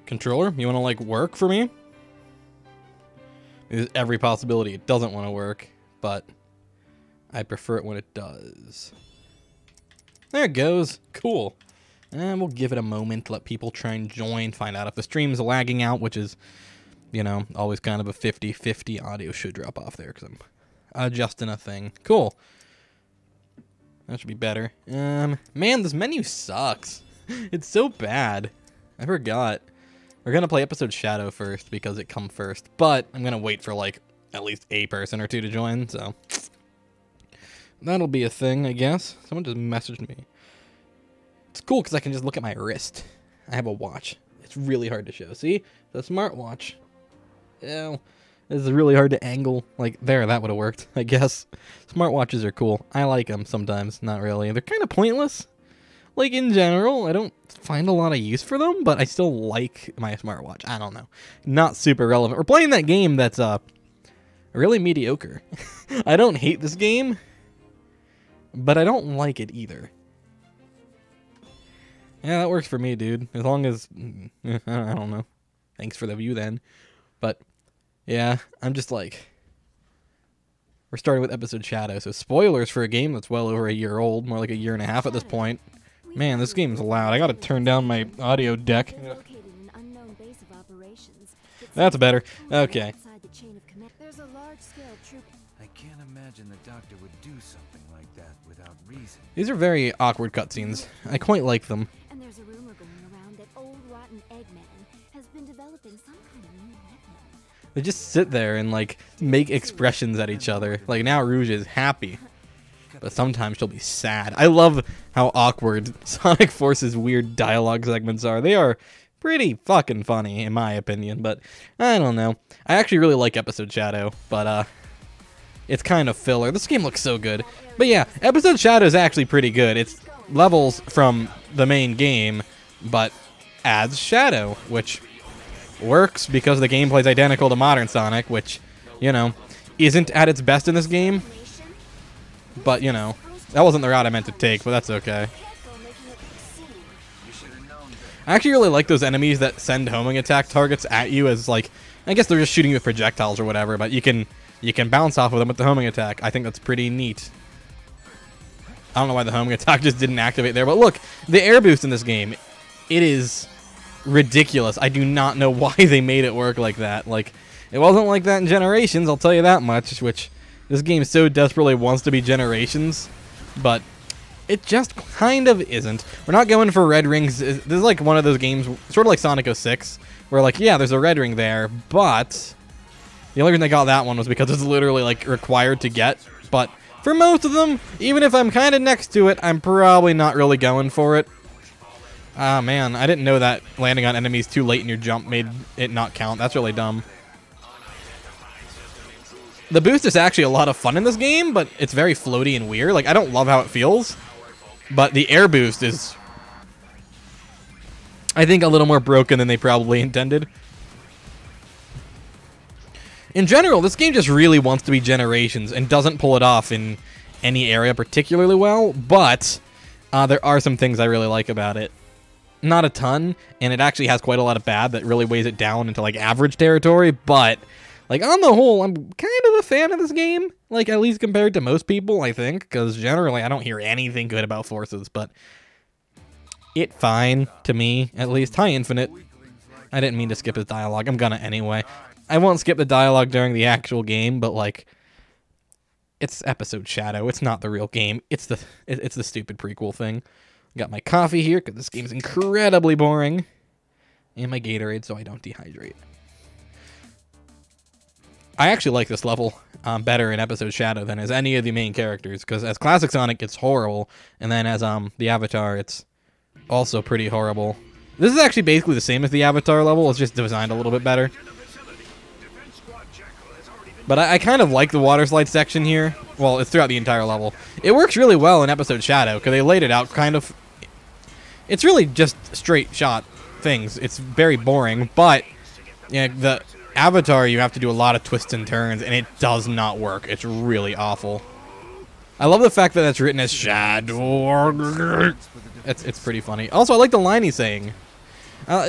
Controller, you want to like work for me? There's every possibility it doesn't want to work, but I prefer it when it does. There it goes. Cool. And we'll give it a moment to let people try and join, find out if the stream's lagging out, which is, you know, always kind of a 50-50. Audio should drop off there because I'm adjusting a thing. Cool. That should be better. Man, this menu sucks. It's so bad. I forgot. We're going to play episode Shadow first because it come first, but I'm going to wait for like at least a person or two to join, so that'll be a thing, I guess. Someone just messaged me. It's cool because I can just look at my wrist. I have a watch. It's really hard to show. See? The smartwatch. Ew. This is really hard to angle. Like, there, that would have worked, I guess. Smartwatches are cool. I like them sometimes. Not really. They're kind of pointless. Like, in general, I don't find a lot of use for them, but I still like my smartwatch. I don't know. Not super relevant. We're playing that game that's really mediocre. I don't hate this game, but I don't like it either. Yeah, that works for me, dude. As long as... I don't know. Thanks for the view, then. But, yeah, I'm just like... We're starting with episode Shadow, so spoilers for a game that's well over a year old. More like a year and a half at this point. Man, this game's loud. I gotta turn down my audio deck. That's better. Okay. I can't imagine the doctor would do something like that without reason. These are very awkward cutscenes. I quite like them. And there's a rumor going around that old rotten Eggman has been developing some kind of new weapon. They just sit there and like make expressions at each other. Like now Rouge is happy, but sometimes she'll be sad. I love how awkward Sonic Force's weird dialogue segments are. They are pretty fucking funny in my opinion, but I don't know. I actually really like episode Shadow, but it's kind of filler. This game looks so good. But yeah, episode Shadow is actually pretty good. It's levels from the main game, but adds Shadow, which works because the gameplay is identical to modern Sonic, which, you know, isn't at its best in this game. But, you know, that wasn't the route I meant to take, but that's okay. I actually really like those enemies that send homing attack targets at you as, like, I guess they're just shooting you with projectiles or whatever, but you can bounce off of them with the homing attack. I think that's pretty neat. I don't know why the homing attack just didn't activate there, but look, the air boost in this game, it is ridiculous. I do not know why they made it work like that. Like, it wasn't like that in Generations, I'll tell you that much, which this game so desperately wants to be Generations, but it just kind of isn't. We're not going for red rings. This is like one of those games, sort of like Sonic 06, where like, yeah, there's a red ring there, but the only reason I got that one was because it's literally like required to get. But for most of them, even if I'm kind of next to it, I'm probably not really going for it. Ah, man, I didn't know that landing on enemies too late in your jump made it not count. That's really dumb. The boost is actually a lot of fun in this game, but it's very floaty and weird. Like, I don't love how it feels, but the air boost is, I think, a little more broken than they probably intended. In general, this game just really wants to be Generations and doesn't pull it off in any area particularly well, but there are some things I really like about it. Not a ton, and it actually has quite a lot of bad that really weighs it down into, like, average territory, but, like, on the whole, I'm kind of a fan of this game, like, at least compared to most people, I think, because generally I don't hear anything good about Forces, but it fine to me, at least. Hi, Infinite. I didn't mean to skip his dialogue. I'm gonna anyway. I won't skip the dialogue during the actual game, but, like, it's episode Shadow. It's not the real game. It's the stupid prequel thing. Got my coffee here, because this game is incredibly boring. And my Gatorade, so I don't dehydrate. I actually like this level better in episode Shadow than as any of the main characters, because as Classic Sonic, it's horrible, and then as the Avatar, it's also pretty horrible. This is actually basically the same as the Avatar level, it's just designed a little bit better. But I kind of like the water slide section here. Well, it's throughout the entire level. It works really well in episode Shadow, because they laid it out kind of... It's really just straight shot things. It's very boring, but yeah, the Avatar, you have to do a lot of twists and turns, and it does not work. It's really awful. I love the fact that that's written as Shadow. It's pretty funny. Also, I like the line he's saying.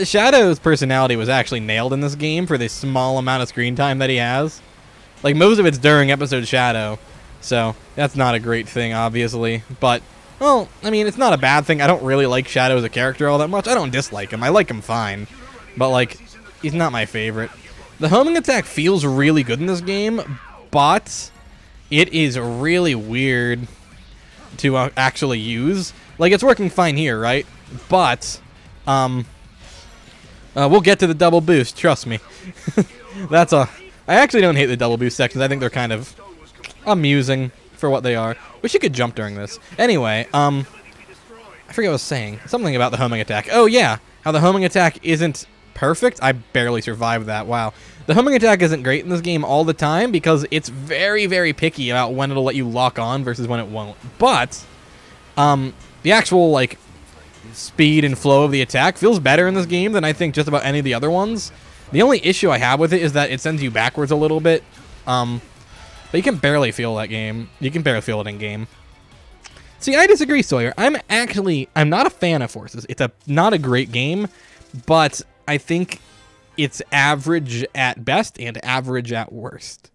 Shadow's personality was actually nailed in this game for the small amount of screen time that he has. Like, most of it's during episode Shadow, so that's not a great thing, obviously. But, well, I mean, it's not a bad thing. I don't really like Shadow as a character all that much. I don't dislike him. I like him fine. But, like, he's not my favorite. The homing attack feels really good in this game, but it is really weird to actually use. Like, it's working fine here, right? But, we'll get to the double boost, trust me. That's a... I actually don't hate the double boost sections. I think they're kind of amusing for what they are. Wish you could jump during this. Anyway, I forget what I was saying. Something about the homing attack. Oh, yeah. How the homing attack isn't perfect. I barely survived that. Wow. The homing attack isn't great in this game all the time because it's very, very picky about when it'll let you lock on versus when it won't. But, the actual, like, speed and flow of the attack feels better in this game than I think just about any of the other ones. The only issue I have with it is that it sends you backwards a little bit. But you can barely feel that game. You can barely feel it in game. See, I disagree, Sawyer. I'm not a fan of Forces. It's not a great game, but I think it's average at best and average at worst.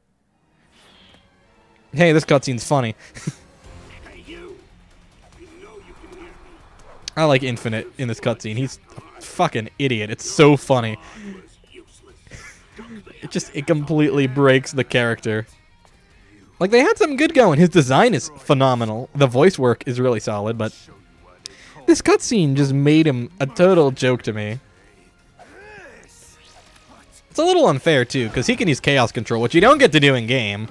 Hey, this cutscene's funny. I like Infinite in this cutscene. He's a fucking idiot. It's so funny. It completely breaks the character. Like, they had something good going. His design is phenomenal. The voice work is really solid, but this cutscene just made him a total joke to me. It's a little unfair, too, because he can use Chaos Control, which you don't get to do in-game.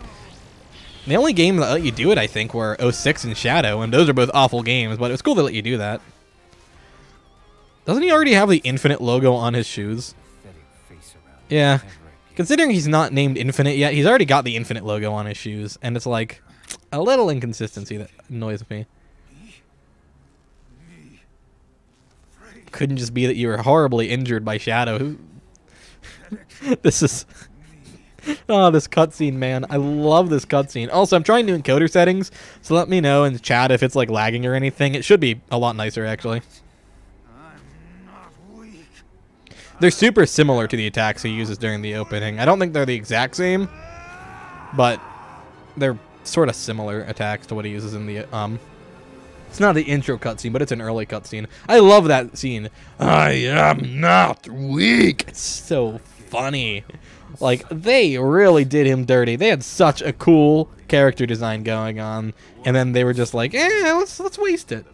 The only game that let you do it, I think, were 06 and Shadow, and those are both awful games, but it was cool to let you do that. Doesn't he already have the Infinite logo on his shoes? Yeah. Considering he's not named Infinite yet, he's already got the Infinite logo on his shoes, and it's like a little inconsistency that annoys me. Couldn't just be that you were horribly injured by Shadow. This is... Oh, this cutscene, man. I love this cutscene. Also, I'm trying new encoder settings, so let me know in the chat if it's like lagging or anything. It should be a lot nicer, actually. They're super similar to the attacks he uses during the opening. I don't think they're the exact same, but they're sort of similar attacks to what he uses in the, It's not the intro cutscene, but it's an early cutscene. I love that scene. I am not weak. It's so funny. Like, they really did him dirty. They had such a cool character design going on, and then they were just like, let's waste it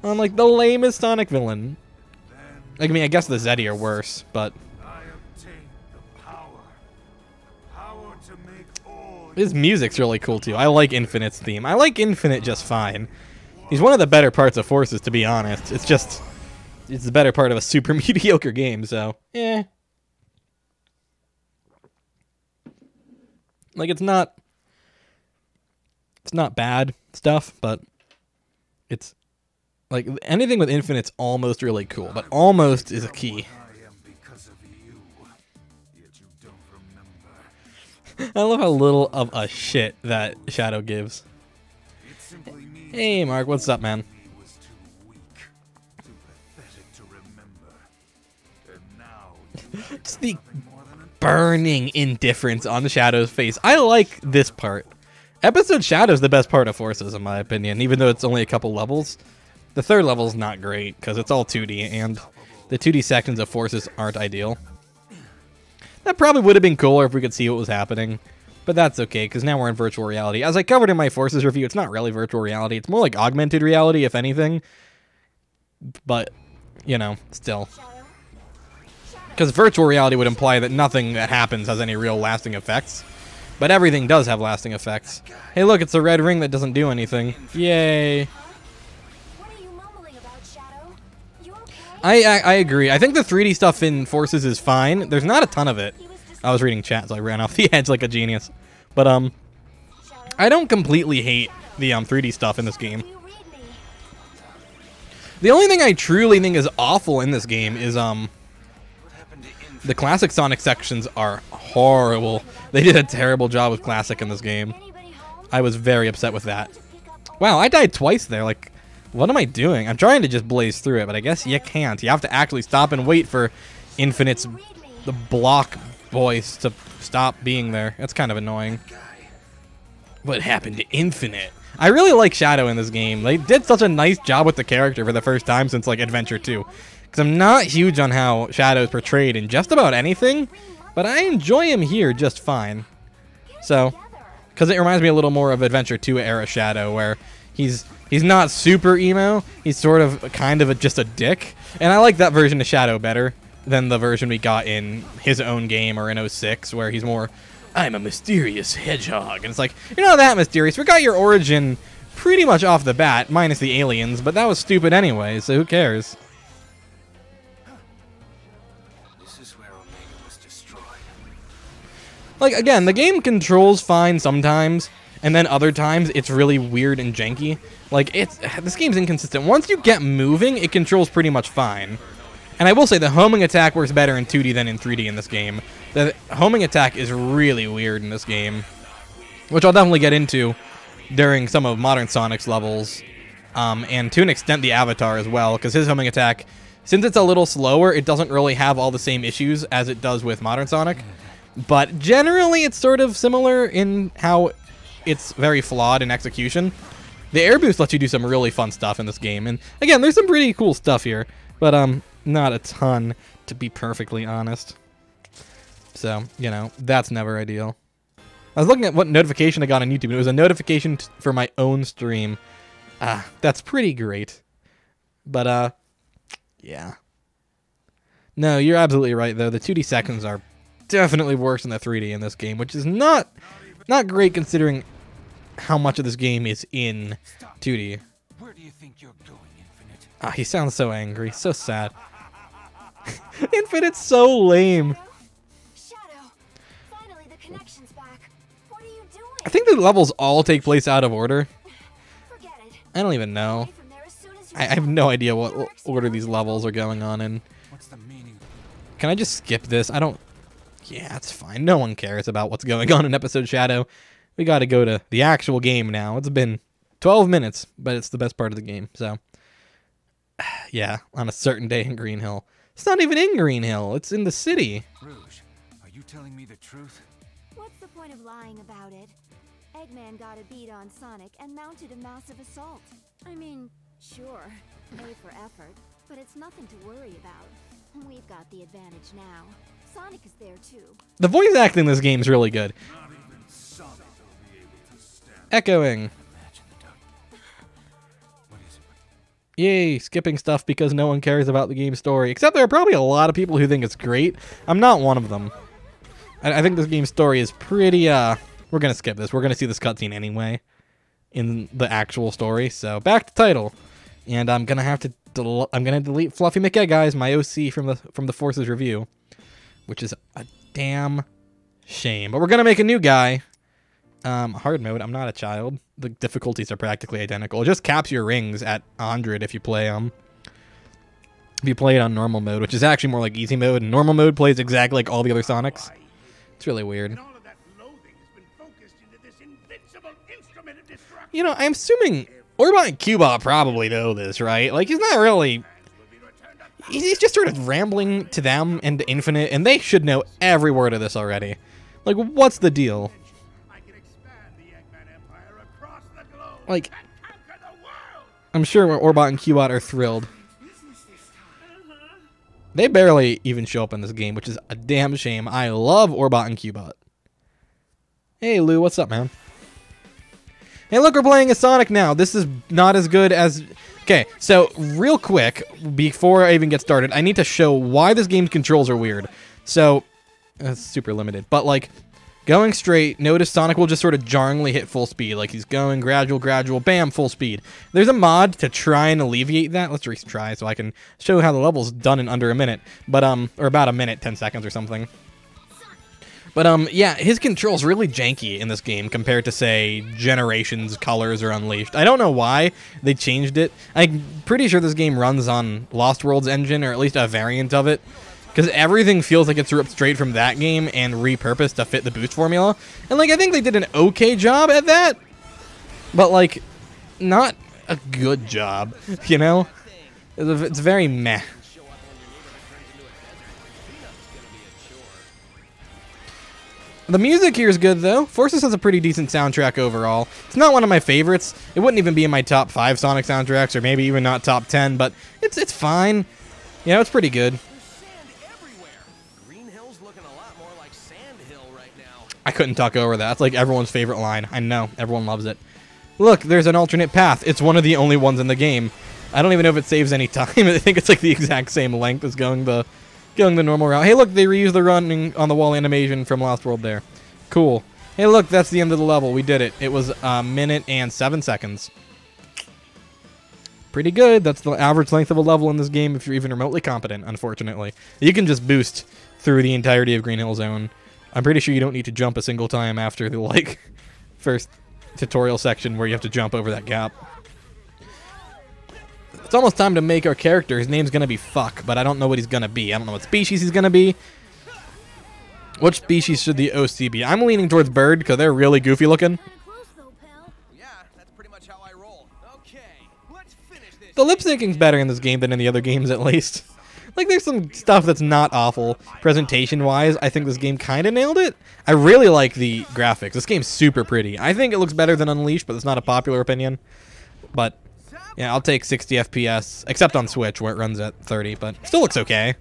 on, like, the lamest Sonic villain. I mean, I guess the Zeddy are worse, but his music's really cool, too. I like Infinite's theme. I like Infinite just fine. He's one of the better parts of Forces, to be honest. It's the better part of a super mediocre game, so, Like, it's not bad stuff, but it's, like, anything with Infinite's almost really cool, but almost is a key. I love how little of a shit that Shadow gives. Hey, Mark, what's up, man? Just the burning indifference on Shadow's face. I like this part. Episode Shadow's the best part of Forces, in my opinion, even though it's only a couple levels. The third level's not great, because it's all 2D, and the 2D sections of Forces aren't ideal. That probably would have been cooler if we could see what was happening, but that's okay, because now we're in virtual reality. As I covered in my Forces review, it's not really virtual reality. It's more like augmented reality, if anything. But, you know, still. Because virtual reality would imply that nothing that happens has any real lasting effects. But everything does have lasting effects. Hey, look, it's the red ring that doesn't do anything. Yay. I agree. I think the 3D stuff in Forces is fine. There's not a ton of it. I was reading chat, so I ran off the edge like a genius. But, I don't completely hate the 3D stuff in this game. The only thing I truly think is awful in this game is, the classic Sonic sections are horrible. They did a terrible job with classic in this game. I was very upset with that. Wow, I died twice there. Like, What am I doing? I'm trying to just blaze through it, but I guess you can't. You have to actually stop and wait for Infinite's the block voice to stop being there. That's kind of annoying. What happened to Infinite? I really like Shadow in this game. They did such a nice job with the character for the first time since like Adventure 2. Because I'm not huge on how Shadow is portrayed in just about anything, but I enjoy him here just fine. So, because it reminds me a little more of Adventure 2 era Shadow, where he's not super emo. He's sort of kind of just a dick, and I like that version of Shadow better than the version we got in his own game or in 06, where he's more, I'm a mysterious hedgehog. And it's like, you're not that mysterious. We got your origin pretty much off the bat, minus the aliens, but that was stupid anyway, so who cares? This is where Omega was destroyed. Like, again, the game controls fine sometimes, and then other times it's really weird and janky. Like, this game's inconsistent. Once you get moving, it controls pretty much fine. And I will say the homing attack works better in 2D than in 3D in this game. The homing attack is really weird in this game, which I'll definitely get into during some of Modern Sonic's levels, and to an extent the Avatar as well, because his homing attack, since it's a little slower, it doesn't really have all the same issues as it does with Modern Sonic. But generally, it's sort of similar in how it's very flawed in execution. The air boost lets you do some really fun stuff in this game, and again, there's some pretty cool stuff here, but not a ton, to be perfectly honest. So, you know, that's never ideal. I was looking at what notification I got on YouTube, and it was a notification for my own stream. That's pretty great. But, yeah. No, you're absolutely right, though. The 2D seconds are definitely worse than the 3D in this game, which is not great considering how much of this game is in 2D. Where do you think you're going, Infinite? He sounds so angry, so sad. Infinite's so lame. Shadow, finally the connection's back. What are you doing? I think the levels all take place out of order. Forget it. I don't even know. Away from there as soon as you I have no idea what order these levels are going on in. What's the meaning? Can I just skip this? I don't... Yeah, it's fine. No one cares about what's going on in Episode Shadow. We gotta go to the actual game now. It's been 12 minutes, but it's the best part of the game, so... Yeah, on a certain day in Green Hill. It's not even in Green Hill. It's in the city. Rouge, are you telling me the truth? What's the point of lying about it? Eggman got a beat on Sonic and mounted a massive assault. I mean, sure, A for effort, but it's nothing to worry about. We've got the advantage now. Sonic is there too. The voice acting in this game is really good. Not even Sonic will be able to stand. Echoing. Imagine the doctor. What is it? Yay, skipping stuff because no one cares about the game's story. Except there are probably a lot of people who think it's great. I'm not one of them. I think this game's story is pretty, we're gonna skip this. We're gonna see this cutscene anyway in the actual story. So back to title. And I'm gonna have to delete Fluffy McEgg, guys, my OC from the Forces review, which is a damn shame. But we're gonna make a new guy. Hard mode. I'm not a child. The difficulties are practically identical. It just caps your rings at 100 if you play if you play it on normal mode, which is actually more like easy mode. And normal mode plays exactly like all the other Sonics. It's really weird. You know, I'm assuming Orbot and Cubot probably know this, right? Like, he's not really... He's just sort of rambling to them and to Infinite, and they should know every word of this already. Like, what's the deal? Like, I'm sure Orbot and Cubot are thrilled. They barely even show up in this game, which is a damn shame. I love Orbot and Cubot. Hey, Lou, what's up, man? Hey, look, we're playing as Sonic now. This is not as good as... Okay, so real quick, before I even get started, I need to show why this game's controls are weird. So, it's super limited. But, like, going straight, notice Sonic will just sort of jarringly hit full speed. Like, he's going gradual, bam, full speed. There's a mod to try and alleviate that. Let's retry so I can show how the level's done in under a minute. But, or about a minute, 10 seconds or something. But, yeah, his control's really janky in this game compared to, say, Generations, Colors, or Unleashed. I don't know why they changed it. I'm pretty sure this game runs on Lost World's engine, or at least a variant of it, because everything feels like it's ripped straight from that game and repurposed to fit the boost formula. And, like, I think they did an okay job at that, but, like, not a good job, you know? It's very meh. The music here is good, though. Forces has a pretty decent soundtrack overall. It's not one of my favorites. It wouldn't even be in my top 5 Sonic soundtracks, or maybe even not top 10, but it's fine. You know, it's pretty good. I couldn't talk over that. That's like everyone's favorite line. I know. Everyone loves it. Look, there's an alternate path. It's one of the only ones in the game. I don't even know if it saves any time. I think it's like the exact same length as going the normal route. Hey, look, they reused the running on the wall animation from Lost World there. Cool. Hey, look, that's the end of the level. We did it. It was a minute and 7 seconds. Pretty good. That's the average length of a level in this game if you're even remotely competent, unfortunately. You can just boost through the entirety of Green Hill Zone. I'm pretty sure you don't need to jump a single time after the, like, first tutorial section where you have to jump over that gap. It's almost time to make our character. His name's gonna be Fuck, but I don't know what he's gonna be. I don't know what species he's gonna be. What species should the OC be? I'm leaning towards Bird, because they're really goofy looking. Yeah, that's pretty much how I roll. Okay, let's finish this. The lip syncing's better in this game than in the other games, at least. Like, there's some stuff that's not awful. Presentation-wise, I think this game kind of nailed it. I really like the graphics. This game's super pretty. I think it looks better than Unleashed, but it's not a popular opinion. But, yeah, I'll take 60 FPS, except on Switch, where it runs at 30, but still looks okay.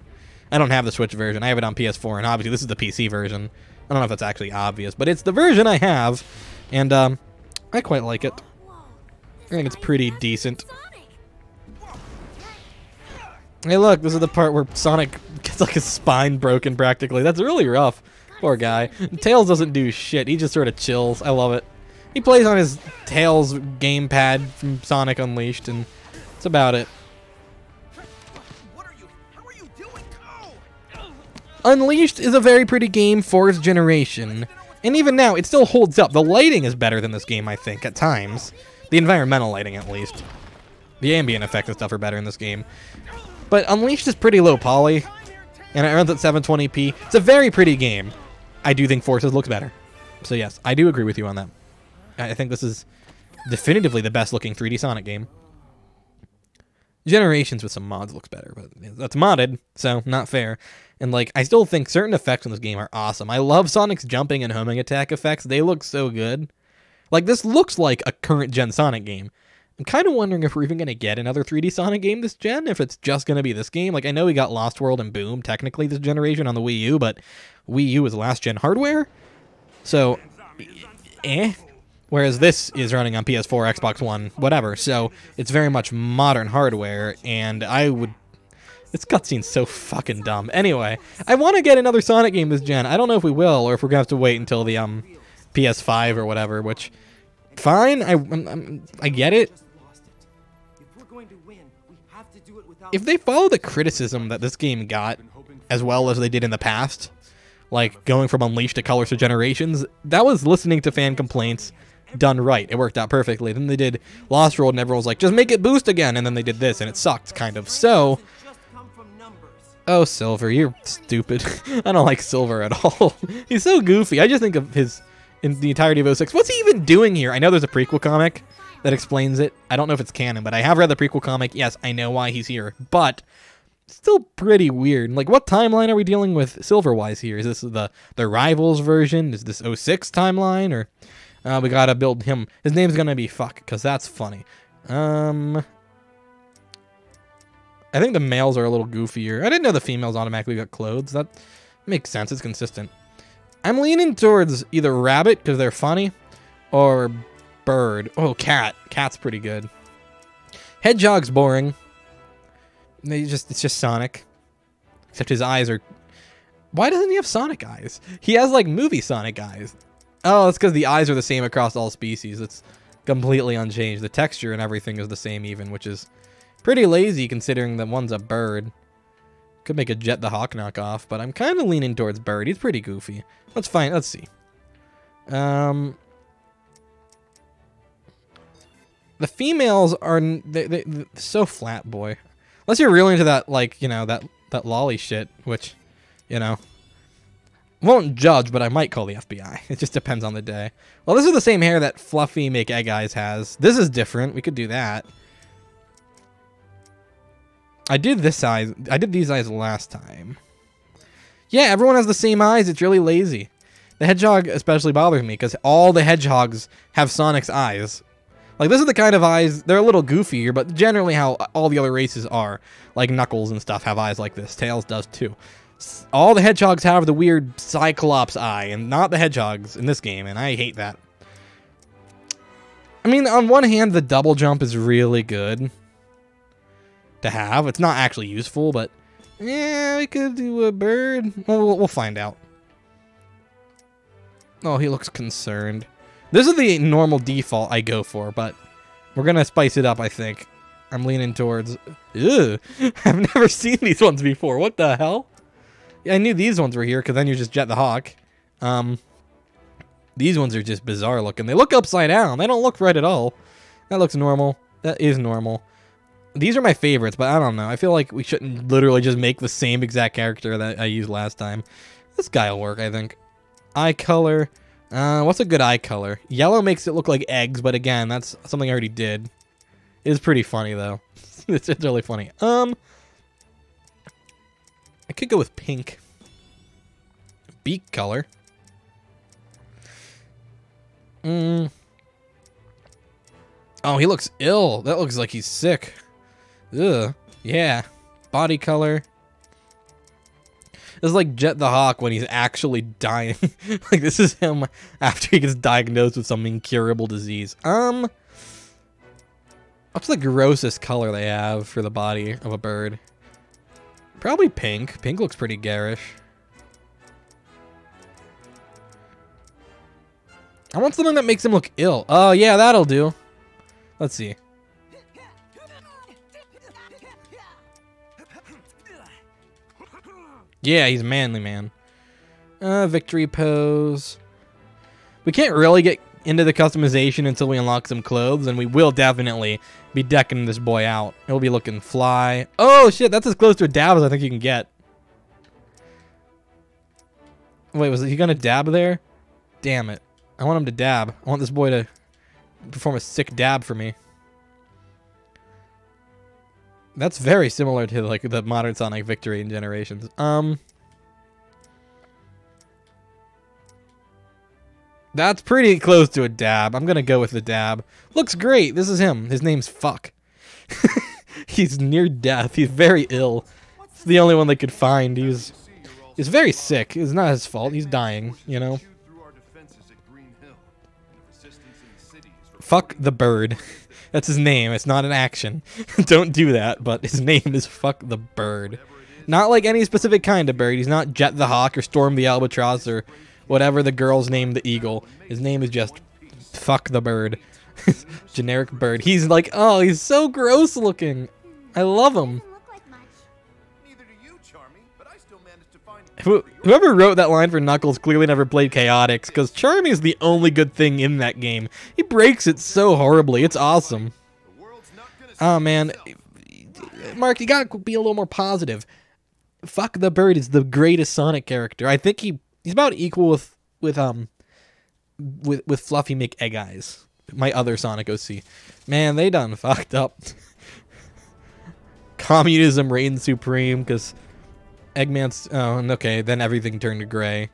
I don't have the Switch version. I have it on PS4, and obviously this is the PC version. I don't know if that's actually obvious, but it's the version I have, and I quite like it. I think it's pretty decent. Hey, look, this is the part where Sonic gets like his spine broken practically. That's really rough. Poor guy. Tails doesn't do shit. He just sort of chills. I love it. He plays on his Tails gamepad from Sonic Unleashed, and that's about it. How are you doing? Unleashed is a very pretty game for its generation. And even now, it still holds up. The lighting is better than this game, I think, at times. The environmental lighting, at least. The ambient effects and stuff are better in this game. But Unleashed is pretty low poly, and it runs at 720p. It's a very pretty game. I do think Forces looks better. So yes, I do agree with you on that. I think this is definitively the best looking 3D Sonic game. Generations with some mods looks better, but that's modded, so not fair. And like, I still think certain effects in this game are awesome. I love Sonic's jumping and homing attack effects. They look so good. Like, this looks like a current gen Sonic game. I'm kind of wondering if we're even going to get another 3D Sonic game this gen, if it's just going to be this game. Like, I know we got Lost World and Boom, technically, this generation on the Wii U, but Wii U is last gen hardware, so, Whereas this is running on PS4, Xbox One, whatever, so it's very much modern hardware, and this cutscene's so fucking dumb. Anyway, I want to get another Sonic game this gen. I don't know if we will, or if we're going to have to wait until the, PS5 or whatever, which, fine, I get it. If they follow the criticism that this game got, as well as they did in the past, like going from Unleashed to Colors to Generations, that was listening to fan complaints done right. It worked out perfectly. Then they did Lost World and everyone was like, just make it boost again, and then they did this and it sucked, kind of. So, oh, Silver, you're stupid. I don't like Silver at all. He's so goofy. I just think of his, in the entirety of 06. What's he even doing here? I know there's a prequel comic that explains it. I don't know if it's canon, but I have read the prequel comic. Yes, I know why he's here, but still pretty weird. Like, what timeline are we dealing with Silver-wise here? Is this the Rivals version? Is this 06 timeline? Or we gotta build him. His name's gonna be Fuck, because that's funny. I think the males are a little goofier. I didn't know the females automatically got clothes. That makes sense. It's consistent. I'm leaning towards either Rabbit, because they're funny, or Bird. Oh, Cat. Cat's pretty good. Hedgehog's boring. It's just Sonic. Except his eyes are... Why doesn't he have Sonic eyes? He has, like, movie Sonic eyes. Oh, it's because the eyes are the same across all species. It's completely unchanged. The texture and everything is the same even, which is pretty lazy considering that one's a bird. Could make a Jet the Hawk knockoff, but I'm kind of leaning towards Bird. He's pretty goofy. Let's find... Let's see. The females are they so flat, boy. Unless you're really into that, like, you know, that lolly shit, which, you know, Won't judge, but I might call the FBI. It just depends on the day. Well, this is the same hair that Fluffy Make Egg Eyes has. This is different. We could do that. I did this eyes. I did these eyes last time. Yeah, everyone has the same eyes. It's really lazy. The hedgehog especially bothers me because all the hedgehogs have Sonic's eyes. Like, this is the kind of eyes, they're a little goofier, but generally how all the other races are. Like Knuckles and stuff have eyes like this. Tails does too. All the hedgehogs have the weird Cyclops eye, and not the hedgehogs in this game, and I hate that. I mean, on one hand, the double jump is really good to have. It's not actually useful, but yeah, we could do a bird. Well, we'll find out. Oh, he looks concerned. This is the normal default I go for, but we're going to spice it up, I think. I'm leaning towards... Ugh, I've never seen these ones before. What the hell? Yeah, I knew these ones were here, because then you just Jet the Hawk. These ones are just bizarre looking. They look upside down. They don't look right at all. That looks normal. That is normal. These are my favorites, but I don't know. I feel like we shouldn't literally just make the same exact character that I used last time. This guy will work, I think. Eye color. What's a good eye color? Yellow makes it look like eggs, but again, that's something I already did. It is pretty funny, though. It's really funny. I could go with pink. Beak color. Oh, he looks ill. That looks like he's sick. Ugh. Yeah. Body color. This is like Jet the Hawk when he's actually dying. Like, this is him after he gets diagnosed with some incurable disease. What's the grossest color they have for the body of a bird? Probably pink. Pink looks pretty garish. I want something that makes him look ill. Oh, yeah, that'll do. Let's see. Yeah, he's manly man. Victory pose. We can't really get into the customization until we unlock some clothes, and we will definitely be decking this boy out. He'll be looking fly. Oh, shit, that's as close to a dab as I think you can get. Wait, was he gonna dab there? Damn it. I want him to dab. I want this boy to perform a sick dab for me. That's very similar to like the modern Sonic Victory in Generations. That's pretty close to a dab. I'm gonna go with the dab. Looks great. This is him. His name's Fuck. He's near death. He's very ill. It's the only one they could find. He's very sick. It's not his fault. He's dying, you know. Fuck the bird. That's his name. It's not an action. Don't do that, but his name is Fuck the Bird. Not like any specific kind of bird. He's not Jet the Hawk or Storm the Albatross or whatever the girl's name, the Eagle. His name is just Fuck the Bird. Generic bird. He's like, oh, he's so gross looking. I love him. Whoever wrote that line for Knuckles clearly never played Chaotix, because Charmy is the only good thing in that game. He breaks it so horribly. It's awesome. Oh, man. Mark, you gotta be a little more positive. Fuck the Bird is the greatest Sonic character. I think he's about equal with Fluffy Make Egg Eyes, my other Sonic OC. Man, they done fucked up. Communism reigns supreme, because Eggman's... Oh, okay, then everything turned to gray.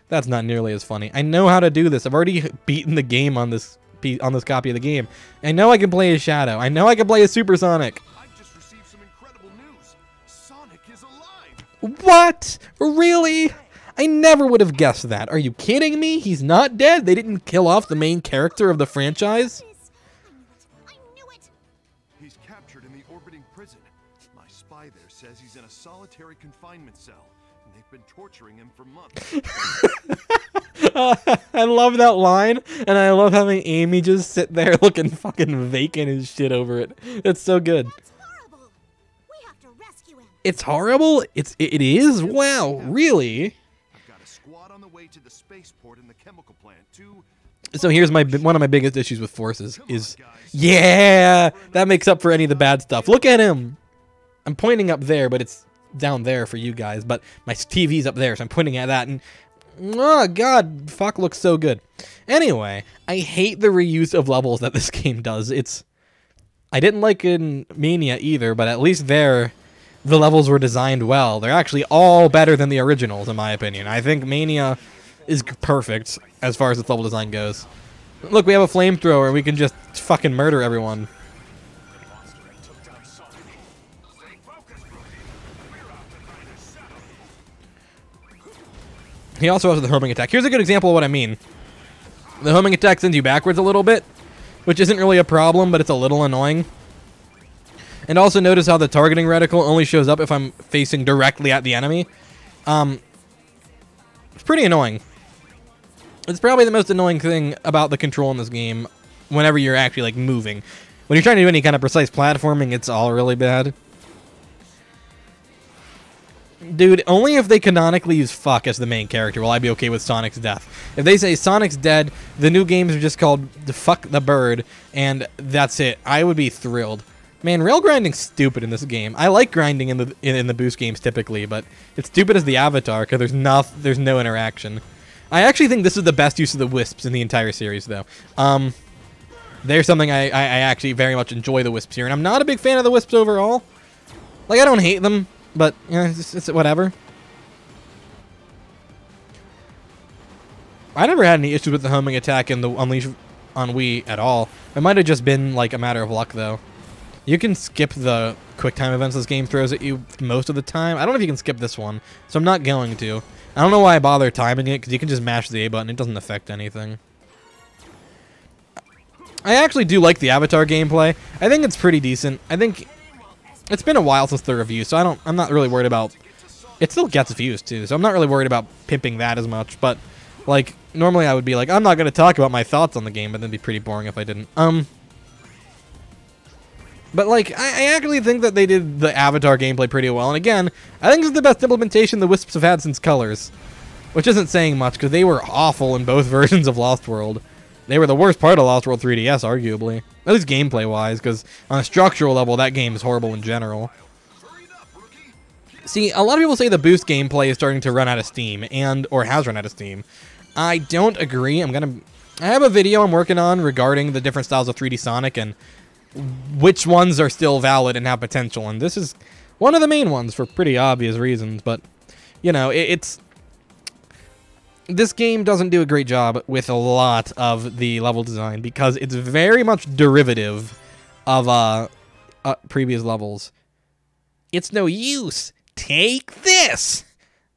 That's not nearly as funny. I know how to do this. I've already beaten the game on this copy of the game. I know I can play as Shadow. I know I can play as Super Sonic. I just received some incredible news. Sonic is alive. What? Really? I never would have guessed that. Are you kidding me? He's not dead? They didn't kill off the main character of the franchise? I knew it. He's captured in the orbiting prison. My spy there says he's in a solitary confinement cell, and they've been torturing him for months. I love that line, and I love having Amy just sit there looking fucking vacant as shit over it. It's so good. That's horrible. We have to rescue him. It's horrible? It is? Wow, really? I've got a squad on the way to the spaceport and the chemical plant to... So here's one of my biggest issues with Forces is... Yeah! That makes up for any of the bad stuff. Look at him! I'm pointing up there, but it's down there for you guys. But my TV's up there, so I'm pointing at that. And Oh, God. Fuck looks so good. Anyway, I hate the reuse of levels that this game does. I didn't like it in Mania either, but at least there, the levels were designed well. They're actually all better than the originals, in my opinion. I think Mania is perfect as far as its level design goes. Look, we have a flamethrower. We can just fucking murder everyone. He also has the homing attack. Here's a good example of what I mean. The homing attack sends you backwards a little bit, which isn't really a problem, but it's a little annoying. And also notice how the targeting reticle only shows up if I'm facing directly at the enemy. It's pretty annoying. It's probably the most annoying thing about the control in this game whenever you're actually, like, moving. When you're trying to do any kind of precise platforming, it's all really bad. Dude, only if they canonically use fuck as the main character will I be okay with Sonic's death. If they say Sonic's dead, the new games are just called the Fuck the Bird, and that's it, I would be thrilled. Man, rail grinding's stupid in this game. I like grinding in the boost games typically, but it's stupid as the Avatar because there's no interaction. I actually think this is the best use of the wisps in the entire series, though. There's something I actually very much enjoy the wisps here, and I'm not a big fan of the wisps overall. Like, I don't hate them, but you know, it's whatever. I never had any issues with the homing attack in the Unleash on Wii at all. It might have just been like a matter of luck, though. You can skip the quick time events this game throws at you most of the time. I don't know if you can skip this one, so I'm not going to. I don't know why I bother timing it, because you can just mash the A button. It doesn't affect anything. I actually do like the Avatar gameplay. I think it's pretty decent. I think it's been a while since the review, so I'm not really worried about... It still gets views, too, so I'm not really worried about pimping that as much, but, like, normally I would be like, I'm not going to talk about my thoughts on the game, but that'd be pretty boring if I didn't. But, like, I actually think that they did the Avatar gameplay pretty well. And again, I think this is the best implementation the Wisps have had since Colors. Which isn't saying much, because they were awful in both versions of Lost World. They were the worst part of Lost World 3DS, arguably. At least gameplay-wise, because on a structural level, that game is horrible in general. See, a lot of people say the boost gameplay is starting to run out of steam, or has run out of steam. I don't agree. I have a video I'm working on regarding the different styles of 3D Sonic, and which ones are still valid and have potential, and this is one of the main ones for pretty obvious reasons, but, you know, this game doesn't do a great job with a lot of the level design because it's very much derivative of previous levels. It's no use. Take this!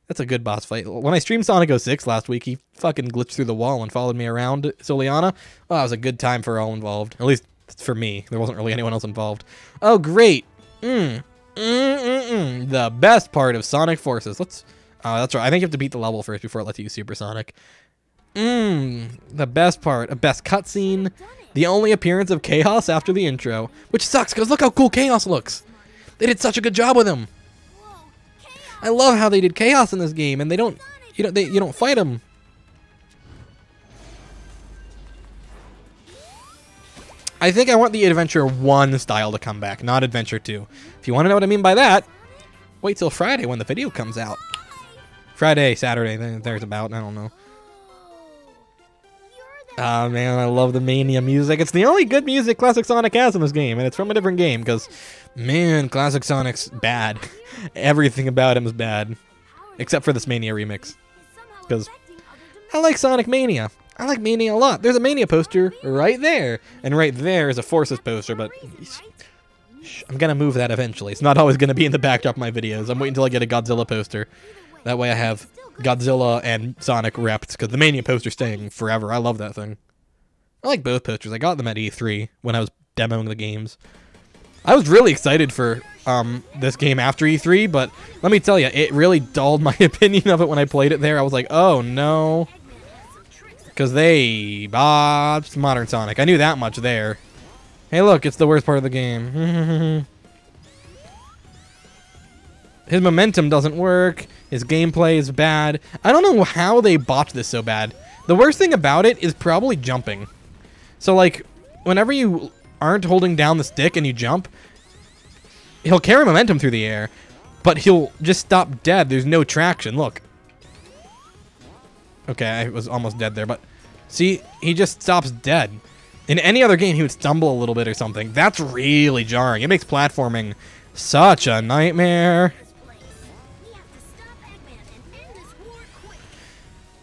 That's a good boss fight. When I streamed Sonic 06 last week, he fucking glitched through the wall and followed me around Soliana. Well, that was a good time for all involved. At least for me. There wasn't really anyone else involved. Oh, great. The best part of Sonic Forces. That's right. I think you have to beat the level first before it lets you use Supersonic. The best part. A best cutscene. The only appearance of Chaos after the intro. Which sucks, because look how cool Chaos looks. They did such a good job with him. I love how they did Chaos in this game, and you don't fight him. I think I want the Adventure 1 style to come back, not Adventure 2. If you want to know what I mean by that, wait till Friday when the video comes out. Friday, Saturday, there's about, I don't know. Ah, man, I love the Mania music. It's the only good music Classic Sonic has in this game, and it's from a different game, because, man, Classic Sonic's bad. Everything about him is bad, except for this Mania remix. Because I like Sonic Mania. I like Mania a lot. There's a Mania poster right there. And right there is a Forces poster, but I'm going to move that eventually. It's not always going to be in the backdrop of my videos. I'm waiting until I get a Godzilla poster. That way I have Godzilla and Sonic repped, because the Mania poster's staying forever. I love that thing. I like both posters. I got them at E3 when I was demoing the games. I was really excited for this game after E3, but let me tell you, it really dulled my opinion of it when I played it there. I was like, oh no. Because they botched Modern Sonic. I knew that much there. Hey, look, it's the worst part of the game. His momentum doesn't work. His gameplay is bad. I don't know how they botched this so bad. The worst thing about it is probably jumping. So, like, whenever you aren't holding down the stick and you jump, he'll carry momentum through the air, but he'll just stop dead. There's no traction. Look. Okay, I was almost dead there, but see, he just stops dead. In any other game, he would stumble a little bit or something. That's really jarring. It makes platforming such a nightmare.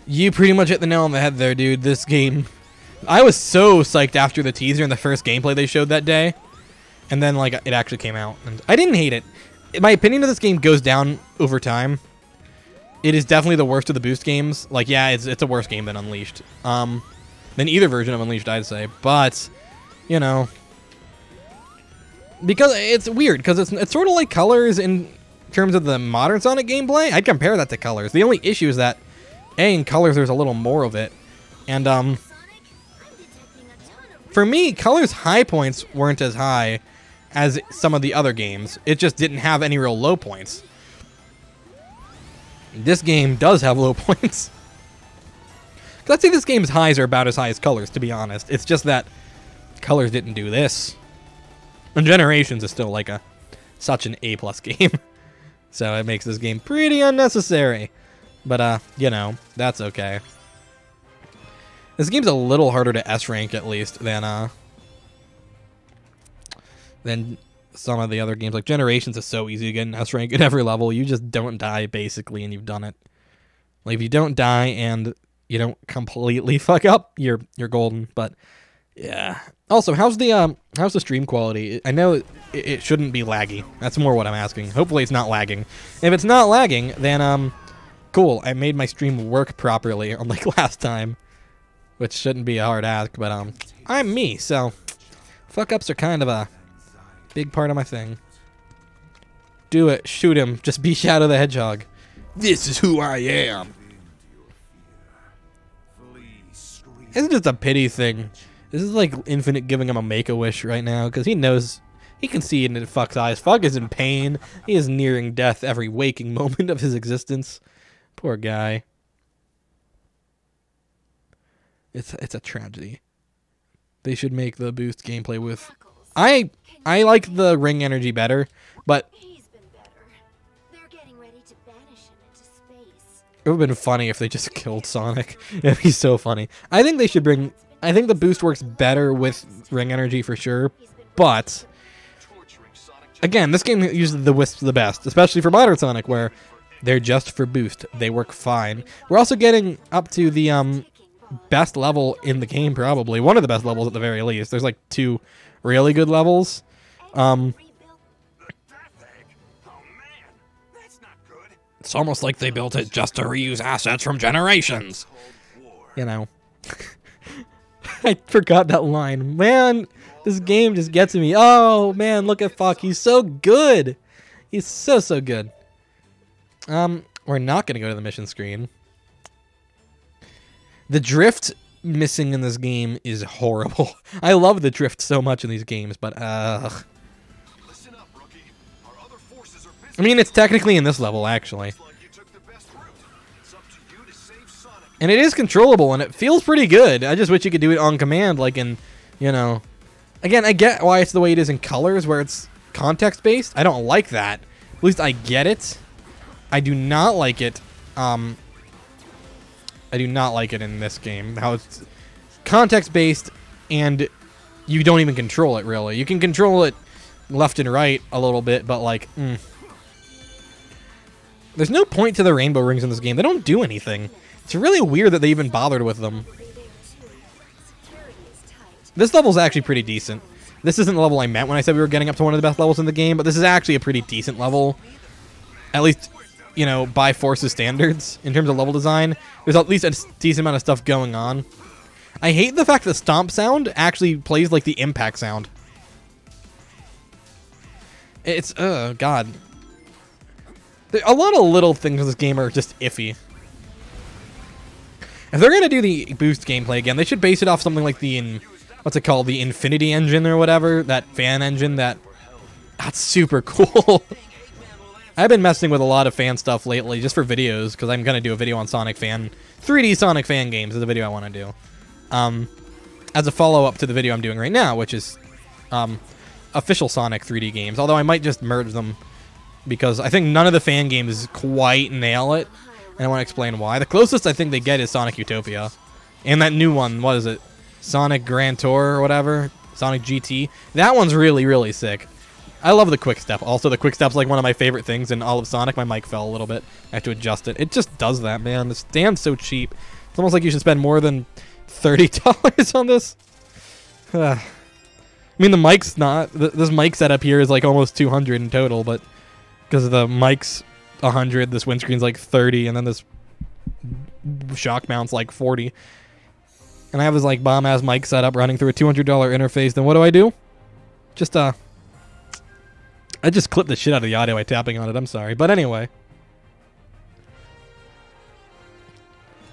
You pretty much hit the nail on the head there, dude. This game, I was so psyched after the teaser and the first gameplay they showed that day, and then like it actually came out, and I didn't hate it. My opinion of this game goes down over time. It is definitely the worst of the Boost games. Like, yeah, it's a worse game than Unleashed. Than either version of Unleashed, I'd say. But, you know, because it's weird, because it's sort of like Colors in terms of the modern Sonic gameplay. I'd compare that to Colors. The only issue is that, in Colors there's a little more of it. And, for me, Colors' high points weren't as high as some of the other games. It just didn't have any real low points. This game does have low points. I'd say this game's highs are about as high as Colors, to be honest. It's just that Colors didn't do this. And Generations is still like such an A+ game. So it makes this game pretty unnecessary. But, you know, that's okay. This game's a little harder to S-rank, at least, than some of the other games. Like, Generations is so easy to get an S-rank at every level. You just don't die, basically, and you've done it. Like, if you don't die and you don't completely fuck up, you're golden. But yeah. Also, how's the stream quality? I know it shouldn't be laggy. That's more what I'm asking. Hopefully it's not lagging. If it's not lagging, then cool. I made my stream work properly unlike last time, which shouldn't be a hard ask. But I'm me, so fuck ups are kind of a big part of my thing. Do it. Shoot him. Just be Shadow the Hedgehog. This is who I am. It's just a pity thing. This is like Infinite giving him a Make-A-Wish right now, because he knows, he can see it in Fuck's eyes. Fuck is in pain. He is nearing death every waking moment of his existence. Poor guy. It's a tragedy. They should make the Boost gameplay with... I like the ring energy better, but... It would have been funny if they just killed Sonic. It'd be so funny. I think they should bring... I think the Boost works better with ring energy for sure, but... Again, this game uses the Wisps the best, especially for modern Sonic, where they're just for Boost. They work fine. We're also getting up to the best level in the game, probably. One of the best levels at the very least. There's like 2 really good levels. It's almost like they built it just to reuse assets from Generations. You know. I forgot that line. Man, this game just gets me. Oh, man, look at Fuck. He's so good. He's so good. We're not going to go to the mission screen. The drift missing in this game is horrible. I love the drift so much in these games, but, I mean, it's technically in this level, actually. And it is controllable, and it feels pretty good. I just wish you could do it on command, like in, you know... Again, I get why it's the way it is in Colors, where it's context-based. I don't like that. At least I get it. I do not like it, I do not like it in this game. How it's context-based, and you don't even control it, really. You can control it left and right a little bit, but, like, There's no point to the rainbow rings in this game. They don't do anything. It's really weird that they even bothered with them. This level's actually pretty decent. This isn't the level I meant when I said we were getting up to one of the best levels in the game, but this is actually a pretty decent level. At least, you know, by Force's standards, in terms of level design. There's at least a decent amount of stuff going on. I hate the fact that the stomp sound actually plays like the impact sound. It's, God. A lot of little things in this game are just iffy. If they're going to do the Boost gameplay again, they should base it off something like the, what's it called, the Infinity engine or whatever, that fan engine that's super cool. I've been messing with a lot of fan stuff lately just for videos, because I'm going to do a video on 3D Sonic fan games is a video I want to do. As a follow-up to the video I'm doing right now, which is official Sonic 3D games, although I might just merge them, because I think none of the fan games quite nail it. and I want to explain why. The closest I think they get is Sonic Utopia. And that new one, what is it? Sonic Grand Tour or whatever? Sonic GT. That one's really, really sick. I love the quick step. Also, the quick step's like one of my favorite things in all of Sonic. My mic fell a little bit. I have to adjust it. It just does that, man. The stand's so cheap. It's almost like you should spend more than $30 on this. I mean, the mic's not. This mic setup here is like almost $200 in total, but because the mic's $100, this windscreen's like $30, and then this shock mount's like $40. And I have this like bomb-ass mic setup running through a $200 interface. Then what do? Just I just clipped the shit out of the audio by tapping on it. I'm sorry, but anyway.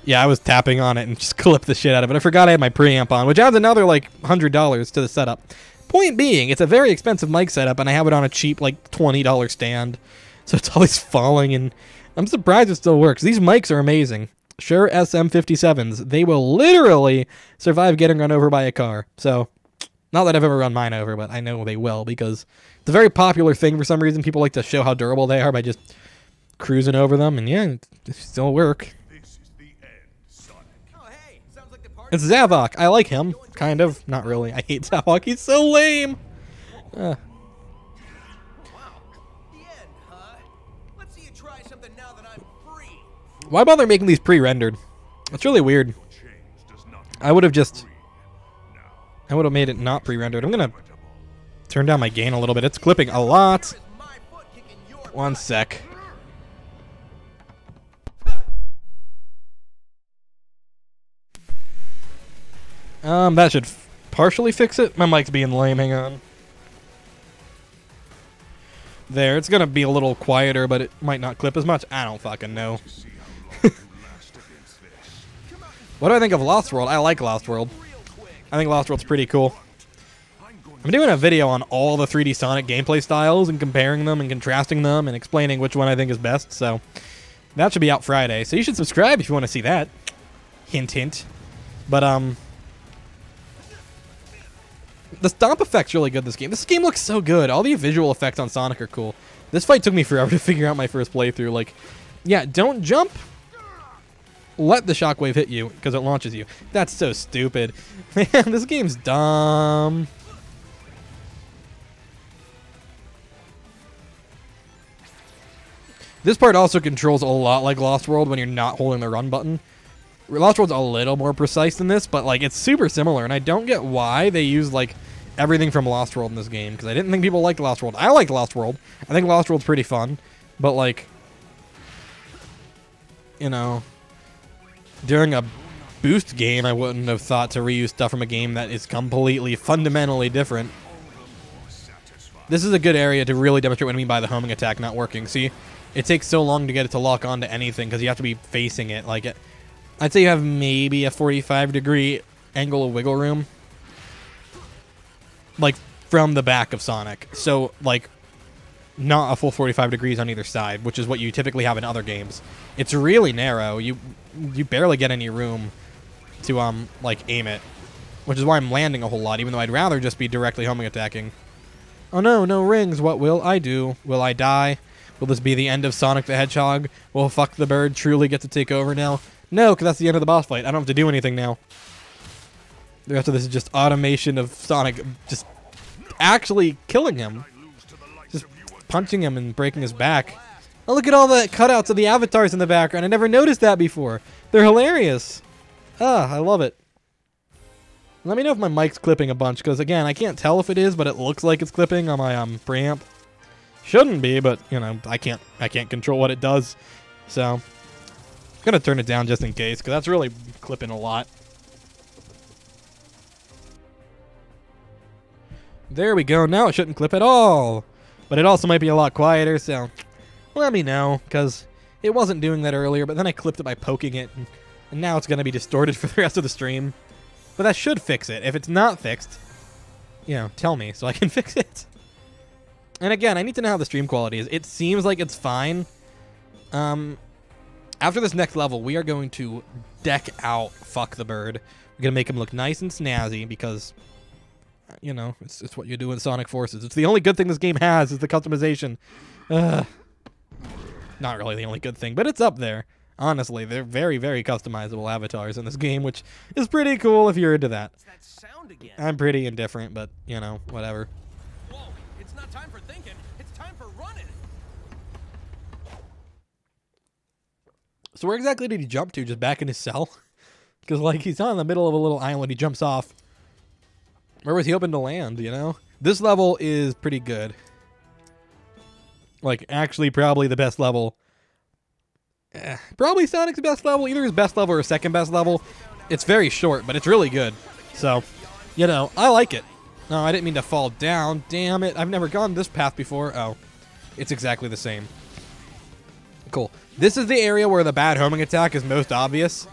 Yeah, I was tapping on it and just clipped the shit out of it. I forgot I had my preamp on, which adds another like $100 to the setup. Point being, it's a very expensive mic setup, and I have it on a cheap like $20 stand, so it's always falling. And I'm surprised it still works. These mics are amazing. Shure SM57s. They will literally survive getting run over by a car. So, not that I've ever run mine over, but I know they will because it's a very popular thing for some reason. People like to show how durable they are by just cruising over them, and yeah, they still work. It's Zavok. I like him. Kind of. Not really. I hate Zavok. He's so lame. Wow. The end, huh? Let's see you try something now that I'm free. Why bother making these pre-rendered? It's really weird. I would have made it not pre-rendered. I'm going to turn down my gain a little bit. It's clipping a lot. One sec. That should partially fix it. My mic's being lame. Hang on. There, it's gonna be a little quieter, but it might not clip as much. I don't fucking know. What do I think of Lost World? I like Lost World. I think Lost World's pretty cool. I'm doing a video on all the 3D Sonic gameplay styles and comparing them and contrasting them and explaining which one I think is best, so that should be out Friday. So you should subscribe if you want to see that. Hint, hint. But, the stomp effect's really good this game. This game looks so good. All the visual effects on Sonic are cool. This fight took me forever to figure out my first playthrough. Like, yeah, don't jump. Let the shockwave hit you, because it launches you. That's so stupid. Man, this game's dumb. This part also controls a lot like Lost World when you're not holding the run button. Lost World's a little more precise than this, but like it's super similar, and I don't get why they use like everything from Lost World in this game, because I didn't think people liked Lost World. I liked Lost World. I think Lost World's pretty fun, but like, you know, during a boost game, I wouldn't have thought to reuse stuff from a game that is completely, fundamentally different. This is a good area to really demonstrate what I mean by the homing attack not working. See, it takes so long to get it to lock onto anything because you have to be facing it. Like, I'd say you have maybe a 45-degree angle of wiggle room, like from the back of Sonic. So, like, not a full 45 degrees on either side, which is what you typically have in other games. It's really narrow. You barely get any room to like aim it, which is why I'm landing a whole lot, even though I'd rather just be directly homing attacking. Oh no, no rings. What will I do? Will I die? Will this be the end of Sonic the Hedgehog? Will Fuck the Bird truly get to take over now? No, because that's the end of the boss fight. I don't have to do anything now. The rest of this is just automation of Sonic just actually killing him. Just punching him and breaking his back. Oh, look at all the cutouts of the avatars in the background. I never noticed that before. They're hilarious. Ah, I love it. Let me know if my mic's clipping a bunch, because again, I can't tell if it is, but it looks like it's clipping on my preamp. Shouldn't be, but you know, I can't control what it does. So I'm gonna turn it down just in case, because that's really clipping a lot. There we go. Now it shouldn't clip at all, but it also might be a lot quieter. So let me know, because it wasn't doing that earlier, but then I clipped it by poking it, and now it's gonna be distorted for the rest of the stream. But that should fix it. If it's not fixed, you know, tell me so I can fix it. And again, I need to know how the stream quality is. It seems like it's fine. After this next level, we are going to deck out Fuck the Bird. We're going to make him look nice and snazzy because, you know, it's what you do in Sonic Forces. It's the only good thing this game has is the customization. Not really the only good thing, but it's up there. Honestly, they're very, very customizable avatars in this game, which is pretty cool if you're into that. It's that sound again. I'm pretty indifferent, but, you know, whatever. Whoa, it's not time for thinking. It's time for running. So where exactly did he jump to? Just back in his cell? Because, like, he's on the middle of a little island. He jumps off. Where was he hoping to land, you know? This level is pretty good. Like, actually probably the best level. Probably Sonic's best level. Either his best level or second best level. It's very short, but it's really good. So, you know, I like it. No, I didn't mean to fall down. Damn it. I've never gone this path before. Oh, it's exactly the same. Cool. This is the area where the bad homing attack is most obvious.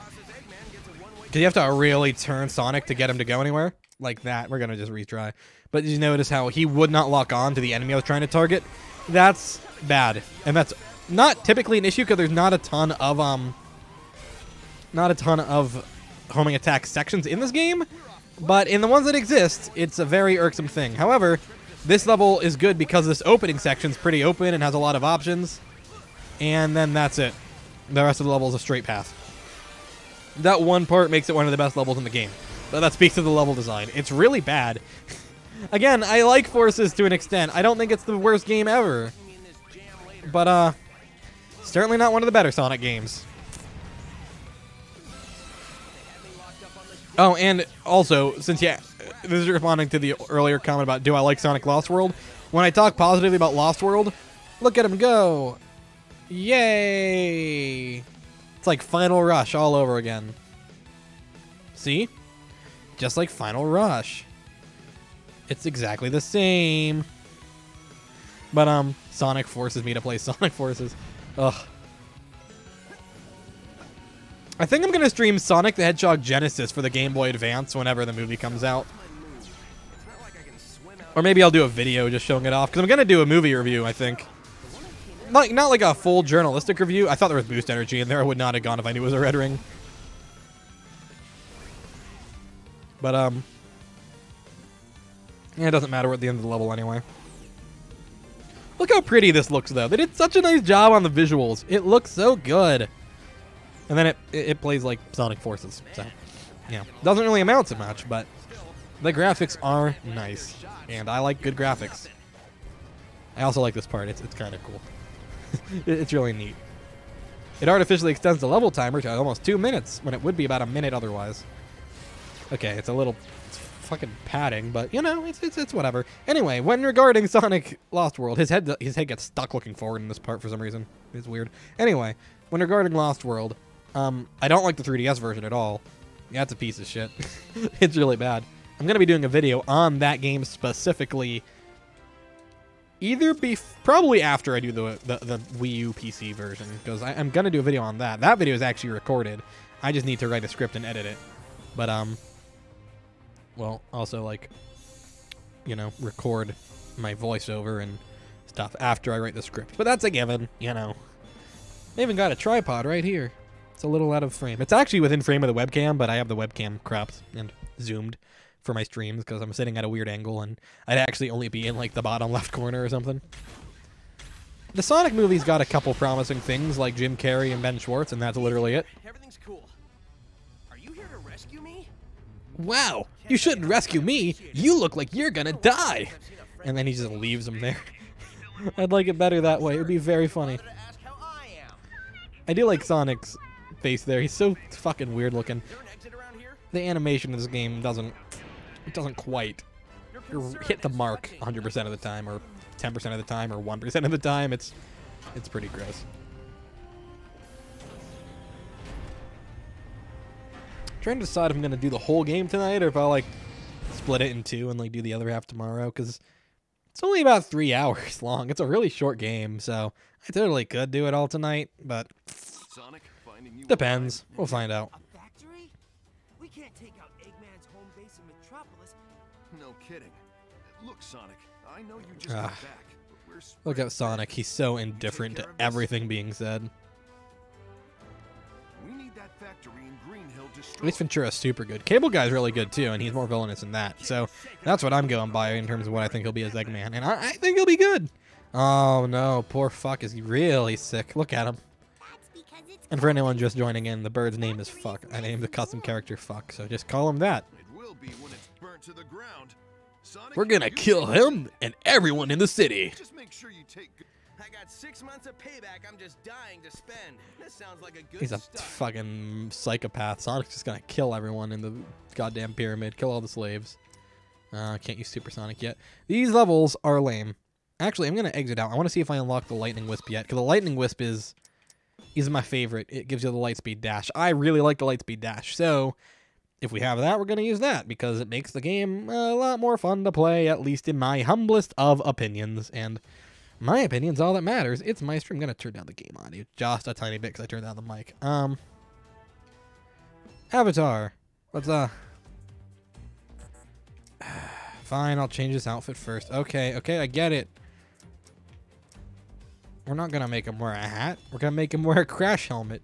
Because you have to really turn Sonic to get him to go anywhere. Like that. We're going to just retry. But did you notice how he would not lock on to the enemy I was trying to target? That's bad. And that's not typically an issue because there's not a ton of homing attack sections in this game. But in the ones that exist, it's a very irksome thing. However, this level is good because this opening section's pretty open and has a lot of options. And then that's it. The rest of the level is a straight path. That one part makes it one of the best levels in the game. But that speaks to the level design. It's really bad. Again, I like Forces to an extent. I don't think it's the worst game ever. But, certainly not one of the better Sonic games. Oh, and also, since, yeah, this is responding to the earlier comment about do I like Sonic Lost World? When I talk positively about Lost World, look at him go. Yay! It's like Final Rush all over again. See? Just like Final Rush. It's exactly the same. But, Sonic forces me to play Sonic Forces. Ugh. I think I'm going to stream Sonic the Hedgehog Genesis for the Game Boy Advance whenever the movie comes out. Or maybe I'll do a video just showing it off. Because I'm going to do a movie review, I think. Like, not like a full journalistic review. I thought there was boost energy in there. I would not have gone if I knew it was a red ring. But, yeah, it doesn't matter at the end of the level anyway. Look how pretty this looks, though. They did such a nice job on the visuals. It looks so good. And then it plays like Sonic Forces. So, yeah. Doesn't really amount to much, but the graphics are nice. And I like good graphics. I also like this part. It's kind of cool. It's really neat. It artificially extends the level timer to almost 2 minutes, when it would be about a minute otherwise. Okay, it's fucking padding, but you know, it's whatever. Anyway, when regarding Sonic Lost World, his head gets stuck looking forward in this part for some reason. It's weird. Anyway, when regarding Lost World, I don't like the 3DS version at all. Yeah, it's a piece of shit. It's really bad. I'm gonna be doing a video on that game specifically. Probably after I do the Wii U PC version, because I'm gonna do a video on that. That video is actually recorded. I just need to write a script and edit it. But well, also like, you know, record my voiceover and stuff after I write the script. But that's a given, you know. I even got a tripod right here. It's a little out of frame. It's actually within frame of the webcam, but I have the webcam cropped and zoomed for my streams because I'm sitting at a weird angle and I'd actually only be in like the bottom left corner or something. The Sonic movie's got a couple promising things like Jim Carrey and Ben Schwartz, and that's literally it. Everything's cool. Are you here to rescue me? Wow, you shouldn't rescue me. You look like you're gonna die. And then he just leaves him there. I'd like it better that way. It would be very funny. I do like Sonic's face there. He's so fucking weird looking. The animation of this game doesn't quite hit the mark 100% of the time, or 10% of the time, or 1% of the time. It's pretty gross. Trying to decide if I'm gonna do the whole game tonight or if I'll like split it in two and like do the other half tomorrow, because it's only about 3 hours long. It's a really short game, so I totally could do it all tonight, but Sonic, finding you depends. We'll find out. A factory? We can't take out Eggman's home base in Metropolis. No kidding. Look, Sonic, I know you just got back, but we're Look at Sonic. He's so indifferent to everything being said. We need that factory in Green Hill destroyed. Ace Ventura's super good. Cable Guy's really good too, and he's more villainous than that. So that's what I'm going by in terms of what I think he'll be as Eggman, and I think he'll be good. Oh no, poor fuck, is he really sick? Look at him. That's because it's And for anyone just joining in, the bird's name is Fuck. I named the custom character Fuck, so just call him that. It will be when it's burnt to the ground. Sonic, We're gonna kill him and everyone in the city. just make sure you take good. I got 6 months of payback I'm just dying to spend. This sounds like a good He's a start. fucking psychopath. Sonic's just gonna kill everyone in the goddamn pyramid. Kill all the slaves. Can't use Supersonic yet. These levels are lame. Actually, I'm gonna exit out. I want to see if I unlock the Lightning Wisp yet, because the Lightning Wisp is my favorite. It gives you the Lightspeed Dash. I really like the Lightspeed Dash, so if we have that, we're gonna use that because it makes the game a lot more fun to play, at least in my humblest of opinions. And my opinion's all that matters. It's my stream. I'm gonna turn down the game audio just a tiny bit because I turned down the mic. Avatar. Let's fine, I'll change this outfit first. Okay, I get it. We're not gonna make him wear a hat. We're gonna make him wear a crash helmet.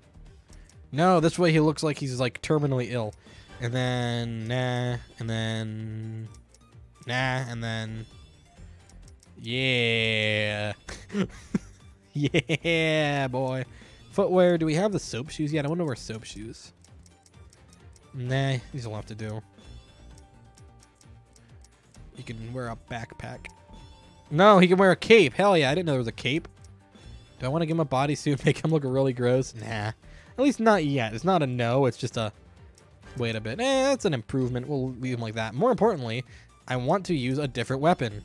No, this way he looks like he's like terminally ill. And then nah, and then nah, and then yeah. Yeah, boy. Footwear. Do we have the soap shoes yet? I want to wear soap shoes. Nah, these will have to do. You can wear a backpack. No, he can wear a cape. Hell yeah, I didn't know there was a cape. Do I want to give him a bodysuit, make him look really gross? Nah. At least not yet. It's not a no, it's just a wait a bit. That's an improvement. We'll leave him like that. More importantly, I want to use a different weapon.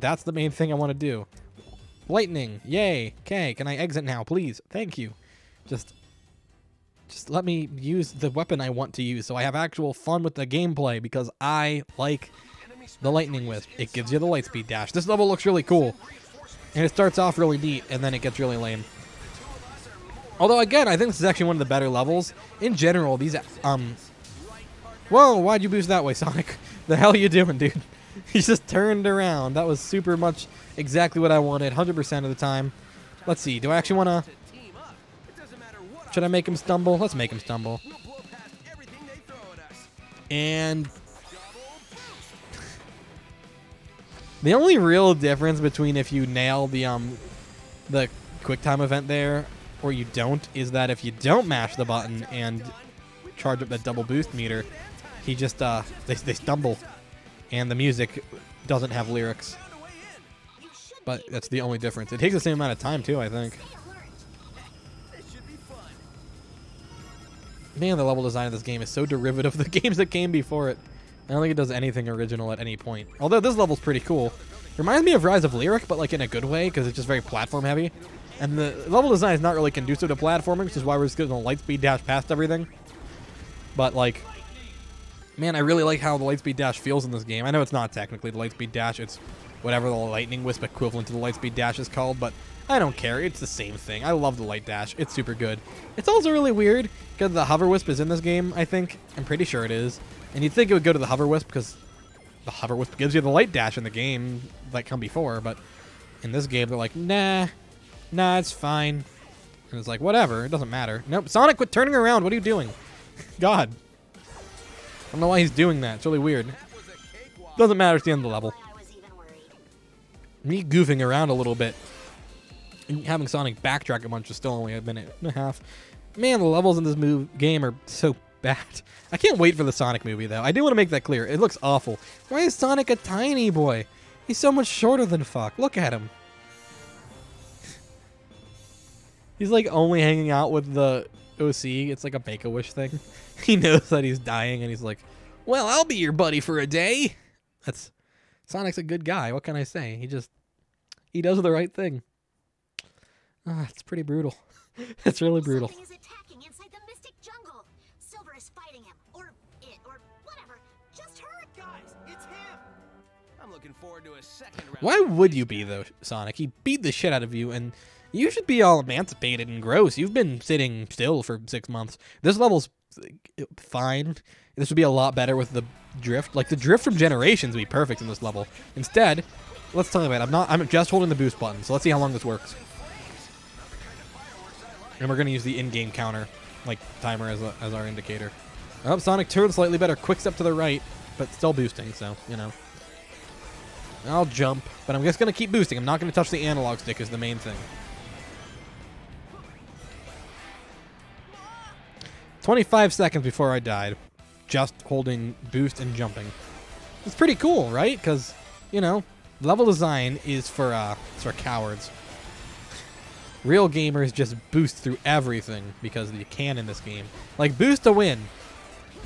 That's the main thing I want to do. Lightning. Yay. Okay, can I exit now, please? Thank you. Just let me use the weapon I want to use so I have actual fun with the gameplay because I like the Lightning Wisp. It gives you the Lightspeed Dash. This level looks really cool. And it starts off really neat and then it gets really lame. Although again, I think this is actually one of the better levels. In general, these whoa, why'd you boost that way, Sonic? The hell you doing, dude? He just turned around. That was super much exactly what I wanted, 100% of the time. Let's see, do I actually want to... Should I make him stumble? Let's make him stumble. And... the only real difference between if you nail the quick time event there or you don't is that if you don't mash the button and charge up that double boost meter, he just they stumble and the music doesn't have lyrics. But that's the only difference. It takes the same amount of time too, I think. Man, the level design of this game is so derivative of the games that came before it. I don't think it does anything original at any point. Although this level's pretty cool. Reminds me of Rise of Lyric, but like in a good way, because it's just very platform heavy. And the level design is not really conducive to platforming, which is why we're just getting a Lightspeed Dash past everything. But like, man, I really like how the Lightspeed Dash feels in this game. I know it's not technically the Lightspeed Dash, it's whatever the Lightning Wisp equivalent to the Lightspeed Dash is called, but I don't care. It's the same thing. I love the Light Dash. It's super good. It's also really weird, because the Hover Wisp is in this game, I think. I'm pretty sure it is. And you'd think it would go to the Hover Wisp, because the Hover Wisp gives you the Light Dash in the game that come before, but in this game, they're like, nah, it's fine. And it's like, whatever, it doesn't matter. Nope, Sonic, quit turning around. What are you doing? God. I don't know why he's doing that. It's really weird. Doesn't matter. It's the end of the level. Me goofing around a little bit and having Sonic backtrack a bunch is still only a minute and a half. Man, the levels in this game are so bad. I can't wait for the Sonic movie, though. I do want to make that clear. It looks awful. Why is Sonic a tiny boy? He's so much shorter than Fuck. Look at him. He's like only hanging out with the OC. It's like a Make-A-Wish thing. He knows that he's dying, and he's like, well, I'll be your buddy for a day. Sonic's a good guy. What can I say? He does the right thing. It's pretty brutal. It's really brutal. Something is attacking inside the Mystic Jungle. Silver is fighting him, or it, or whatever. Just hurry, Guys, it's him. I'm looking forward to a second round. Why would you be, though, Sonic? He beat the shit out of you, and you should be all emancipated and gross. You've been sitting still for 6 months. This level's fine. This would be a lot better with the drift. Like, the drift from Generations would be perfect in this level. Instead, let's talk about it. I'm just holding the boost button, so let's see how long this works. And we're going to use the in-game counter, like, timer as our indicator. Oh, Sonic turned slightly better. Quick step to the right, but still boosting, so, you know. I'll jump, but I'm just going to keep boosting. I'm not going to touch the analog stick is the main thing. 25 seconds before I died, just holding boost and jumping. It's pretty cool, right? Because, you know, level design is for cowards. Real gamers just boost through everything because you can in this game. Like, boost to win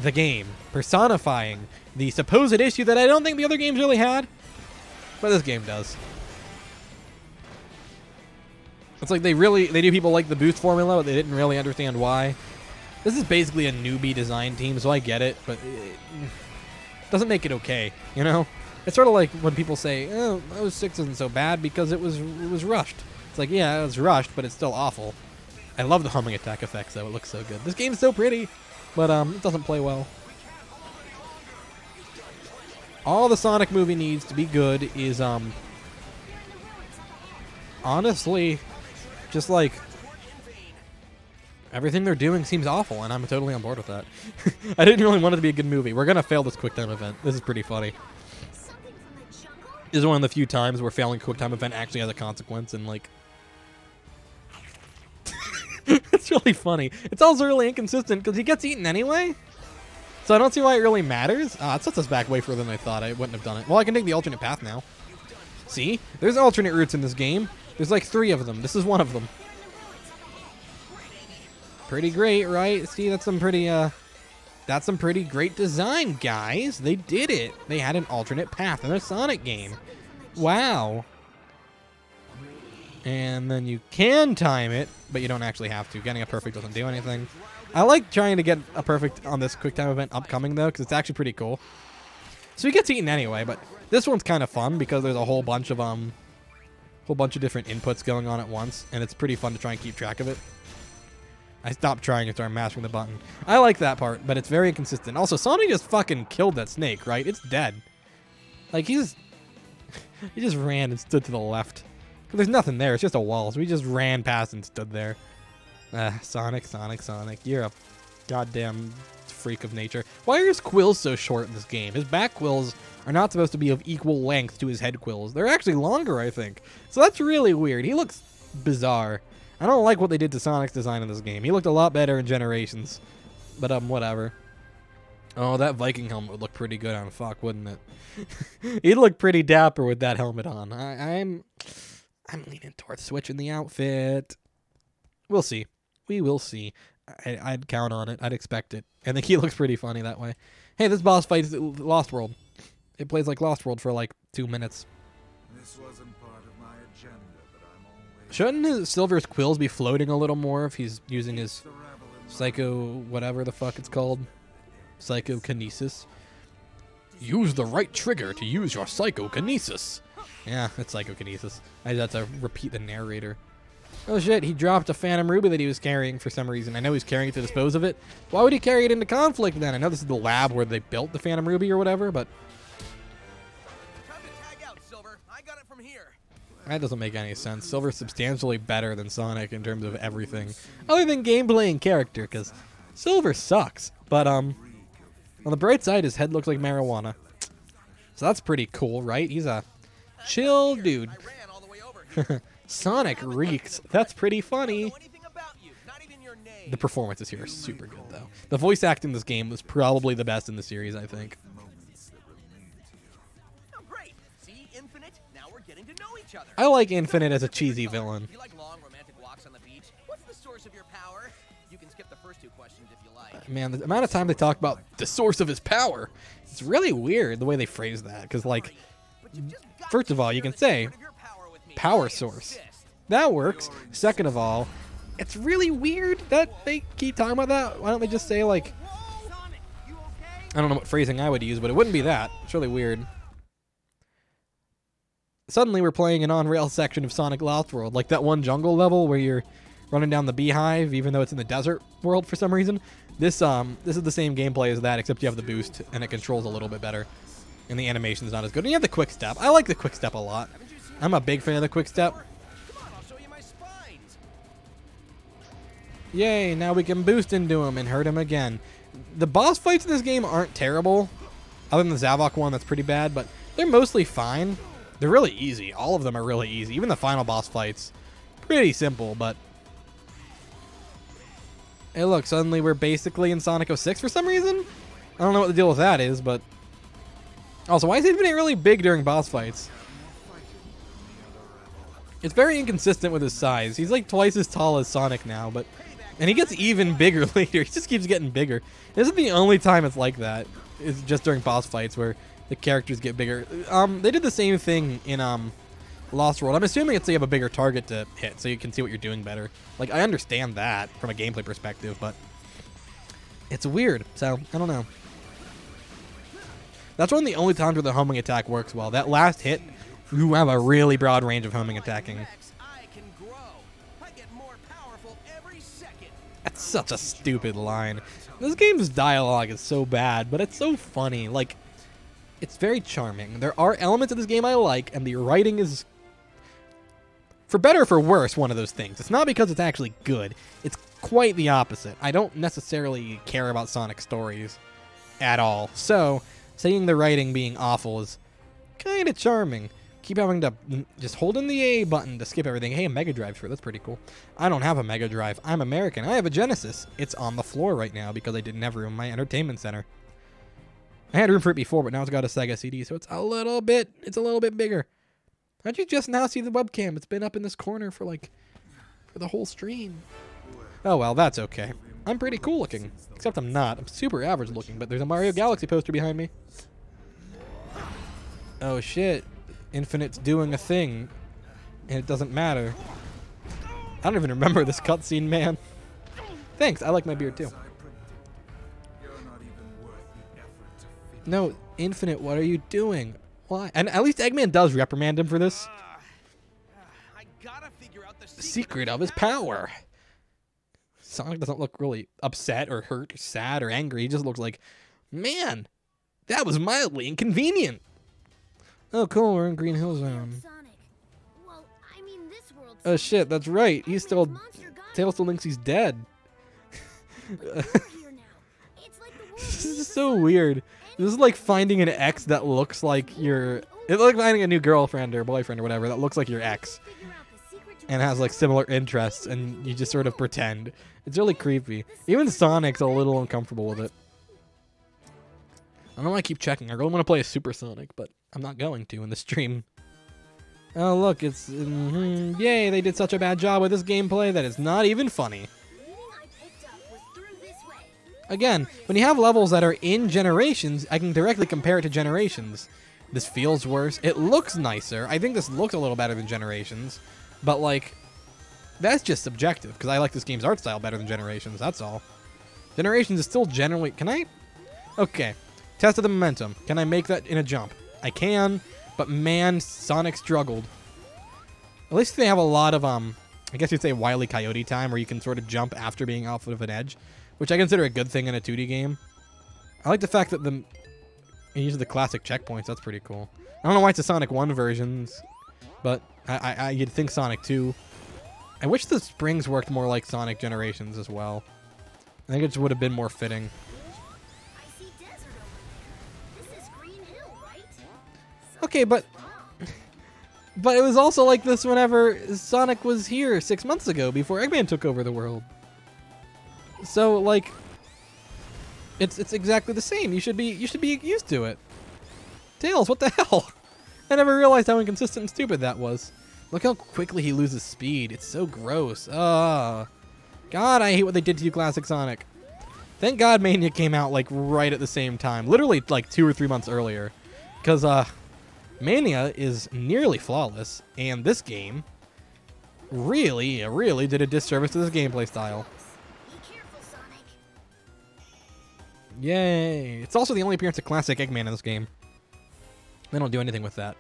the game, personifying the supposed issue that I don't think the other games really had, but this game does. It's like they do people like the boost formula, but they didn't really understand why. This is basically a newbie design team, so I get it, but it doesn't make it okay, you know? It's sort of like when people say, oh, 06 isn't so bad because it was rushed. It's like, yeah, it was rushed, but it's still awful. I love the humming attack effects, though. It looks so good. This game's so pretty, but it doesn't play well. All the Sonic movie needs to be good is, honestly, just like, everything they're doing seems awful, and I'm totally on board with that. I didn't really want it to be a good movie. We're going to fail this QuickTime event. This is pretty funny. This is one of the few times where failing a QuickTime event actually has a consequence, and, like... It's really funny. It's also really inconsistent, because he gets eaten anyway. So I don't see why it really matters. It sets us back way further than I thought. I wouldn't have done it. Well, I can take the alternate path now. See? There's alternate routes in this game. There's like 3 of them. This is one of them. Pretty great, right? See, that's some pretty great design, guys. They did it. They had an alternate path in a Sonic game. Wow. And then you can time it, but you don't actually have to. Getting a perfect doesn't do anything. I like trying to get a perfect on this QuickTime event upcoming, though, because it's actually pretty cool. So he gets eaten anyway, but this one's kind of fun because there's a whole bunch of different inputs going on at once, and it's pretty fun to try and keep track of it. I stopped trying and started mashing the button. I like that part, but it's very inconsistent. Also, Sonic just fucking killed that snake, right? It's dead. Like, he just ran and stood to the left. There's nothing there. It's just a wall, so he just ran past and stood there. Sonic. You're a goddamn freak of nature. Why are his quills so short in this game? His back quills are not supposed to be of equal length to his head quills. They're actually longer, I think. So that's really weird. He looks bizarre. I don't like what they did to Sonic's design in this game. He looked a lot better in Generations. But, whatever. Oh, that Viking helmet would look pretty good on Fuck, wouldn't it? He'd look pretty dapper with that helmet on. I'm leaning towards switching the outfit. We'll see. We will see. I'd count on it. I'd expect it. I think he looks pretty funny that way. Hey, this boss fight is Lost World. It plays like Lost World for like 2 minutes. This wasn't part of my agenda, but I'm always... Shouldn't his Silver's quills be floating a little more if he's using his psycho whatever the fuck it's called? Psychokinesis. Use the right trigger to use your psychokinesis. Yeah, it's psychokinesis. I just have to repeat the narrator. Oh shit, he dropped a Phantom Ruby that he was carrying for some reason. I know he's carrying it to dispose of it. Why would he carry it into conflict then? I know this is the lab where they built the Phantom Ruby or whatever, but... Time to tag out, Silver. I got it from here. That doesn't make any sense. Silver's substantially better than Sonic in terms of everything. Other than gameplay and character, because Silver sucks. But, on the bright side, his head looks like marijuana. So that's pretty cool, right? He's a chill dude. I ran all the way over here. Sonic reeks. That's pretty funny. I don't know anything about you, not even your name. The performances here are super good, though. The voice acting in this game was probably the best in the series, I think. Oh, great. See, Infinite? Now we're getting to know each other. I like Infinite as a cheesy villain. You like long romantic walks on the beach? What's the source of your power? You can skip the first 2 questions if you like. Man, the amount of time they talk about the source of his power, it's really weird the way they phrase that. Because, like, first of all, you can say power source. That works. Second of all, it's really weird that they keep talking about that. Why don't they just say, like, I don't know what phrasing I would use, but it wouldn't be that. It's really weird. Suddenly we're playing an on-rail section of Sonic Lost World, like that one jungle level where you're running down the beehive, even though it's in the desert world for some reason. This is the same gameplay as that, except you have the boost, and it controls a little bit better. And the animation's not as good. And you have the quick step. I like the quick step a lot. I'm a big fan of the quick step. Come on, I'll show you my spines. Yay, now we can boost into him and hurt him again. The boss fights in this game aren't terrible. Other than the Zavok one, that's pretty bad, but they're mostly fine. They're really easy. All of them are really easy. Even the final boss fights, pretty simple, but Hey, look, suddenly we're basically in Sonic 06 for some reason? I don't know what the deal with that is, but... Also, why is Infinite really big during boss fights? It's very inconsistent with his size. He's like twice as tall as Sonic now, but... And he gets even bigger later. He just keeps getting bigger. This is the only time it's like that. It's just during boss fights where the characters get bigger. They did the same thing in Lost World. I'm assuming it's so you have a bigger target to hit, so you can see what you're doing better. Like, I understand that from a gameplay perspective, but it's weird. So, I don't know. That's one of the only times where the homing attack works well. That last hit, you have a really broad range of homing attacking. I can grow. I get more powerful every second. That's such a stupid line. This game's dialogue is so bad, but it's so funny. Like, it's very charming. There are elements of this game I like, and the writing is, for better or for worse, one of those things. It's not because it's actually good. It's quite the opposite. I don't necessarily care about Sonic stories at all. So, saying the writing being awful is kind of charming. Keep having to just hold in the A button to skip everything. Hey, a Mega Drive, sure, that's pretty cool. I don't have a Mega Drive. I'm American. I have a Genesis. It's on the floor right now because I didn't have room in my entertainment center. I had room for it before, but now it's got a Sega CD, so it's a little bit bigger. How'd you just now see the webcam? It's been up in this corner for the whole stream. Oh well, that's okay. I'm pretty cool looking, except I'm not. I'm super average looking, but there's a Mario Galaxy poster behind me. Oh shit. Infinite's doing a thing, and it doesn't matter. I don't even remember this cutscene, man. Thanks, I like my beard too. No, Infinite, what are you doing? Why? And at least Eggman does reprimand him for this. I gotta figure out the Secret of his power. Sonic doesn't look really upset or hurt or sad or angry. He just looks like, man, that was mildly inconvenient. Oh, cool, we're in Green Hill Zone. Well, I mean, this world Oh shit, that's right. He's still... Tails still thinks he's dead. This is so weird. This is like finding an ex that looks like your... It's like finding a new girlfriend or boyfriend or whatever that looks like your ex. And has like similar interests, and you just sort of pretend. It's really creepy. Even Sonic's a little uncomfortable with it. I don't know why I keep checking. I really want to play a Super Sonic, but I'm not going to in the stream. Oh look, it's... yay, they did such a bad job with this gameplay that it's not even funny. Again, when you have levels that are in Generations, I can directly compare it to Generations. This feels worse. It looks nicer. I think this looks a little better than Generations. But, like, that's just subjective, because I like this game's art style better than Generations, that's all. Generations is still generally... Can I? Okay. Test of the momentum. Can I make that in a jump? I can, but man, Sonic struggled. At least they have a lot of, I guess you'd say Wile E. Coyote time, where you can sort of jump after being off of an edge, which I consider a good thing in a 2D game. I like the fact that it uses the classic checkpoints. That's pretty cool. I don't know why it's a Sonic 1 versions, but you'd think Sonic 2. I wish the springs worked more like Sonic Generations as well. I think it just would have been more fitting. Okay, but it was also like this whenever Sonic was here 6 months ago before Eggman took over the world. So like, it's exactly the same. You should be used to it. Tails, what the hell? I never realized how inconsistent and stupid that was. Look how quickly he loses speed. It's so gross. God, I hate what they did to you, Classic Sonic. Thank God Mania came out like right at the same time, literally like 2 or 3 months earlier, because Mania is nearly flawless, and this game really did a disservice to this gameplay style. Yay! It's also the only appearance of Classic Eggman in this game. They don't do anything with that.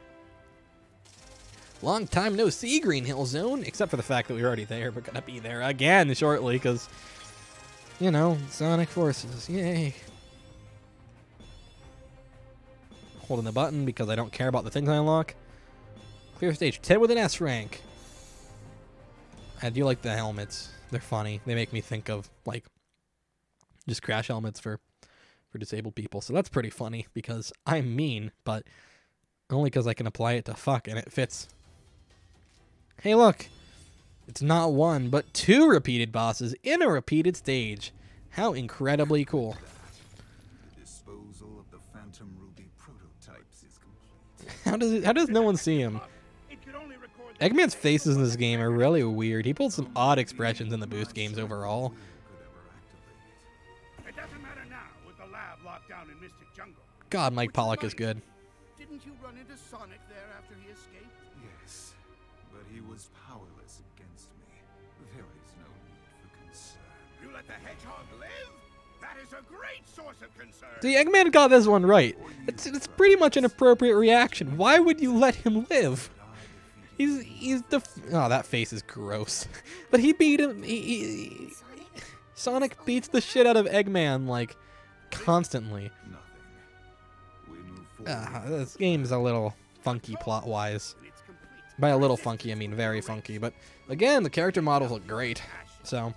Long time no see, Green Hill Zone, except for the fact that we were already there. We're gonna be there again shortly, because, you know, Sonic Forces. Yay! Holding the button because I don't care about the things I unlock. Clear stage 10 with an S rank. I do like the helmets. They're funny. They make me think of, like, just crash helmets for disabled people. So that's pretty funny because I'm mean, but only because I can apply it to fuck and it fits. Hey, look. It's not one, but 2 repeated bosses in a repeated stage. How incredibly cool. The disposal of the Phantom Ruby prototypes is complete. How does no one see him? Eggman's faces in this game are really weird. He pulls some odd expressions in the Boost games overall. It doesn't matter now with the lab locked down in Mystic Jungle. God, Mike Pollock is good. Didn't you run into Sonic there after he escaped? Yes, but he was powerless against me. There is no need for concern. You let the hedgehog live? That is a great source of concern. See, Eggman got this one right. It's pretty much an appropriate reaction. Why would you let him live? He's the that face is gross. But he beat him. Sonic beats the shit out of Eggman like constantly. This game's a little funky plot wise. By a little funky, I mean very funky. But again, the character models look great. So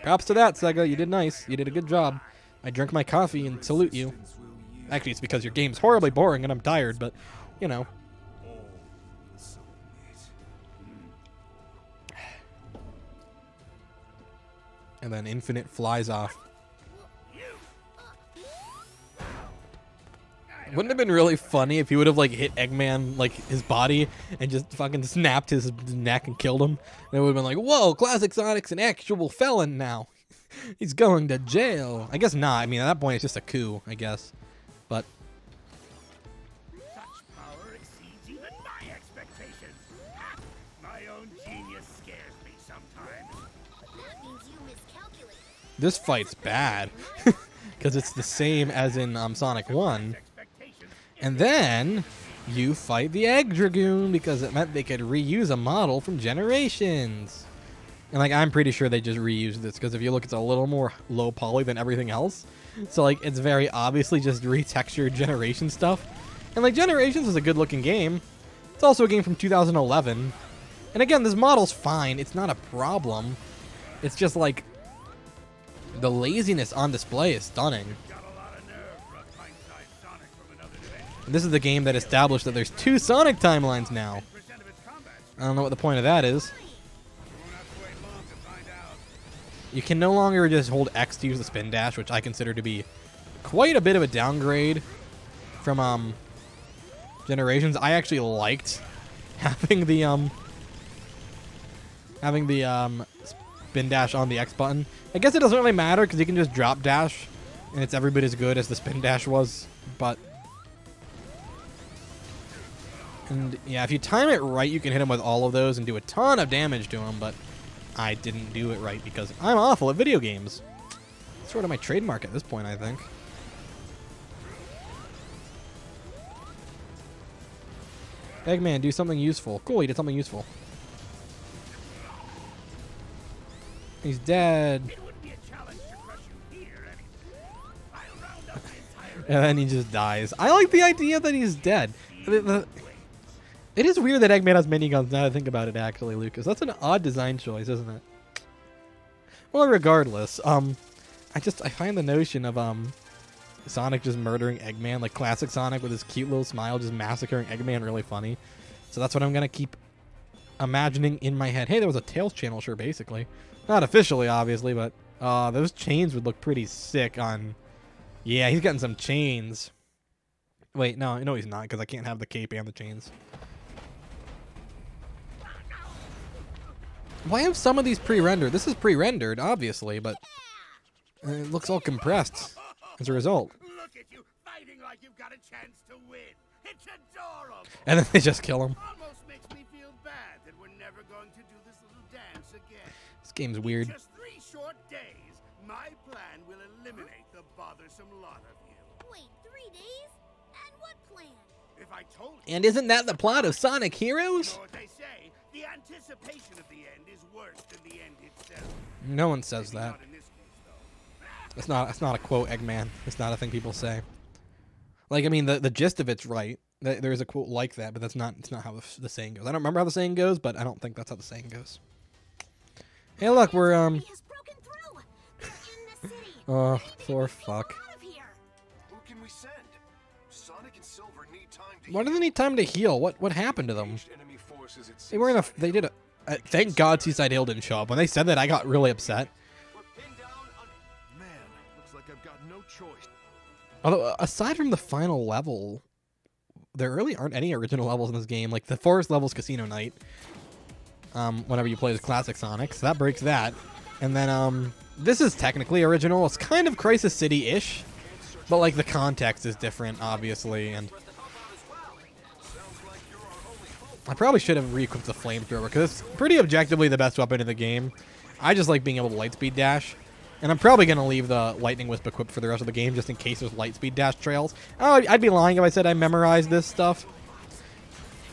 props to that, Sega. You did nice. You did a good job. I drank my coffee and salute you. Actually, it's because your game's horribly boring and I'm tired, but you know. And then Infinite flies off. Wouldn't it have been really funny if he would have like hit Eggman like his body and just fucking snapped his neck and killed him? And it would have been like, whoa, Classic Sonic's an actual felon now. He's going to jail. I guess not. I mean, at that point, it's just a coup, I guess. But Such power exceeds even my expectations. My own genius scares me sometimes. That means you miscalculated. this fight's bad because it's the same as in Sonic 1. And then you fight the Egg Dragoon because it meant they could reuse a model from Generations. And like I'm pretty sure they just reused this because if you look, it's a little more low poly than everything else. So like it's very obviously just retextured Generation stuff. And like Generations is a good looking game. It's also a game from 2011. And again, this model's fine. It's not a problem. It's just like the laziness on display is stunning. And this is the game that established that there's 2 Sonic timelines now. I don't know what the point of that is. You can no longer just hold X to use the spin dash, which I consider to be quite a bit of a downgrade from Generations. I actually liked having the spin dash on the X button. I guess it doesn't really matter because you can just drop dash and it's every bit as good as the spin dash was, but and yeah, if you time it right, you can hit him with all of those and do a ton of damage to him, but I didn't do it right because I'm awful at video games. It's sort of my trademark at this point, I think. Eggman, do something useful. Cool, he did something useful. He's dead. And then he just dies. I like the idea that he's dead. It is weird that Eggman has miniguns now that I think about it, actually, Lucas. That's an odd design choice, isn't it? Well, regardless, I find the notion of Sonic just murdering Eggman, like classic Sonic with his cute little smile just massacring Eggman, really funny. So that's what I'm going to keep imagining in my head. Hey, there was a Tails channel, sure, basically. Not officially, obviously, but those chains would look pretty sick on... Yeah, he's getting some chains. Wait, no, he's not, because I can't have the cape and the chains. Why have some of these pre-rendered? This is pre-rendered, obviously, but it looks all compressed as a result. Look at you fighting like you've got a chance to win. It's adorable. And then they just kill him. Almost makes me feel bad that we're never going to do this little dance again. This game's weird. In just 3 short days, my plan will eliminate the bothersome lot of you. Wait, 3 days? And what plan? If I told you, And isn't that the plot of Sonic Heroes? you know what they say, the anticipation of the end is worse than the end itself. No one says that. Not in this case, though. It's not a quote, Eggman. It's not a thing people say. Like, I mean, the gist of it's right. There is a quote like that, but it's not how the saying goes. I don't remember how the saying goes, but I don't think that's how the saying goes. Hey, look, we're He has broken through. They're in the city. Oh, Anything poor to get fuck. them out of here. Who can we send? Sonic and Silver need time to Why do they need time to heal? What happened to them? enemy forces at They were in a. They did a. Thank God Seaside Hill didn't show up. When they said that, I got really upset. Man, looks like I've got no choice. Although, aside from the final level, there really aren't any original levels in this game. Like, the forest level's Casino Night. Whenever you play as Classic Sonic, so that breaks that. And then, this is technically original. It's kind of Crisis City-ish, but, like, the context is different, obviously, and I probably should have re-equipped the flamethrower, because it's pretty objectively the best weapon in the game. I just like being able to lightspeed dash, and I'm probably going to leave the Lightning Wisp equipped for the rest of the game, just in case there's lightspeed dash trails. Oh, I'd be lying if I said I memorized this stuff.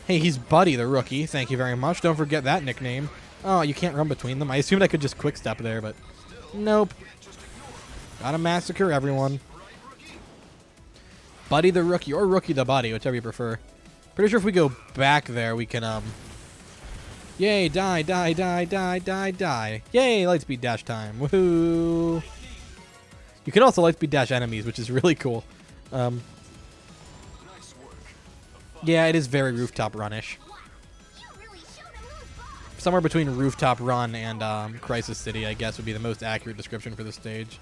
Hey, he's Buddy the Rookie. Thank you very much. Don't forget that nickname. Oh, you can't run between them. I assumed I could just quick step there, but nope. Gotta massacre everyone. Buddy the Rookie, or Rookie the Buddy, whichever you prefer. Pretty sure if we go back there, we can, yay, die, die, die, die, die, die. Yay, lightspeed dash time. Woohoo! You can also lightspeed dash enemies, which is really cool. Yeah, it is very rooftop run-ish. Somewhere between Rooftop Run and Crisis City, I guess, would be the most accurate description for this stage.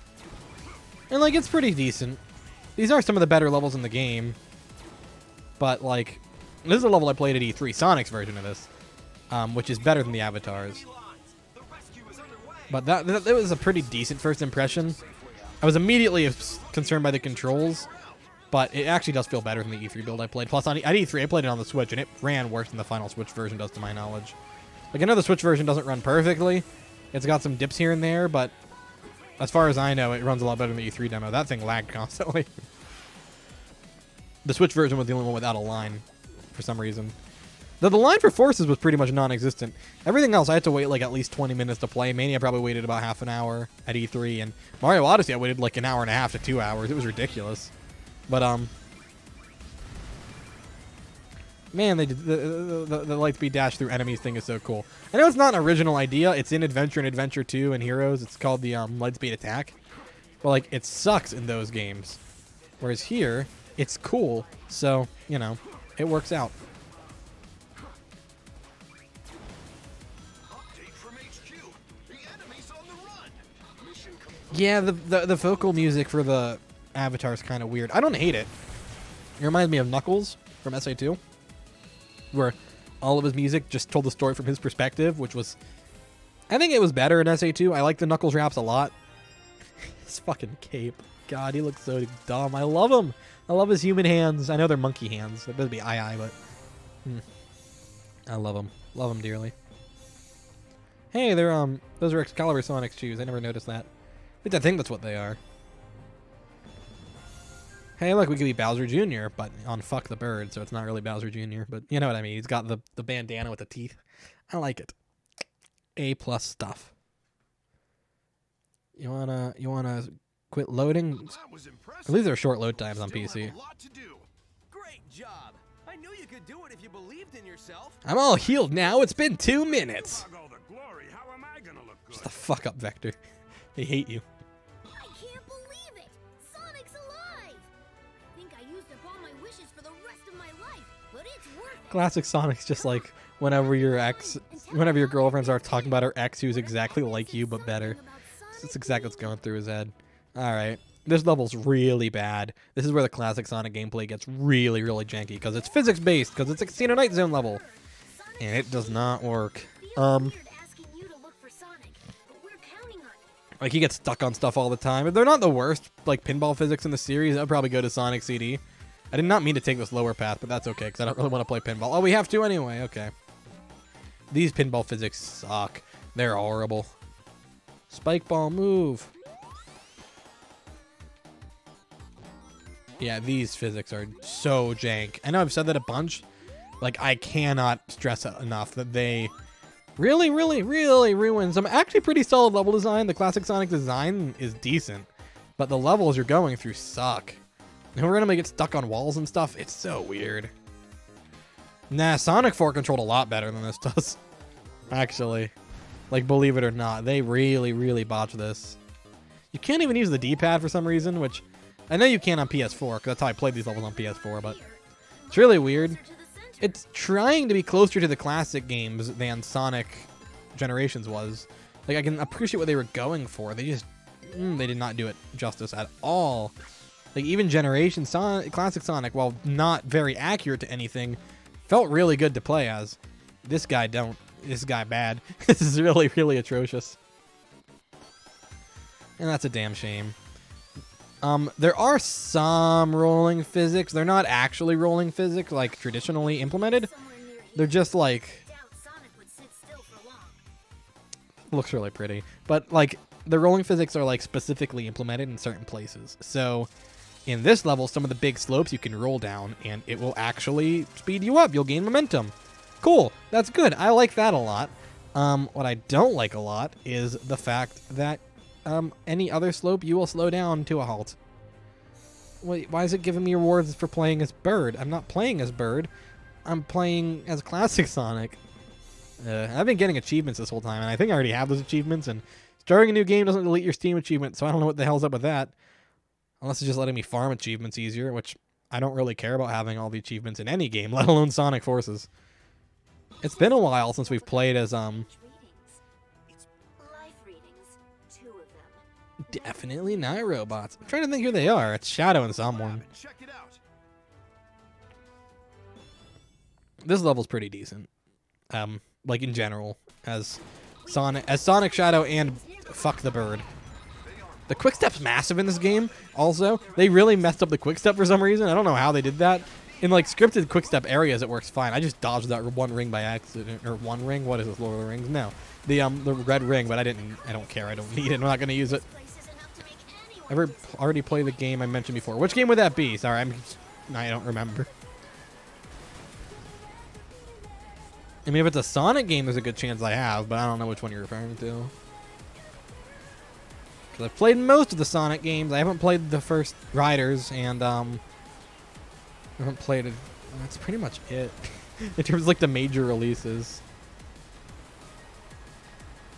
And, like, it's pretty decent. These are some of the better levels in the game. But, like, this is a level I played at E3, Sonic's version of this, which is better than the Avatars. But that was a pretty decent first impression. I was immediately concerned by the controls, but it actually does feel better than the E3 build I played. Plus, at E3, I played it on the Switch, and it ran worse than the final Switch version does, to my knowledge. Like, I know the Switch version doesn't run perfectly. It's got some dips here and there, but as far as I know, it runs a lot better than the E3 demo. That thing lagged constantly. The Switch version was the only one without a line, for some reason. Though the line for Forces was pretty much non-existent. Everything else, I had to wait, like, at least 20 minutes to play. Mania probably waited about half an hour at E3, and Mario Odyssey, I waited, like, an hour and a half to 2 hours. It was ridiculous. But, man, they did, the lightspeed dash through enemies thing is so cool. I know it's not an original idea. It's in Adventure and Adventure 2 and Heroes. It's called the lightspeed attack. But, like, it sucks in those games. Whereas here, it's cool. So, you know, it works out. Yeah, the vocal music for the Avatar is kind of weird. I don't hate it. It reminds me of Knuckles from SA2, where all of his music just told the story from his perspective, which was, I think it was better in SA2. I like the Knuckles raps a lot. His fucking cape. God, he looks so dumb. I love him. I love his human hands. I know they're monkey hands. That better be eye, but I love him. Love him dearly. Hey, they're those are Excalibur Sonic's shoes. I never noticed that. I think that's what they are. Hey, look, we could be Bowser Jr., but on Fuck the Bird, so it's not really Bowser Jr., but you know what I mean. He's got the bandana with the teeth. I like it. A+ stuff. You wanna quit loading? At least there are short load times on PC. Great job. I knew you could do it if you believed in yourself. I'm all healed now. It's been 2 minutes. Shut the fuck up, Vector. They hate you. I can't believe it! Sonic's alive! I think I used up all my wishes for the rest of my life, but it's worth it. Classic Sonic's just like whenever your girlfriend starts talking about her ex who's exactly like you but better. That's exactly what's going through his head. Alright. This level's really bad. This is where the classic Sonic gameplay gets really, really janky because it's physics-based, because it's a Casino Night Zone level. And it does not work. Like, he gets stuck on stuff all the time. They're not the worst, like, pinball physics in the series. I'd probably go to Sonic CD. I did not mean to take this lower path, but that's okay, because I don't really want to play pinball. Oh, we have to anyway. Okay. These pinball physics suck. They're horrible. Spike ball, move. Yeah, these physics are so jank. I know I've said that a bunch. Like, I cannot stress enough that they really, really, really ruin some actually pretty solid level design. The classic Sonic design is decent, but the levels you're going through suck. And we're gonna get stuck on walls and stuff. It's so weird. Nah, Sonic 4 controlled a lot better than this does. Actually. Like, believe it or not, they really, really botched this. You can't even use the D-pad for some reason, which I know you can on PS4, because that's how I played these levels on PS4, but it's really weird. It's trying to be closer to the classic games than Sonic Generations was. Like, I can appreciate what they were going for. They just, they did not do it justice at all. Like, even Generation Classic Sonic, while not very accurate to anything, felt really good to play as. This guy don't. This guy bad. This is really, really atrocious. And that's a damn shame. There are some rolling physics. They're not actually rolling physics, like, traditionally implemented. They're just, like... Looks really pretty. But, like, the rolling physics are, like, specifically implemented in certain places. So, in this level, some of the big slopes you can roll down, and it will actually speed you up. You'll gain momentum. Cool. That's good. I like that a lot. What I don't like a lot is the fact that any other slope, you will slow down to a halt. Wait, why is it giving me rewards for playing as Bird? I'm not playing as Bird. I'm playing as Classic Sonic. I've been getting achievements this whole time, and I think I already have those achievements, and starting a new game doesn't delete your Steam achievement, so I don't know what the hell's up with that. Unless it's just letting me farm achievements easier, which I don't really care about having all the achievements in any game, let alone Sonic Forces. It's been a while since we've played as, Definitely not robots. I'm trying to think who they are. It's Shadow and someone. Check it out. This level's pretty decent. Like in general, as Sonic, Shadow, and fuck the Bird. The quick step's massive in this game. Also, they really messed up the quick step for some reason. I don't know how they did that. In like scripted quick step areas, it works fine. I just dodged that one ring by accident, or one ring. What is this, Lord of the Rings? No, the red ring, but I don't care. I don't need it. I'm not gonna use it. Ever already played the game I mentioned before? Which game would that be? Sorry, I don't remember. I mean, if it's a Sonic game, there's a good chance I have, but I don't know which one you're referring to. Because I've played most of the Sonic games. I haven't played the first Riders, and I haven't played it. That's pretty much it in terms of like the major releases.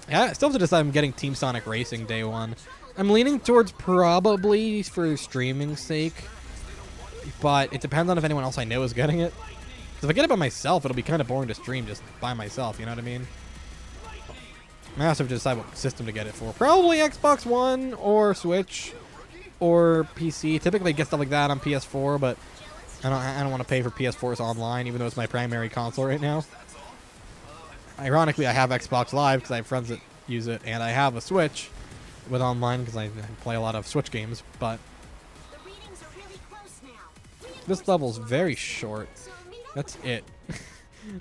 Yeah, I still have to decide I'm getting Team Sonic Racing day one. I'm leaning towards probably for streaming's sake, but it depends on if anyone else I know is getting it. Because if I get it by myself, it'll be kind of boring to stream just by myself, you know what I mean? I also have to decide what system to get it for. Probably Xbox One or Switch or PC. Typically I get stuff like that on PS4, but I don't want to pay for PS4's online, even though it's my primary console right now. Ironically, I have Xbox Live because I have friends that use it, and I have a Switch with online because I play a lot of Switch games, but this level's very short. That's it.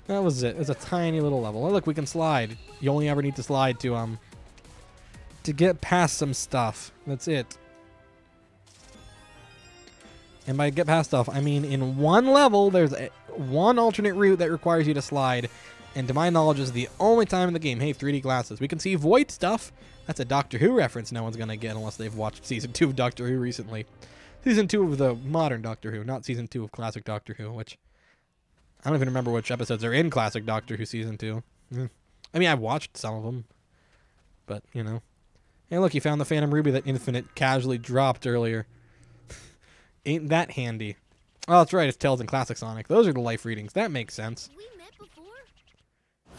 That was it. It's a tiny little level. Oh, look, we can slide. You only ever need to slide to get past some stuff. That's it. And by get past stuff, I mean in one level, there's one alternate route that requires you to slide. And to my knowledge, is the only time in the game. Hey, 3D glasses. We can see void stuff. That's a Doctor Who reference no one's going to get unless they've watched Season 2 of Doctor Who recently. Season 2 of the modern Doctor Who, not Season 2 of Classic Doctor Who, which I don't even remember which episodes are in Classic Doctor Who Season 2. I mean, I've watched some of them, but, you know. Hey, look, you found the Phantom Ruby that Infinite casually dropped earlier. Ain't that handy? Oh, that's right, it's Tails and Classic Sonic. Those are the life readings. That makes sense.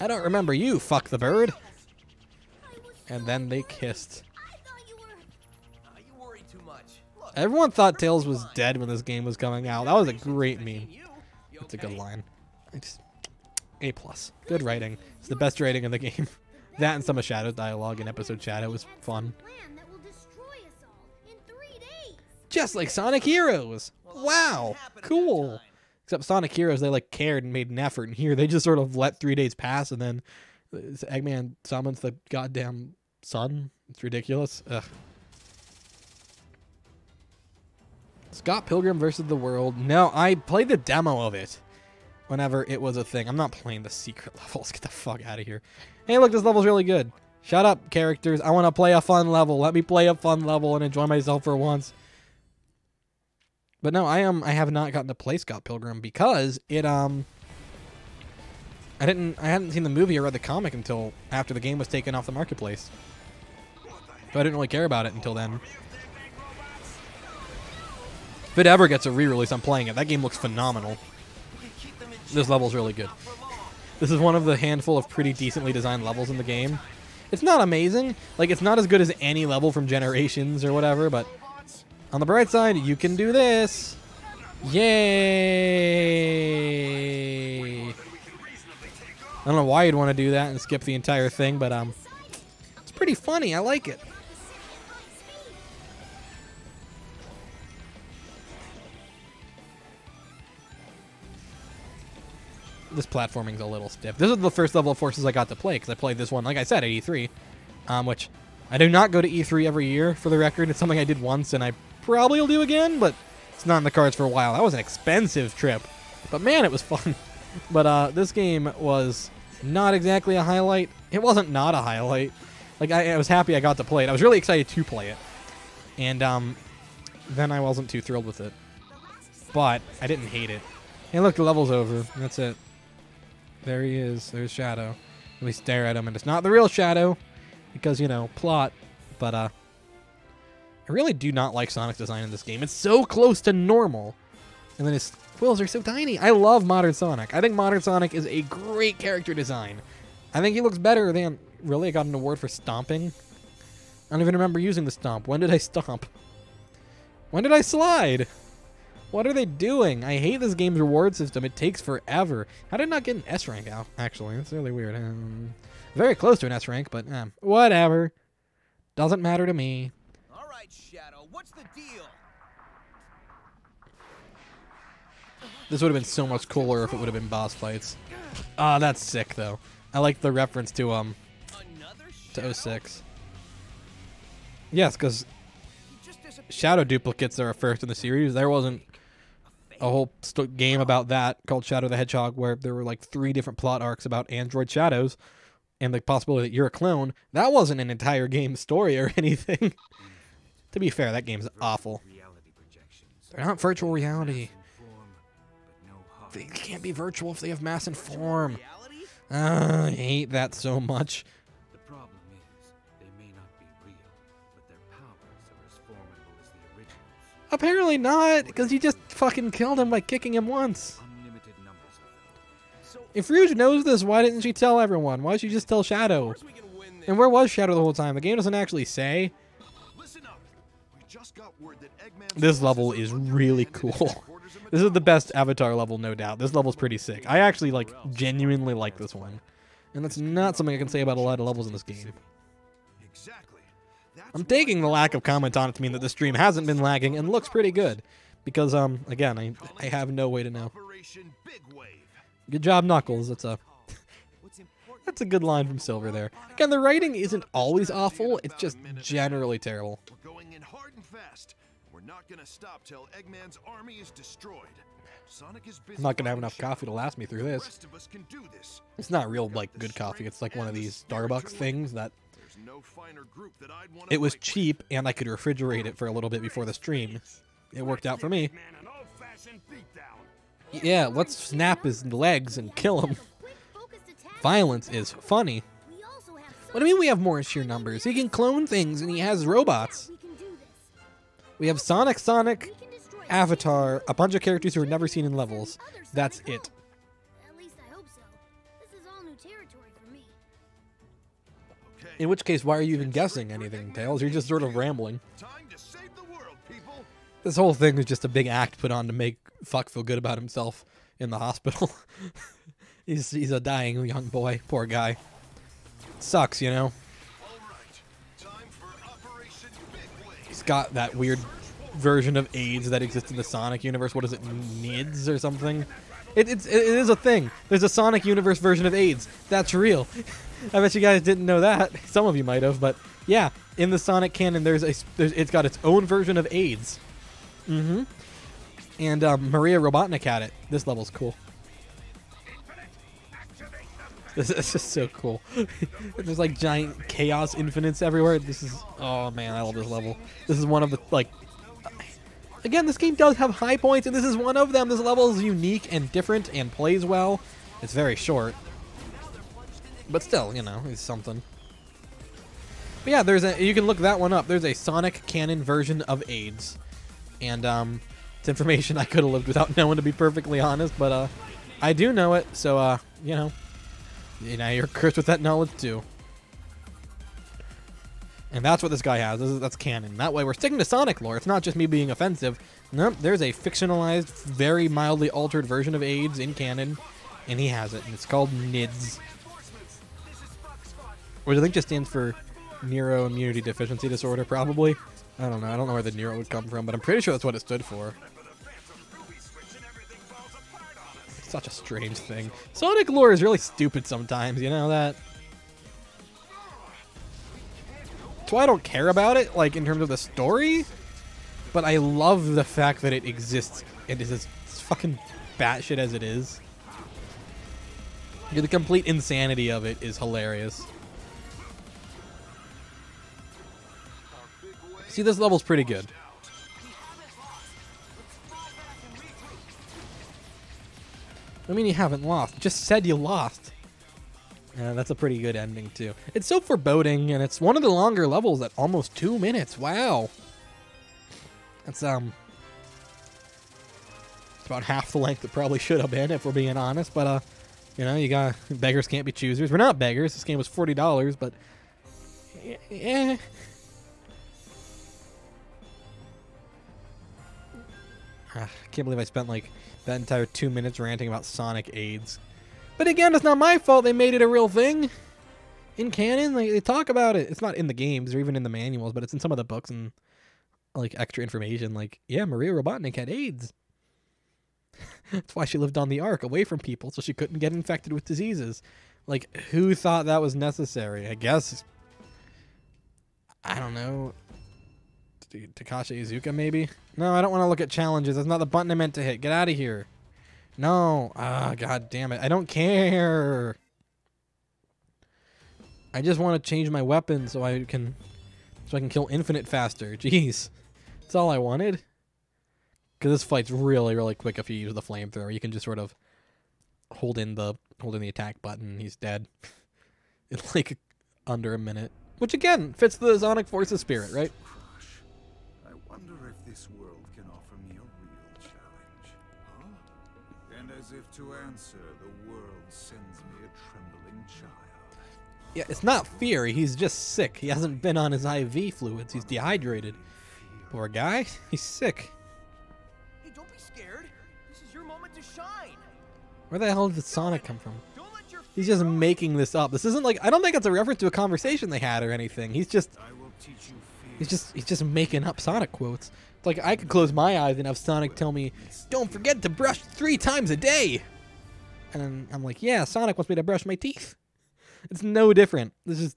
I don't remember you, fuck the Bird. And then they kissed. You worry too much. Look, Everyone thought Tails was dead when this game was coming out. That was a great meme. That's a good line. A+. Good writing. It's the best writing in the game. That and some of Shadow's dialogue in episode Shadow was fun. Just like Sonic Heroes. Wow. Cool. Except Sonic Heroes, they like cared and made an effort. And here, they just sort of let 3 days pass, and then Eggman summons the goddamn sun. It's ridiculous. Ugh. Scott Pilgrim versus the World. No, I played the demo of it whenever it was a thing. I'm not playing the secret levels. Get the fuck out of here. Hey, look, this level's really good. Shut up, characters. I want to play a fun level. Let me play a fun level and enjoy myself for once. But no, I have not gotten to play Scott Pilgrim because it I hadn't seen the movie or read the comic until after the game was taken off the marketplace. So I didn't really care about it until then. If it ever gets a re-release, I'm playing it. That game looks phenomenal. This level's really good. This is one of the handful of pretty decently designed levels in the game. It's not amazing. Like, it's not as good as any level from Generations or whatever, but on the bright side, you can do this. Yay! I don't know why you'd want to do that and skip the entire thing, but it's pretty funny. I like it. This platforming's a little stiff. This is the first level of Forces I got to play, because I played this one, like I said, at E3. Which, I do not go to E3 every year, for the record. It's something I did once, and I probably will do again, but it's not in the cards for a while. That was an expensive trip. But man, it was fun. But this game was not exactly a highlight. It wasn't not a highlight. Like, I was happy I got to play it. I was really excited to play it. And then I wasn't too thrilled with it. But I didn't hate it. Hey, look, the level's over. That's it. There he is. There's Shadow. We stare at him, and it's not the real Shadow, because, you know, plot. But I really do not like Sonic's design in this game. It's so close to normal, and then his quills are so tiny. I love Modern Sonic. I think Modern Sonic is a great character design. I think he looks better than... Really? I got an award for stomping? I don't even remember using the stomp. When did I stomp? When did I slide? What are they doing? I hate this game's reward system. It takes forever. How did I not get an S rank out? Actually, that's really weird. Very close to an S rank, but whatever. Doesn't matter to me. All right, Shadow, what's the deal? This would have been so much cooler if it would have been boss fights. Ah, that's sick though. I like the reference to 06. Yes, because Shadow duplicates are a first in the series. There wasn't a whole game about that called Shadow the Hedgehog where there were like 3 different plot arcs about android shadows and the possibility that you're a clone. That wasn't an entire game story or anything. To be fair, that game's awful. They're not virtual reality. They can't be virtual if they have mass and form. I hate that so much. The problem is, they may not be real, but their powers are as formidable as the originals. Apparently not, because you just fucking killed him by kicking him once. Unlimited numbers of them. If Rouge knows this, why didn't she tell everyone? Why did she just tell Shadow? And where was Shadow the whole time? The game doesn't actually say. Listen up. We just got word that Eggman's This level is really cool. This is the best Avatar level, no doubt. This level's pretty sick. I actually, like, genuinely like this one. And that's not something I can say about a lot of levels in this game. Exactly. I'm taking the lack of comment on it to mean that the stream hasn't been lagging and looks pretty good. Because, again, I have no way to know. Operation Big Wave. Good job, Knuckles. That's a good line from Silver there. Again, the writing isn't always awful. It's just generally terrible. We're going in hard and fast. We're not gonna stop till Eggman's army is destroyed. Sonic is busy. I'm not gonna have enough coffee to last me through the this. rest of us can do this. It's not real, like, good coffee. It's like one of these Starbucks things that There's no finer group that I'd want it was cheap and I could refrigerate it for a little bit before the stream. It worked out for me. Yeah, let's snap his legs and kill him. Violence is funny. What do you mean we have more sheer numbers? He can clone things and he has robots. We have Sonic, Avatar, a bunch of characters who are never seen in levels. That's it. At least I hope so. This is all new territory for me. In which case, why are you even guessing anything, Tails? You're just sort of rambling. Time to save the world, people. This whole thing is just a big act put on to make Fuck feel good about himself in the hospital. He's a dying young boy. Poor guy. Sucks, you know? All right. Time for Operation Big Wave. He's got that weird version of AIDS that exists in the Sonic universe. What is it, NIDS or something? It is a thing. There's a Sonic universe version of AIDS. That's real. I bet you guys didn't know that. Some of you might have, but yeah, in the Sonic canon, it's got its own version of AIDS. Mm-hmm. And Maria Robotnik had it. This level's cool. This is just so cool. There's like giant chaos infinites everywhere. This is, oh man, I love this level. This is one of the, like, again, this game does have high points, and this is one of them. This level is unique and different and plays well. It's very short, but still, you know, it's something. But yeah, you can look that one up. There's a Sonic canon version of AIDS, and it's information I could have lived without knowing, to be perfectly honest. But I do know it, so you know, Now you're cursed with that knowledge too. And that's what this guy has. That's canon. That way we're sticking to Sonic lore. It's not just me being offensive. Nope, there's a fictionalized, very mildly altered version of AIDS in canon, and he has it, and it's called NIDS. Which I think just stands for Neuro Immunity Deficiency Disorder, probably. I don't know. I don't know where the Neuro would come from, but I'm pretty sure that's what it stood for. Such a strange thing. Sonic lore is really stupid sometimes, you know that? That's why I don't care about it, like, in terms of the story. But I love the fact that it exists. It is as fucking batshit as it is. The complete insanity of it is hilarious. See, this level's pretty good. I mean, you haven't lost. Just said you lost. That's a pretty good ending, too. It's so foreboding, and it's one of the longer levels at almost 2 minutes. Wow. That's, it's about half the length it probably should have been, if we're being honest. But, you know, you got... Beggars can't be choosers. We're not beggars. This game was $40, but... Yeah. I can't believe I spent, like, that entire 2 minutes ranting about Sonic AIDS. But again, it's not my fault they made it a real thing. In canon, they talk about it. It's not in the games or even in the manuals, but it's in some of the books and, like, extra information. Like, yeah, Maria Robotnik had AIDS. That's why she lived on the Ark, away from people, so she couldn't get infected with diseases. Like, who thought that was necessary? I guess... I don't know... Takashi Iizuka, maybe? No, I don't want to look at challenges. That's not the button I meant to hit. Get out of here. No. Ah, god damn it. I don't care. I just want to change my weapon so I can kill Infinite faster. Jeez. That's all I wanted. Because this fight's really, really quick if you use the flamethrower. You can just sort of hold in the attack button. He's dead. In like under a minute. Which again fits the Sonic Forces spirit, right? This world can offer me a real challenge. Huh? And as if to answer, the world sends me a trembling child. Yeah, it's not fear. He's just sick. He hasn't been on his IV fluids. He's dehydrated. Poor guy. He's sick. Hey, don't be scared. This is your moment to shine. Where the hell did Sonic come from? He's just making this up. This isn't like... I don't think it's a reference to a conversation they had or anything. He's just... He's just making up Sonic quotes. It's like I could close my eyes and have Sonic tell me, "Don't forget to brush 3 times a day." And I'm like, yeah, Sonic wants me to brush my teeth. It's no different. This is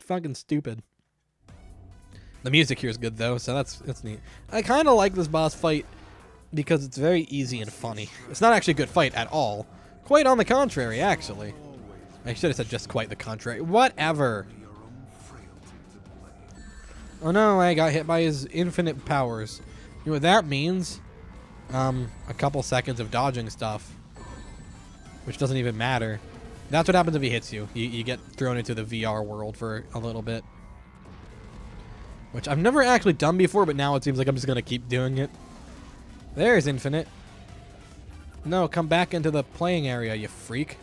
fucking stupid. The music here is good though, so that's neat. I kind of like this boss fight because it's very easy and funny. It's not actually a good fight at all. Quite on the contrary, actually. I should have said just quite the contrary. Whatever. Oh no, I got hit by his infinite powers. You know what that means? A couple seconds of dodging stuff. Which doesn't even matter. That's what happens if he hits you. You get thrown into the VR world for a little bit. Which I've never actually done before, but now it seems like I'm just going to keep doing it. There's infinite. No, come back into the playing area, you freak.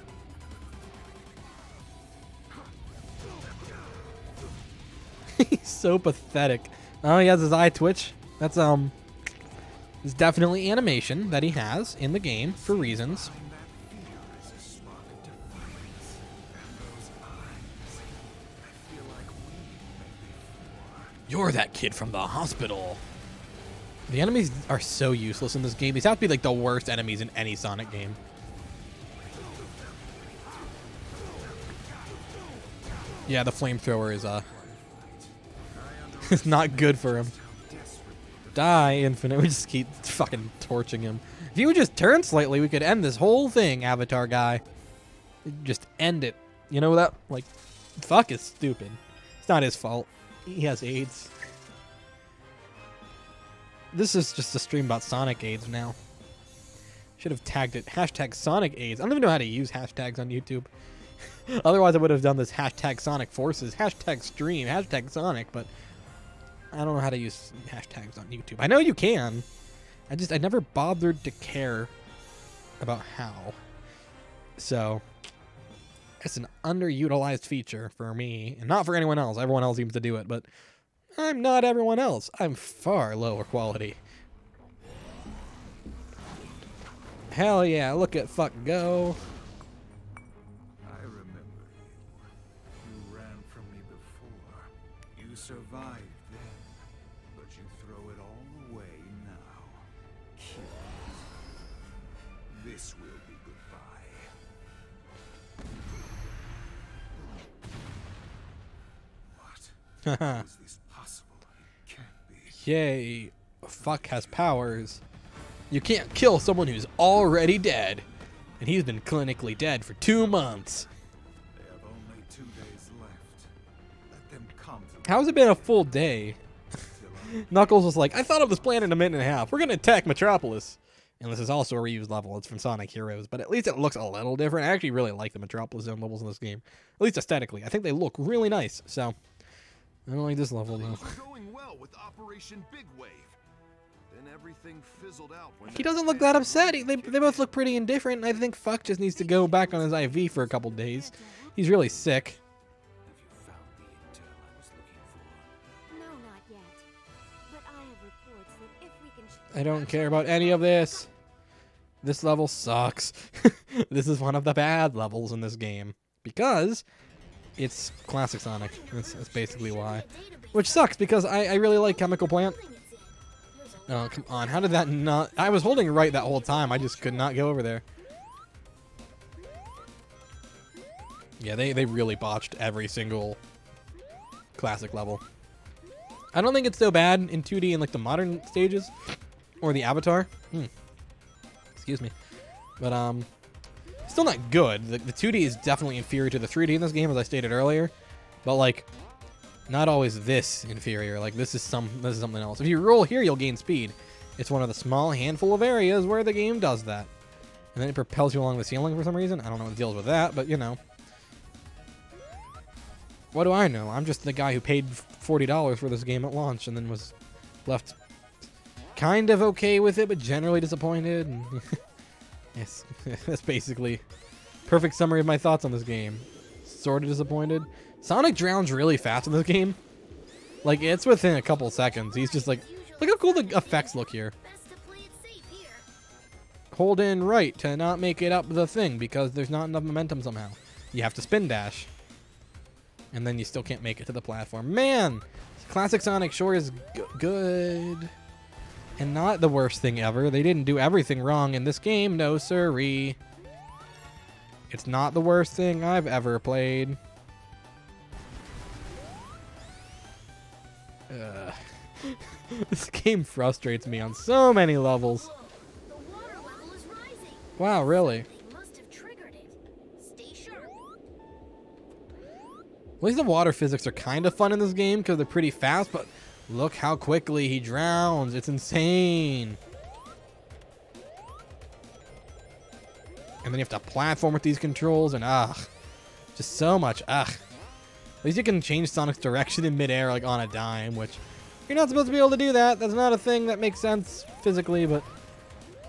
He's so pathetic. Oh, he has his eye twitch. That's it's definitely animation that he has in the game for reasons. You're that kid from the hospital. The enemies are so useless in this game. These have to be like the worst enemies in any Sonic game. Yeah, the flamethrower is it's not good for him. Die, Infinite. We just keep fucking torching him. If you would just turn slightly, we could end this whole thing, Avatar guy. Just end it. You know that? Like, fuck is stupid. It's not his fault. He has AIDS. This is just a stream about Sonic AIDS now. Should have tagged it. Hashtag Sonic AIDS. I don't even know how to use hashtags on YouTube. Otherwise, I would have done this hashtag Sonic Forces, hashtag stream, hashtag Sonic, but I don't know how to use hashtags on YouTube. I know you can. I never bothered to care about how. So, It's an underutilized feature for me, and not for anyone else. Everyone else seems to do it, but I'm not everyone else. I'm far lower quality. Hell yeah, look at fuck go. I remember you. You ran from me before. You survived then, but you throw it all away now. This will be goodbye. What? How is this possible? It can't be. Yay, fuck has powers. You can't kill someone who's already dead. And he's been clinically dead for 2 months. They have only 2 days left. Let them come to How's it been a full day? Knuckles was like, I thought of this plan in a minute and a half. We're going to attack Metropolis. And this is also a reused level. It's from Sonic Heroes. But at least it looks a little different. I actually really like the Metropolis Zone levels in this game. At least aesthetically. I think they look really nice. So, I don't like this level though. Things were going well with Operation Big Wave. Then everything fizzled out when He doesn't look that upset. They both look pretty indifferent. I think Fuck just needs to go back on his IV for a couple days. He's really sick. Have you found the intel I was looking for? No, not yet. But I have reports that if we can... I don't care about any of this. This level sucks. This is one of the bad levels in this game. Because it's classic Sonic. That's basically why. Which sucks because I really like Chemical Plant. Oh, come on. How did that not... I was holding right that whole time. I just could not go over there. Yeah, they really botched every single classic level. I don't think it's so bad in 2D in like the modern stages. Or the Avatar. Excuse me. But, still not good. The 2D is definitely inferior to the 3D in this game, as I stated earlier. But, like... not always this inferior. Like this is something else. If you roll here, you'll gain speed. It's one of the small handful of areas where the game does that. And then it propels you along the ceiling for some reason. I don't know what deals with that, but you know. What do I know? I'm just the guy who paid $40 for this game at launch and then was left kind of okay with it, but generally disappointed. And yes, that's basically perfect summary of my thoughts on this game. Sort of disappointed. Sonic drowns really fast in this game. Like, it's within a couple seconds. He's just like, look how cool the effects look here. Hold in right to not make it up the thing because there's not enough momentum somehow. You have to spin dash. And then you still can't make it to the platform. Man, classic Sonic sure is good. And not the worst thing ever. They didn't do everything wrong in this game. No siree. It's not the worst thing I've ever played. This game frustrates me on so many levels. The water level is rising. Wow, really? They must have triggered it. Stay sharp. At least the water physics are kind of fun in this game because they're pretty fast, but look how quickly he drowns. It's insane. And then you have to platform with these controls and just so much At least you can change Sonic's direction in midair like on a dime, which you're not supposed to be able to do that. That's not a thing that makes sense physically, but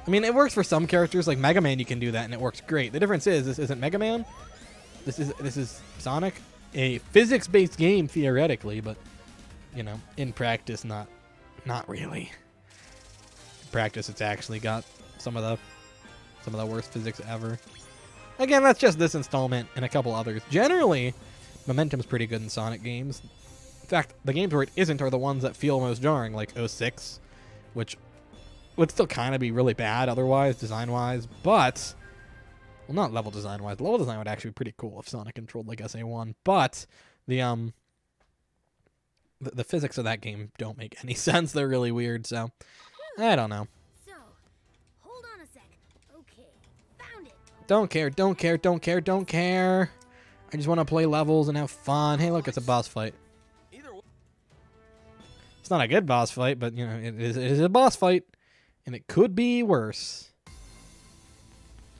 I mean, it works for some characters. Like Mega Man, you can do that and it works great. The difference is this isn't Mega Man. This is Sonic, a physics-based game theoretically, but you know, in practice, not really. In practice, it's actually got some of the worst physics ever. Again, that's just this installment and a couple others. Generally, momentum's pretty good in Sonic games. In fact, the games where it isn't are the ones that feel most jarring, like 06, which would still kind of be really bad otherwise, design-wise, but... well, not level design-wise. Level design would actually be pretty cool if Sonic controlled like SA1, but the physics of that game don't make any sense. They're really weird, so I don't know. So, hold on a sec. Okay, found it. Don't care. I just want to play levels and have fun. Hey, look, it's a boss fight. It's not a good boss fight, but, you know, it is a boss fight. And it could be worse.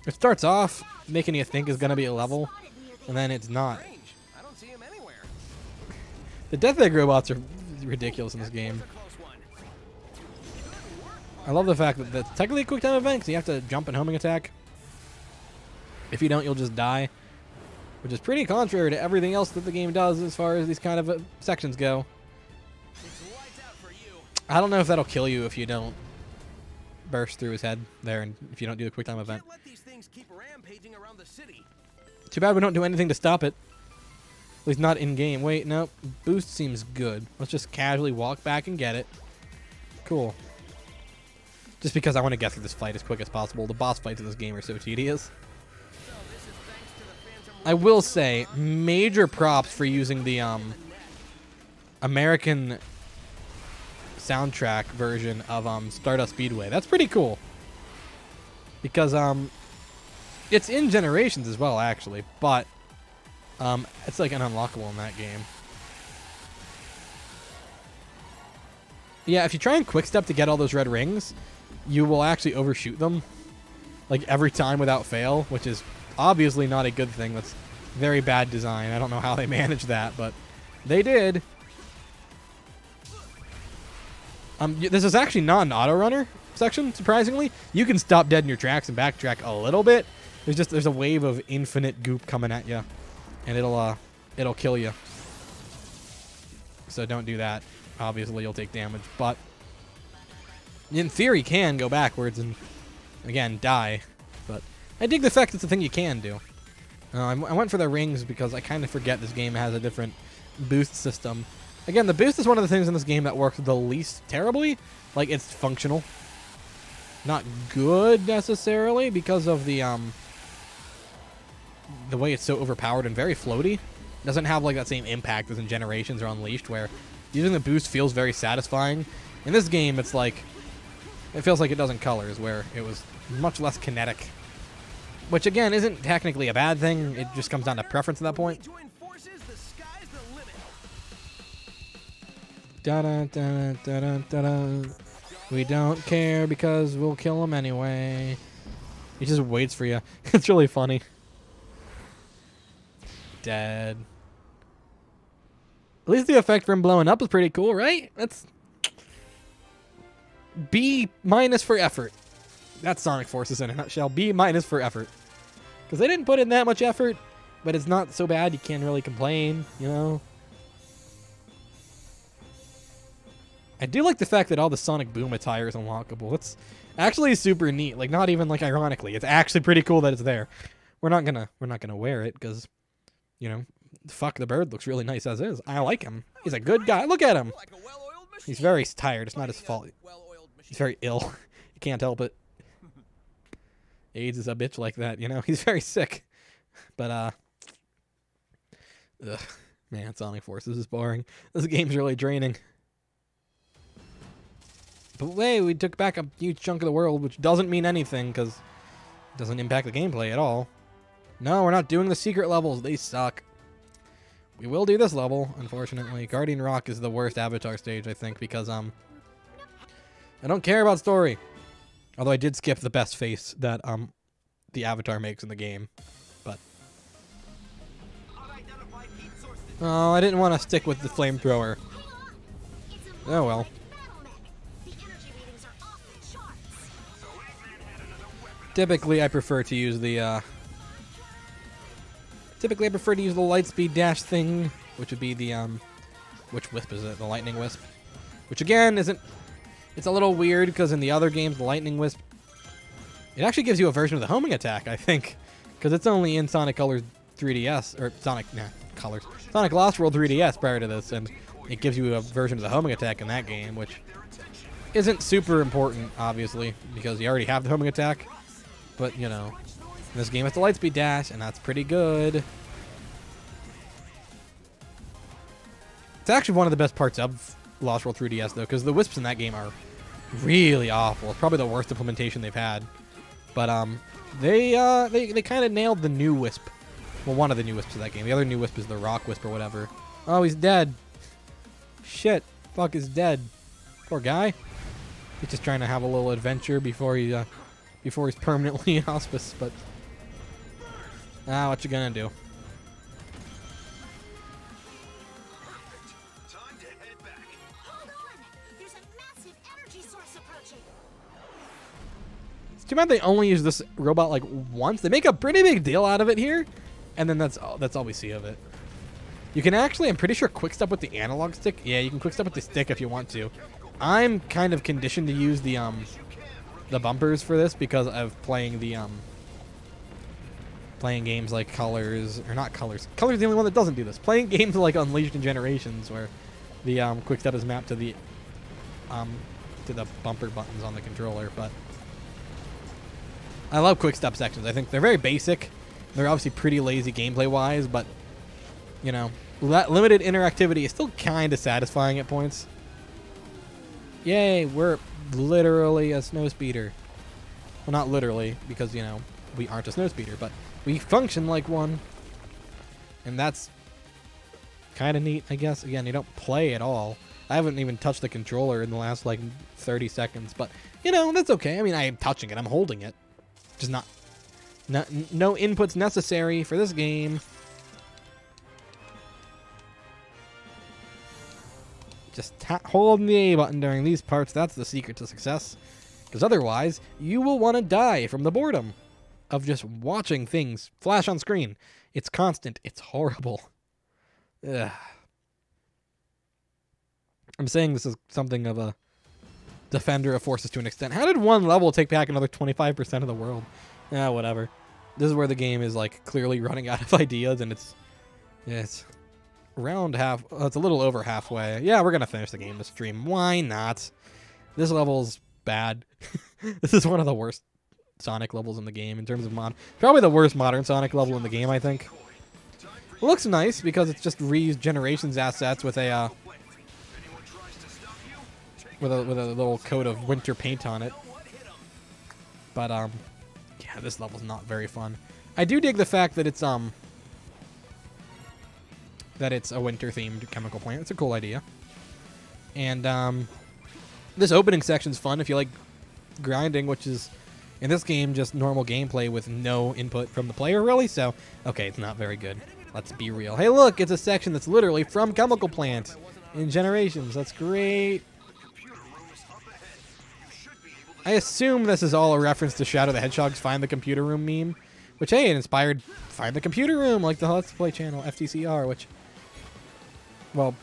It starts off making you think it's going to be a level, and then it's not. I don't see him anywhere. The Death Egg robots are ridiculous in this game. I love the fact that that's technically a quick time event because you have to jump and homing attack. If you don't, you'll just die. which is pretty contrary to everything else that the game does as far as these kind of sections go. It's lights out for you. I don't know if that'll kill you if you don't burst through his head there, and if you don't do the quick time event. Can't let these things keep rampaging around the city. Too bad we don't do anything to stop it. At least not in game. Wait, no. Boost seems good. Let's just casually walk back and get it. Cool. Just because I want to get through this fight as quick as possible. The boss fights in this game are so tedious. So this is thanks to the Phantom I will say, major props for using the American soundtrack version of Stardust Speedway. That's pretty cool. Because it's in Generations as well, actually, but it's like an unlockable in that game. Yeah, if you try and quick step to get all those red rings, you will actually overshoot them like every time without fail, which is obviously not a good thing. That's very bad design. I don't know how they managed that, but they did. This is actually not an auto runner section, surprisingly. You can stop dead in your tracks and backtrack a little bit. There's a wave of infinite goop coming at you, and it'll kill you. So don't do that. Obviously, you'll take damage, but in theory, can go backwards and again die. But I dig the fact it's a thing you can do. I went for the rings because I kind of forget this game has a different boost system. Again, the boost is one of the things in this game that works the least terribly. Like, it's functional. Not good, necessarily, because of the way it's so overpowered and very floaty. It doesn't have, like, that same impact as in Generations or Unleashed, where using the boost feels very satisfying. In this game, it's like... It feels like it does in Colors, where it was much less kinetic. Which, again, isn't technically a bad thing. It just comes down to preference at that point. join forces, the sky's the limit. Da-da-da-da-da-da-da. We don't care because we'll kill him anyway. He just waits for you. It's really funny. Dead. At least the effect for him blowing up is pretty cool, right? That's B- for effort. That's Sonic Forces in a nutshell. B- for effort. Because they didn't put in that much effort, but it's not so bad you can't really complain, you know? I do like the fact that all the Sonic Boom attire is unlockable. It's actually super neat. Like, not even like ironically. It's actually pretty cool that it's there. We're not gonna wear it because, you know, fuck, the bird looks really nice as is. I like him. He's a good guy. Look at him. Like a well-oiled machine. He's very tired. It's not his fault. Well-oiled machine. He's very ill. He can't help it. AIDS is a bitch like that, you know? He's very sick. But, ugh, man, Sonic Forces is boring. This game's really draining. But hey, we took back a huge chunk of the world, which doesn't mean anything, because it doesn't impact the gameplay at all. No, we're not doing the secret levels. They suck. We will do this level, unfortunately. Guardian Rock is the worst Avatar stage, I think, because, I don't care about story. Although I did skip the best face that, the Avatar makes in the game. But... oh, I didn't want to stick with the flamethrower. Oh, well. Typically, I prefer to use the, Typically, I prefer to use the Lightspeed Dash thing, which would be the, which Wisp is it? The Lightning Wisp. Which, again, isn't... It's a little weird, because in the other games, the Lightning Wisp... It actually gives you a version of the homing attack, I think. Because it's only in Sonic Colors 3DS, or Sonic Lost World 3DS prior to this, and it gives you a version of the homing attack in that game, which isn't super important, obviously, because you already have the homing attack. But, you know, in this game it's the Lightspeed Dash, and that's pretty good. It's actually one of the best parts of Lost World 3DS, though, because the Wisps in that game are really awful. It's probably the worst implementation they've had. But, they kind of nailed the new Wisp. Well, one of the new Wisps of that game. The other new Wisp is the Rock Wisp or whatever. Oh, he's dead. Shit. Fuck is dead. Poor guy. He's just trying to have a little adventure before he, before he's permanently in hospice, but... ah, what you gonna do? Time to head back. Hold on! There's a massive energy source approaching. It's too bad they only use this robot, like, once. They make a pretty big deal out of it here. And then that's all we see of it. You can actually, I'm pretty sure, quick step with the analog stick. Yeah, you can quick step with the stick if you want to. I'm kind of conditioned to use the bumpers for this because of playing the playing games like Colors, or not Colors. Colors is the only one that doesn't do this. Playing games like Unleashed and Generations, where the quick step is mapped to the bumper buttons on the controller. But I love quick step sections. I think they're very basic. They're obviously pretty lazy gameplay wise, but you know, limited interactivity is still kind of satisfying at points. Yay, we're literally a snowspeeder. Well, not literally, because, you know, we aren't a snowspeeder, but we function like one. And that's kind of neat, I guess. Again, you don't play at all. I haven't even touched the controller in the last, like, 30 seconds. But, you know, that's okay. I mean, I am touching it. I'm holding it. Just no inputs necessary for this game. Just hold the A button during these parts. That's the secret to success. Because otherwise, you will want to die from the boredom of just watching things flash on screen. It's constant. It's horrible. Ugh. I'm saying this is something of a defender of forces to an extent. How did one level take back another 25% of the world? Whatever. This is where the game is like clearly running out of ideas, and it's around half. It's a little over halfway. Yeah, we're gonna finish the game to stream. Why not? This level's bad. This is one of the worst Sonic levels in the game in terms of mod. Probably the worst modern Sonic level in the game, I think. It looks nice because it's just reused Generations assets with a little coat of winter paint on it. But yeah, this level's not very fun. I do dig the fact that it's a winter-themed chemical plant. It's a cool idea. And this opening section's fun if you like grinding, which is, in this game, just normal gameplay with no input from the player, really. So, okay, it's not very good. Let's be real. Hey, look, it's a section that's literally from Chemical Plant in Generations. That's great. I assume this is all a reference to Shadow the Hedgehog's Find the Computer Room meme, which, hey, it inspired Find the Computer Room, like the Let's Play channel, FTCR, which, well,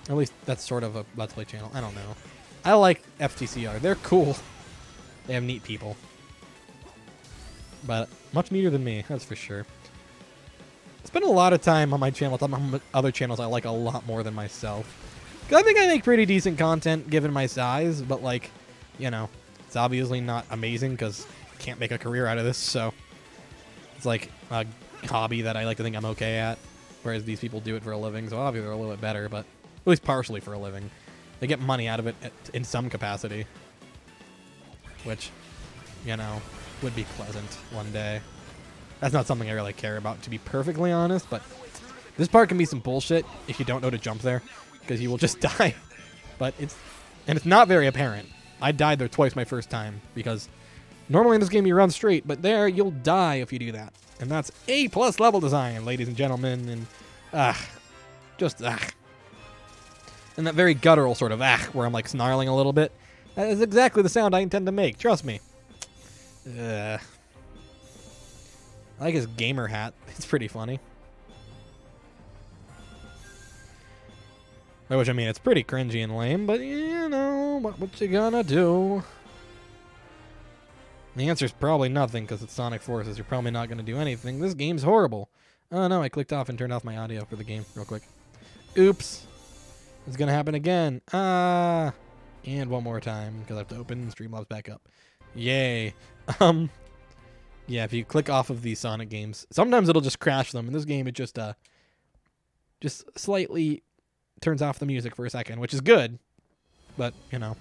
at least that's sort of a Let's Play channel. I don't know. I like FTCR. They're cool. They have neat people. But much neater than me, that's for sure. Spend a lot of time on my channel talking about other channels I like a lot more than myself. 'Cause I think I make pretty decent content given my size, but, like, you know, it's obviously not amazing because I can't make a career out of this, so it's like a hobby that I like to think I'm okay at, whereas these people do it for a living, so obviously they're a little bit better, but at least partially for a living. They get money out of it in some capacity, which, you know, would be pleasant one day. That's not something I really care about, to be perfectly honest, but this part can be some bullshit if you don't know to jump there, because you will just die. But it's not very apparent. I died there twice my first time, because normally in this game you run straight, but there you'll die if you do that. And that's A+ level design, ladies and gentlemen, and just and that very guttural sort of where I'm like snarling a little bit. That is exactly the sound I intend to make, trust me. I like his gamer hat. It's pretty funny. By which I mean, it's pretty cringy and lame, but you know, what you gonna do? The answer's probably nothing, because it's Sonic Forces. You're probably not gonna do anything. This game's horrible. Oh no, I clicked off and turned off my audio for the game real quick. Oops. It's gonna happen again. And one more time, because I have to open Streamlabs back up. Yay. Yeah, if you click off of these Sonic games, sometimes it'll just crash them. In this game, it just slightly turns off the music for a second, which is good. But, you know.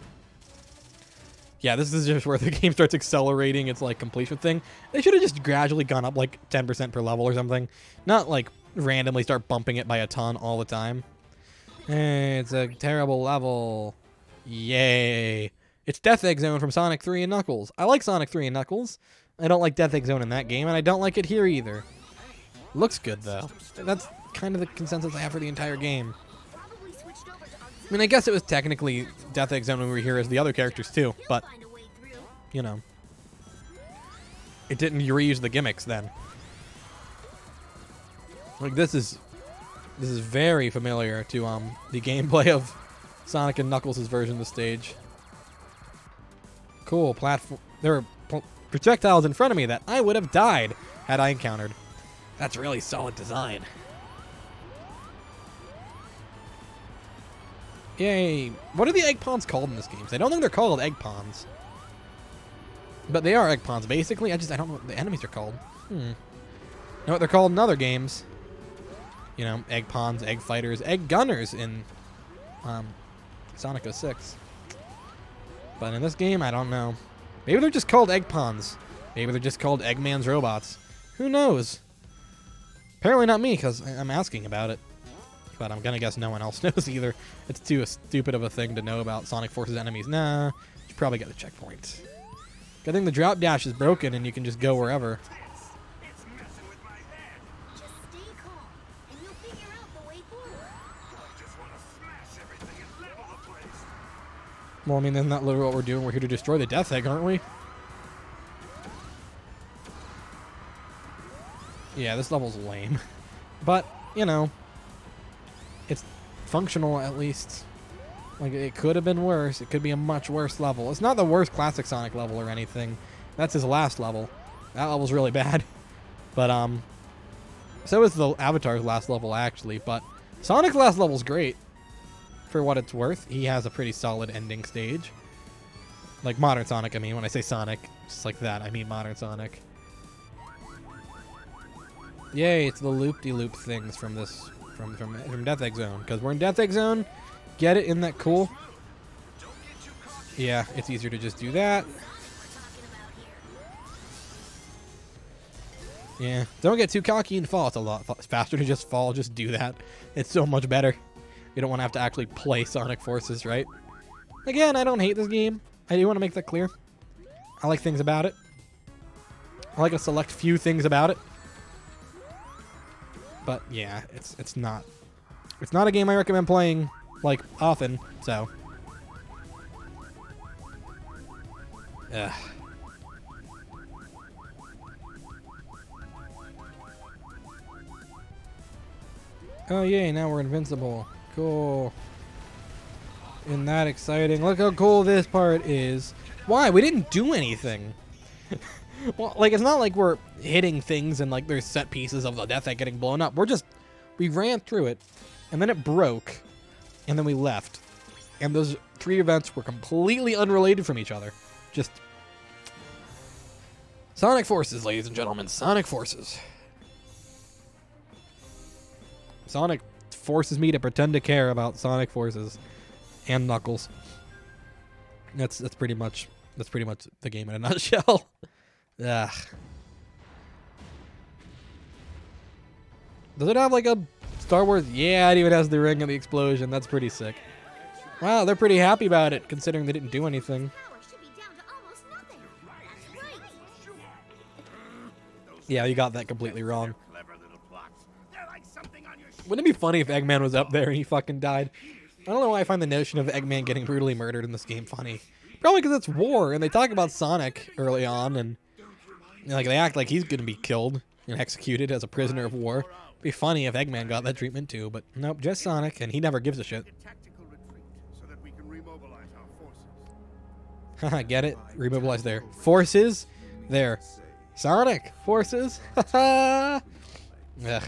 Yeah, this is just where the game starts accelerating its, like, completion thing. They should have just gradually gone up, like, 10% per level or something. Not, like, randomly start bumping it by a ton all the time. It's a terrible level. Yay. It's Death Egg Zone from Sonic 3 and Knuckles. I like Sonic 3 and Knuckles. I don't like Death Egg Zone in that game, and I don't like it here either. Looks good, though. That's kind of the consensus I have for the entire game. I mean, I guess it was technically Death Egg Zone when we were here as the other characters, too, but, you know. It didn't reuse the gimmicks then. Like this is very familiar to the gameplay of Sonic and Knuckles' version of the stage. Cool platform. There are projectiles in front of me that I would have died had I encountered. That's really solid design. Yay. What are the egg ponds called in this game? I don't think they're called egg ponds. But they are egg ponds, basically. I don't know what the enemies are called. Know what they're called in other games. You know, egg ponds, egg fighters, egg gunners in Sonic 06. But in this game, I don't know. Maybe they're just called egg ponds. Maybe they're just called Eggman's robots. Who knows? Apparently not me, because I'm asking about it. But I'm gonna guess no one else knows either. It's too stupid of a thing to know about Sonic Force's enemies. Nah, you probably got a checkpoint. Good thing the drop dash is broken and you can just go wherever. Just stay calm, and you'll figure out the way forward. I just want to smash everything and level the place. Well, I mean, isn't that literally what we're doing? We're here to destroy the Death Egg, aren't we? Yeah, this level's lame. But, you know, it's functional at least. Like, it could have been worse. It could be a much worse level. It's not the worst classic Sonic level or anything. That's his last level. That level's really bad. But, so is the Avatar's last level, actually. But Sonic's last level's great. For what it's worth. He has a pretty solid ending stage. Like Modern Sonic, I mean. When I say Sonic, just like that, I mean Modern Sonic. Yay, it's the loop-de-loop things from this, from Death Egg Zone. Because we're in Death Egg Zone. Get it? Isn't that cool? Yeah, it's easier to just do that. Yeah, don't get too cocky and fall. It's a lot faster to just fall, just do that. It's so much better. You don't want to have to actually play Sonic Forces, right? Again, I don't hate this game. I do want to make that clear. I like things about it. I like a select few things about it. But yeah, it's not a game I recommend playing like often, so. Ugh. Oh yay, now we're invincible. Cool. Isn't that exciting? Look how cool this part is. Why? We didn't do anything. Well, like, it's not like we're hitting things and, like, there's set pieces of the Death Egg getting blown up. We ran through it, and then it broke, and then we left. And those 3 events were completely unrelated from each other. Just Sonic Forces, ladies and gentlemen. Sonic Forces. Sonic forces me to pretend to care about Sonic Forces and Knuckles. That's pretty much the game in a nutshell. Ugh. Does it have like a Star Wars? Yeah, it even has the ring and the explosion. That's pretty sick. Wow, they're pretty happy about it considering they didn't do anything. Power should be down to almost nothing. That's right. Yeah, you got that completely wrong. Clever little plots. They're like something on your Wouldn't it be funny if Eggman was up there and he fucking died? I don't know why I find the notion of Eggman getting brutally murdered in this game funny. Probably because it's war, and they talk about Sonic early on, and like they act like he's gonna be killed and executed as a prisoner of war. It'd be funny if Eggman got that treatment too, but nope, just Sonic, and he never gives a shit. tactical retreat so that we can remobilize our forces. Haha, get it? Remobilize there. Forces? There. Sonic! Forces? Haha! Ugh.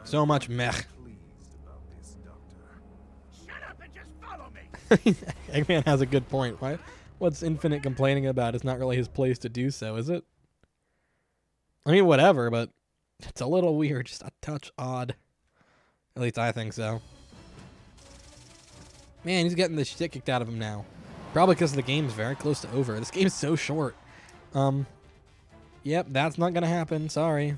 So much meh. Shut up and just follow me. Eggman has a good point. What's Infinite complaining about? It's not really his place to do so, is it? I mean, whatever, but it's a little weird. Just a touch odd. At least I think so. Man, he's getting the shit kicked out of him now. Probably because the game's very close to over. This game's so short. Yep, that's not gonna happen. Sorry.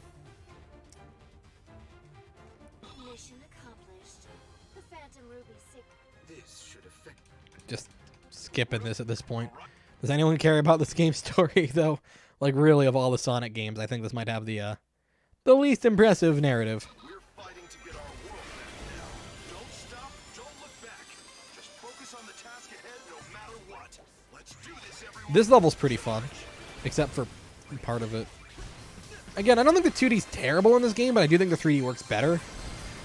Mission accomplished. The Phantom Ruby's sick. This should affect Just skipping this at this point. Does anyone care about this game's story, though? Like, really, of all the Sonic games, I think this might have the least impressive narrative. We're fighting to get our world back now. Don't stop, don't look back. Just focus on the task ahead no matter what. Let's do this, everyone. This level's pretty fun, except for part of it. Again, I don't think the 2D's terrible in this game, but I do think the 3D works better.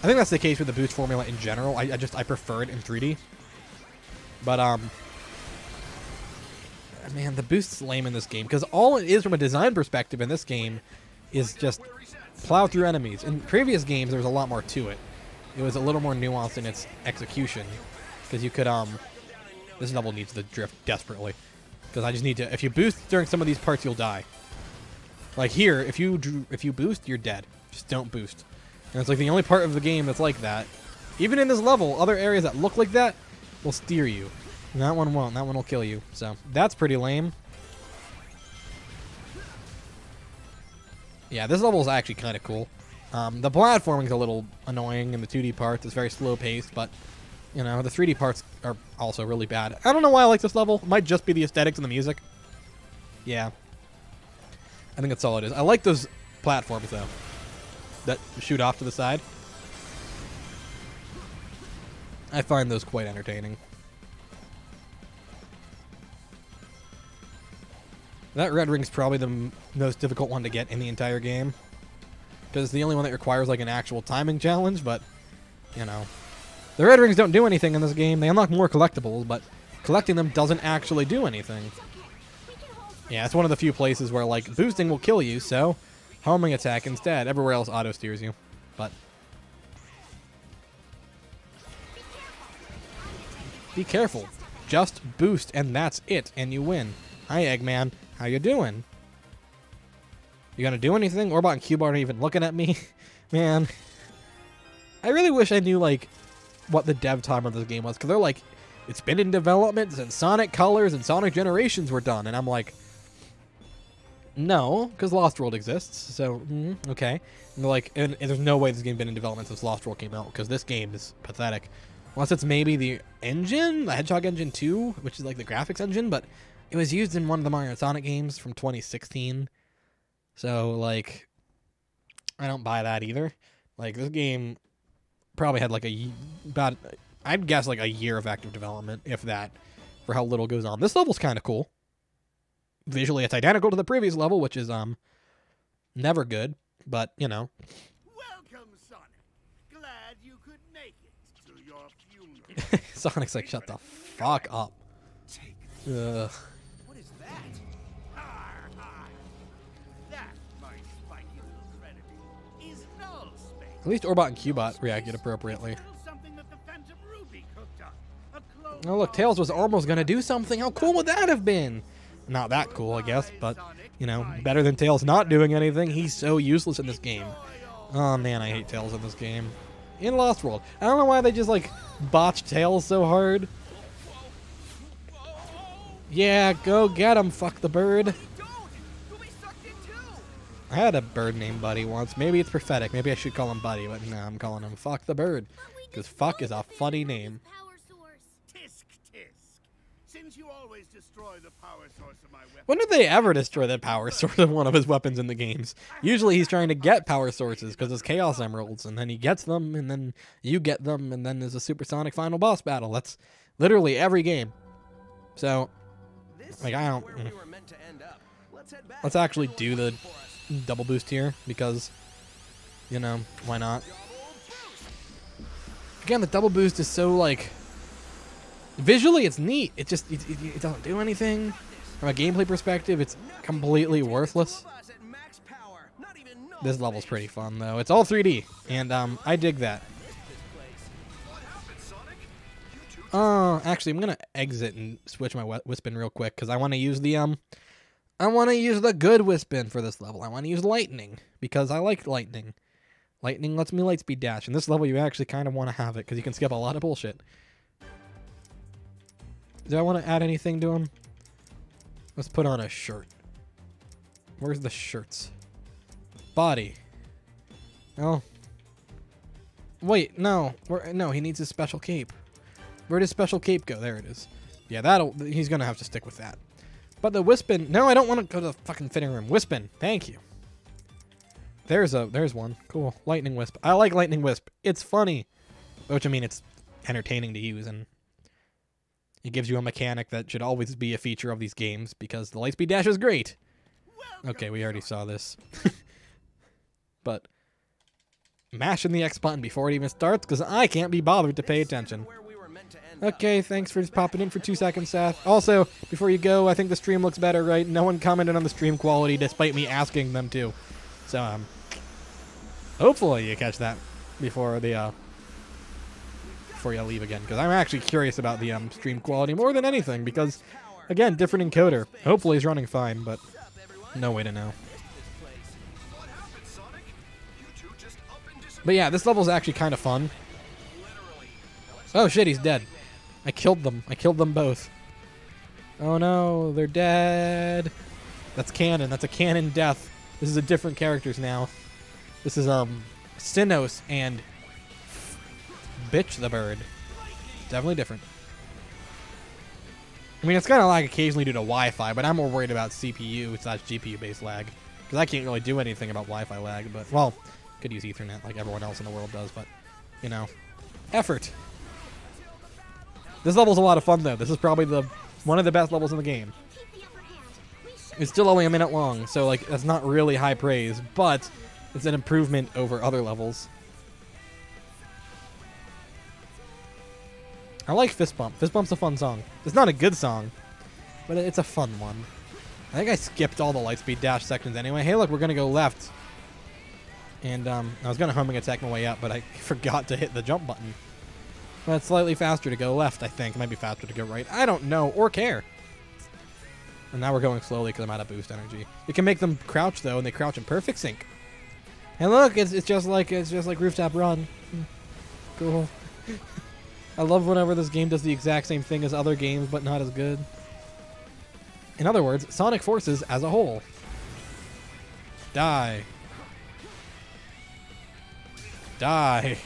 I think that's the case with the boost formula in general. I prefer it in 3D. But, man, the boost's lame in this game, because all it is from a design perspective in this game is just plow through enemies. In previous games, there was a lot more to it. It was a little more nuanced in its execution, because you could, this level needs the drift desperately, because I just need to, if you boost during some of these parts, you'll die. Like here, if you boost, you're dead. Just don't boost. And it's like the only part of the game that's like that. Even in this level, other areas that look like that will steer you. And that one won't. That one will kill you. So that's pretty lame. Yeah, this level is actually kind of cool. The platforming's a little annoying in the 2D parts. It's very slow paced, but you know, the 3D parts are also really bad. I don't know why I like this level. It might just be the aesthetics and the music. Yeah. I think that's all it is. I like those platforms, though, that shoot off to the side. I find those quite entertaining. That red ring's probably the most difficult one to get in the entire game, because it's the only one that requires like an actual timing challenge, but, you know. The red rings don't do anything in this game. They unlock more collectibles, but collecting them doesn't actually do anything. Yeah, it's one of the few places where, like, boosting will kill you, so homing attack instead. Everywhere else auto-steers you, but... Be careful. Just boost, and that's it, and you win. Hi, Eggman. How you doing? You gonna do anything? Orbot and Cube aren't even looking at me. Man. I really wish I knew, like, what the dev time of this game was, because they're like, it's been in development since Sonic Colors and Sonic Generations were done, and I'm like... No, because Lost World exists, so, okay. And they're like, and there's no way this game's been in development since Lost World came out, because this game is pathetic. Unless it's maybe the engine, the Hedgehog Engine 2, which is like the graphics engine, but it was used in one of the Mario and Sonic games from 2016. So, like, I don't buy that either. Like, this game probably had like about, I'd guess like a year of active development, if that, for how little goes on. This level's kind of cool. Visually, it's identical to the previous level, which is never good, but you know. Welcome, Sonic. Glad you could make it to your funeral. Sonic's like, shut the fuck up. Ugh. What is that? Har, har. That, my spiky little predator, is null space. At least Orbot and Cubot reacted appropriately. Something that the Phantom Ruby cooked up. A clone Oh look, Tails was almost gonna do something. How cool would that have been? Not that cool, I guess, but, you know, better than Tails not doing anything. He's so useless in this game. Oh man, I hate Tails in this game. In Lost World. I don't know why they just, like, botched Tails so hard. Yeah, go get him, fuck the bird. I had a bird named Buddy once. Maybe it's prophetic. Maybe I should call him Buddy, but no, I'm calling him Fuck the Bird. Because fuck is a funny name. Power source. Tisk tisk. Since you always destroy the power source of my weapon. When did they ever destroy the power source of one of his weapons in the games? Usually he's trying to get power sources because it's Chaos Emeralds, and then he gets them, and then you get them, and then there's a supersonic final boss battle. That's literally every game. So, like, I don't... Let's actually do the double boost here, because, you know, why not? Again, the double boost is so, like... Visually, it's neat. It just, it doesn't do anything. From a gameplay perspective, it's completely worthless. This level's pretty fun, though. It's all 3D, and I dig that. Actually, I'm gonna exit and switch my Wispin real quick, because I want to use the, I want to use the good Wispin for this level. I want to use Lightning, because I like Lightning. Lightning lets me lightspeed dash. In this level, you actually kind of want to have it, because you can skip a lot of bullshit. Do I want to add anything to him? Let's put on a shirt. Where's the shirts? Body. Oh. Wait, no. No, he needs his special cape. Where does special cape go? There it is. Yeah, he's going to have to stick with that. But the Wispin, no, I don't want to go to the fucking fitting room. Wispin, thank you. There's one. Cool. Lightning Wisp. I like Lightning Wisp. It's funny. Which, I mean, it's entertaining to use, and it gives you a mechanic that should always be a feature of these games, because the lightspeed dash is great. Okay, we already saw this. but mashing the X button before it even starts because I can't be bothered to pay attention. Where we were meant to end up. Okay, thanks for just popping in for 2 seconds, Seth. Also, before you go, I think the stream looks better, right? No one commented on the stream quality despite me asking them to. So, hopefully you catch that before the before you leave again, because I'm actually curious about the stream quality more than anything, because again, different encoder. Hopefully it's running fine, but no way to know. What happened, Sonic? You two just up and disappeared. But yeah, this level's actually kind of fun. Literally. Now let's Oh shit, he's dead. I killed them. I killed them both. Oh no, they're dead. That's canon. That's a canon death. This is a different characters now. This is Sinnoh and Bitch the Bird. Definitely different. I mean, it's kind of lag occasionally due to Wi-Fi, but I'm more worried about CPU/GPU-based lag. Because I can't really do anything about Wi-Fi lag, but, well, could use Ethernet like everyone else in the world does, but, you know, effort. This level's a lot of fun, though. This is probably one of the best levels in the game. Keep the upper hand. We should It's still only a minute long, so, like, that's not really high praise, but it's an improvement over other levels. I like Fist Bump. Fist Bump's a fun song. It's not a good song, but it's a fun one. I think I skipped all the Lightspeed Dash sections anyway. Hey, look, we're going to go left. And I was going to homing attack my way up, but I forgot to hit the jump button. But it's slightly faster to go left, I think. It might be faster to go right. I don't know or care. And now we're going slowly because I'm out of boost energy. You can make them crouch, though, and they crouch in perfect sync. And look, it's just like Rooftop Run. Cool. I love whenever this game does the exact same thing as other games, but not as good. In other words, Sonic Forces as a whole. Die. Die.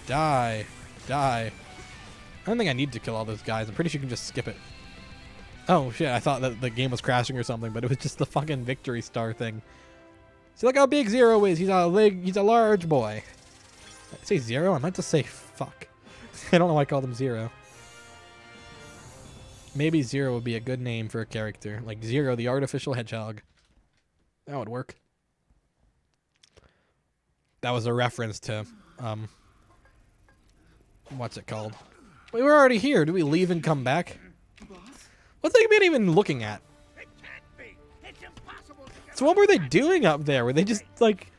Die. Die. I don't think I need to kill all those guys. I'm pretty sure you can just skip it. Oh shit, I thought that the game was crashing or something, but it was just the fucking victory star thing. See, look how big Zero is. He's a large boy. Did I say Zero? I meant to say fuck. I don't know why I called him Zero. Maybe Zero would be a good name for a character. Like Zero, the artificial hedgehog. That would work. That was a reference to, what's it called? We were already here. Do we leave and come back? What's that even looking at? It can't be. It's impossible to get So what were they doing up there? Were they just, like,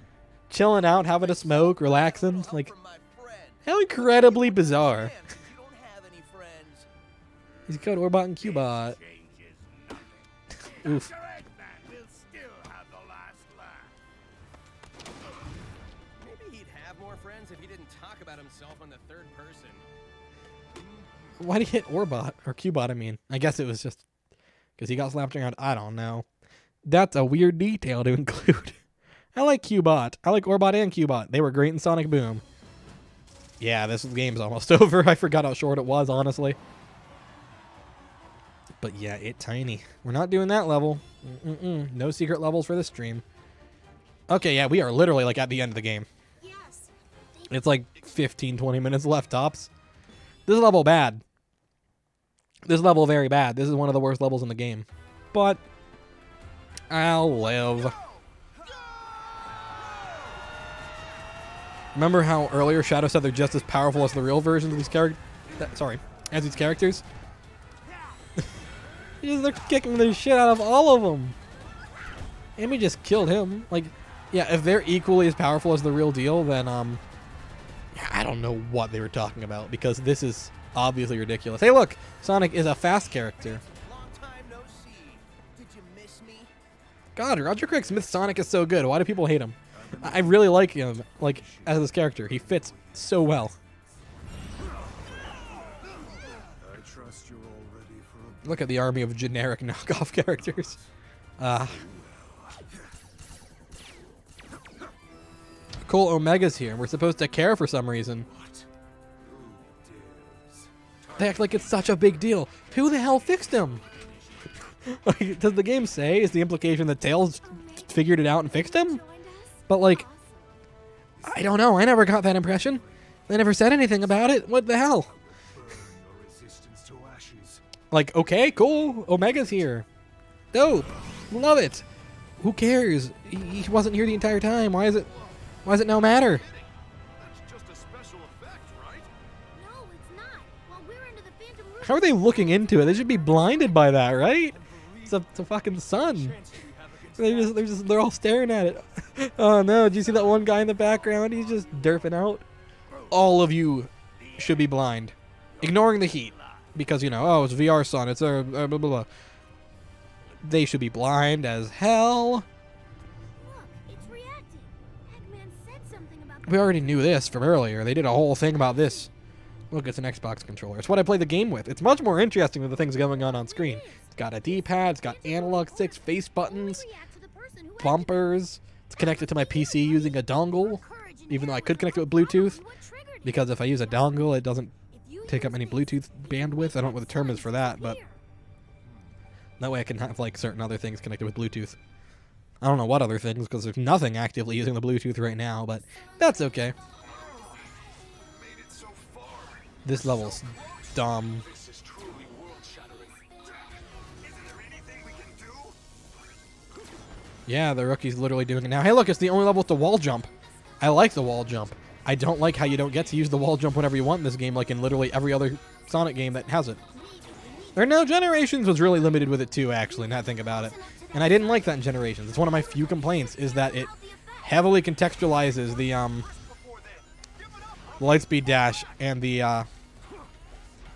chilling out, having a smoke, relaxing? Like, From my friend. how incredibly bizarre. Man, you don't have any friends. He's called Orbot and Cubot. changes nothing. Oof. Dr. Eggman will still have the last laugh. Maybe he'd have more friends if he didn't talk about himself in the third person. Why'd he hit Orbot? Or Cubot, I mean. I guess it was just because he got slapped around. I don't know. That's a weird detail to include. I like Cubot. I like Orbot and Cubot. They were great in Sonic Boom. Yeah, this game's almost over. I forgot how short it was, honestly. But yeah, it's tiny. We're not doing that level. No secret levels for this stream. Okay, yeah, we are literally like at the end of the game. Yes. It's like 15, 20 minutes left tops. This is level bad. This level very bad. This is one of the worst levels in the game. But I'll live. Remember how earlier Shadow said they're just as powerful as the real versions of these characters? As these characters? They're kicking the shit out of all of them. And we just killed him. Like, yeah, if they're equally as powerful as the real deal, then, I don't know what they were talking about, because this is obviously ridiculous. Hey, look! Sonic is a fast character. Long time no see. Did you miss me? God, Roger Craig Smith's Sonic is so good. Why do people hate him? I really like him, like, as this character. He fits so well. I trust you're all ready for a Look at the army of generic knockoff characters. Cool Omega's here. We're supposed to care for some reason. They act like it's such a big deal. Who the hell fixed him? Like, does the game say? Is the implication that Tails figured it out and fixed him? Joined us? But like, I don't know. I never got that impression. They never said anything about it. What the hell? no resistance to ashes. Like, okay, cool. Omega's here. Dope. Love it. Who cares? He wasn't here the entire time. Why does it no matter? That's just a special effect, right? No, it's not. While we're under the Phantom Roof, How are they looking into it? They should be blinded by that, right? It's the fucking sun. They're all staring at it. Oh no, do you see that one guy in the background? He's just derping out. All of you should be blind. Ignoring the heat. Because, you know, oh, it's VR sun, it's blah, blah, blah. They should be blind as hell. look, it's reacting. Eggman said something about We already knew this from earlier. They did a whole thing about this. Look, it's an Xbox controller. It's what I play the game with. It's much more interesting than the things going on screen. It's got a D-pad, it's got analog sticks, face buttons, react to the person who bumpers. It's connected to my PC using a dongle, even though I could connect it with Bluetooth. Because if I use a dongle, it doesn't take up any Bluetooth bandwidth. I don't know what the term is for that, but that way I can have like certain other things connected with Bluetooth. I don't know what other things, because there's nothing actively using the Bluetooth right now, but that's okay. Made it so far. This level's dumb. This is truly world-shattering. Isn't there anything we can do? Yeah, the rookie's literally doing it now. Hey, look, it's the only level with the wall jump. I like the wall jump. I don't like how you don't get to use the wall jump whenever you want in this game, like in literally every other Sonic game that has it. There Now Generations was really limited with it too, actually, now that I think about it. And I didn't like that in Generations. It's one of my few complaints, is that it heavily contextualizes the Lightspeed Dash and the,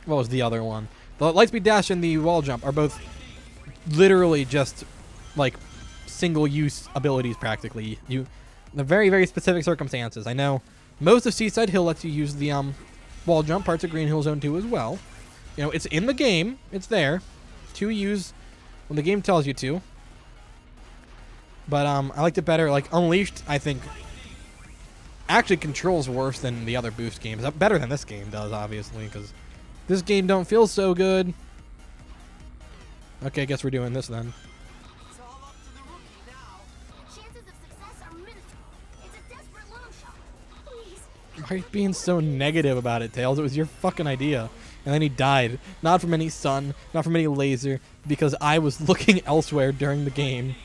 what was the other one? The Lightspeed Dash and the wall jump are both literally just, like, single-use abilities, practically. The very, very specific circumstances. I know most of Seaside Hill lets you use the wall jump, parts of Green Hill Zone 2 as well. You know, it's in the game. It's there to use when the game tells you to. But I liked it better. Like, Unleashed, I think, actually controls worse than the other Boost games. Better than this game does, obviously, because this game don't feel so good. Okay, I guess we're doing this then. It's all up to the rookie now. Chances of success are minuscule. It's a desperate long shot. Please. Why are you being so negative about it, Tails? It was your fucking idea. And then he died. Not from any sun, not from any laser, because I was looking elsewhere during the game,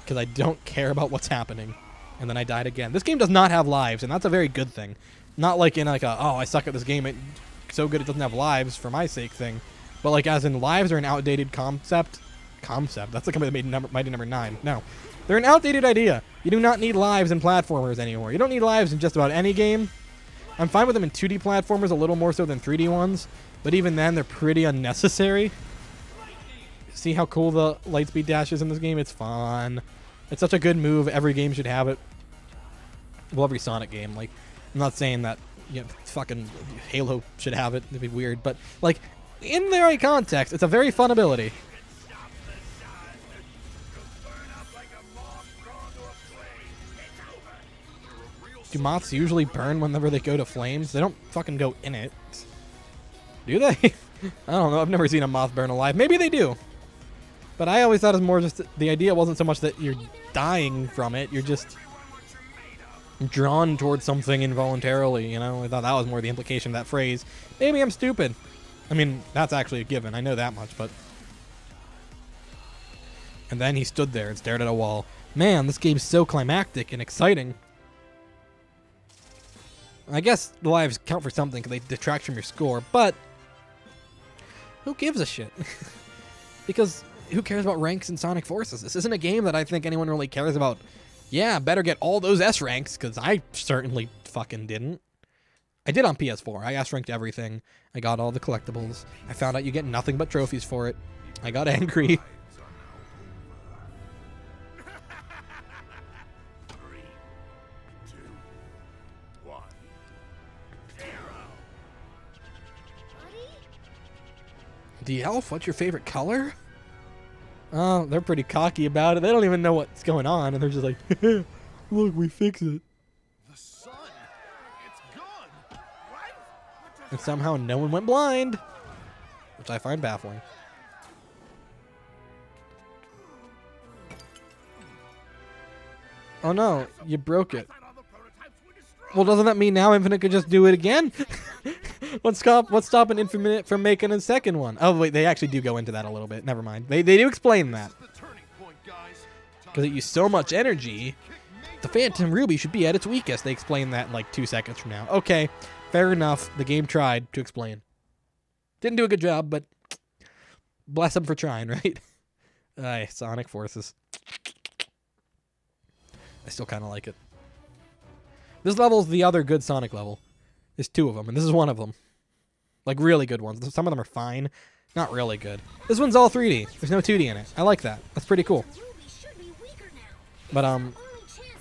because I don't care about what's happening. And then I died again. This game does not have lives, and that's a very good thing. Not like in like a, oh, I suck at this game, it's so good it doesn't have lives for my sake thing. But like as in lives are an outdated concept. That's the company that made Mighty Number 9. No. They're an outdated idea. You do not need lives in platformers anymore. You don't need lives in just about any game. I'm fine with them in 2D platformers a little more so than 3D ones. But even then, they're pretty unnecessary. See how cool the Lightspeed Dash is in this game? It's fun. It's such a good move. Every game should have it. Well, every Sonic game. Like, I'm not saying that, you know, fucking Halo should have it. It'd be weird. But, like, in the right context, it's a very fun ability. Do moths usually burn whenever they go to flames? They don't fucking go in it. Do they? I don't know. I've never seen a moth burn alive. Maybe they do. But I always thought it was more just the idea wasn't so much that you're dying from it. You're just drawn towards something involuntarily, you know? I thought that was more the implication of that phrase. Maybe I'm stupid. I mean, that's actually a given. I know that much, but... And then he stood there and stared at a wall. Man, this game's so climactic and exciting. I guess the lives count for something because they detract from your score, but... Who gives a shit? Because who cares about ranks in Sonic Forces? This isn't a game that I think anyone really cares about. Yeah, better get all those S ranks, because I certainly fucking didn't. I did on PS4. I S-ranked everything. I got all the collectibles. I found out you get nothing but trophies for it. I got angry. 3, 2, 1, 0. The Elf, what's your favorite color? Oh, they're pretty cocky about it. They don't even know what's going on, and they're just like, look, we fix it. The sun, it's gone, right? And somehow no one went blind, which I find baffling. Oh no, you broke it. Well, doesn't that mean now Infinite could just do it again? What's stopping Infinite from making a second one? Oh wait, they actually do go into that a little bit. Never mind. They do explain that. The turning point, guys. Time because it used so much energy. The Phantom Ruby should be at its weakest. They explain that in like 2 seconds from now. Okay, fair enough. The game tried to explain. Didn't do a good job, but bless them for trying, right? Aye, Sonic Forces. I still kind of like it. This level's the other good Sonic level. There's 2 of them, and this is one of them. Like, really good ones. Some of them are fine. Not really good. This one's all 3D. There's no 2D in it. I like that. That's pretty cool. But,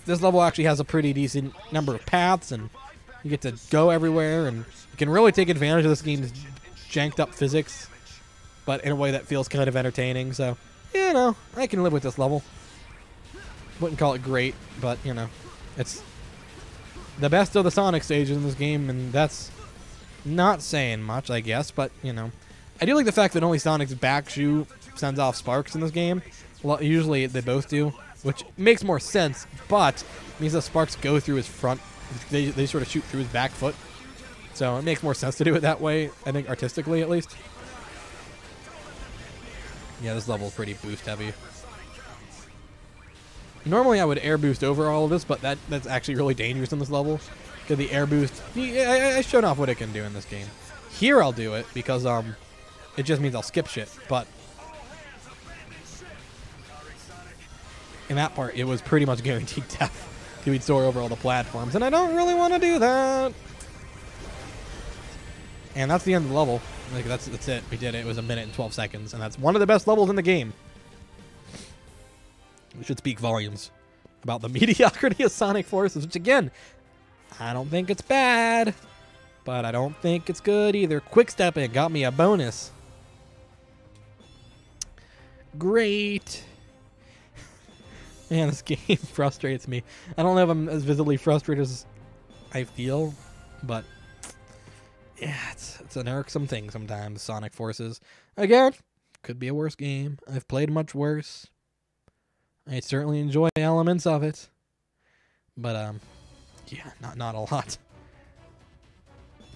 this level actually has a pretty decent number of paths, and you get to go everywhere, and you can really take advantage of this game's janked up physics, but in a way that feels kind of entertaining, so, you know, I can live with this level. Wouldn't call it great, but, you know, it's the best of the Sonic stages in this game, and that's not saying much, I guess, but, you know. I do like the fact that only Sonic's back shoe sends off sparks in this game. Well, usually they both do, which makes more sense, but means the sparks go through his front. They sort of shoot through his back foot. So it makes more sense to do it that way, I think, artistically at least. Yeah, this level is pretty boost heavy. Normally I would air boost over all of this, but that's actually really dangerous in this level. Because the air boost, I showed off what it can do in this game. Here I'll do it because it just means I'll skip shit, but in that part it was pretty much guaranteed death. He'd soar over all the platforms, and I don't really want to do that. And that's the end of the level. Like that's it. We did it. It was 1 minute and 12 seconds, and that's one of the best levels in the game. We should speak volumes about the mediocrity of Sonic Forces, which again, I don't think it's bad, but I don't think it's good either. Quick stepping got me a bonus. Great. Man, this game frustrates me. I don't know if I'm as visibly frustrated as I feel, but yeah, it's an irksome thing sometimes, Sonic Forces. Again, could be a worse game. I've played much worse. I certainly enjoy elements of it, but yeah, not a lot.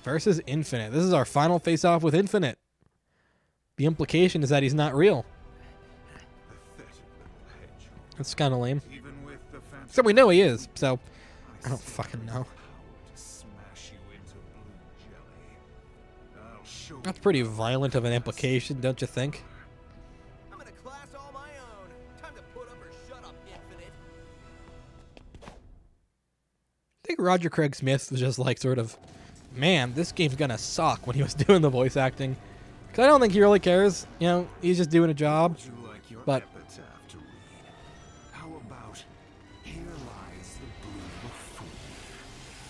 Versus Infinite. This is our final face-off with Infinite. The implication is that he's not real. That's kind of lame. So we know he is, so I don't fucking know. That's pretty violent of an implication, don't you think? I'm in a class all my own. Time to put up or shut up, Infinite. I think Roger Craig Smith was just like sort of, man, this game's gonna suck when he was doing the voice acting. Because I don't think he really cares. You know, he's just doing a job. But how about here lies the blue buffoon?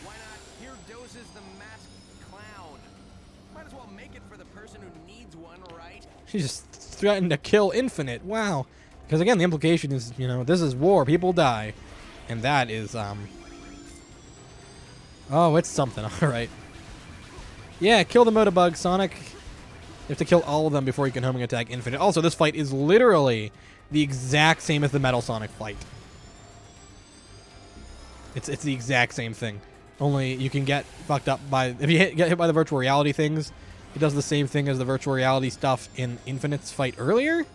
Why not? Here doses the masked clown. Might as well make it for the person who needs one, right? he just threatened to kill Infinite. Wow. Because again, the implication is, you know, this is war. People die. And that is, oh, it's something. All right. Yeah, kill the Motobug, Sonic. You have to kill all of them before you can homing attack Infinite. Also, this fight is literally the exact same as the Metal Sonic fight. It's the exact same thing. Only you can get fucked up by... If you get hit by the virtual reality things, it does the same thing as the virtual reality stuff in Infinite's fight earlier.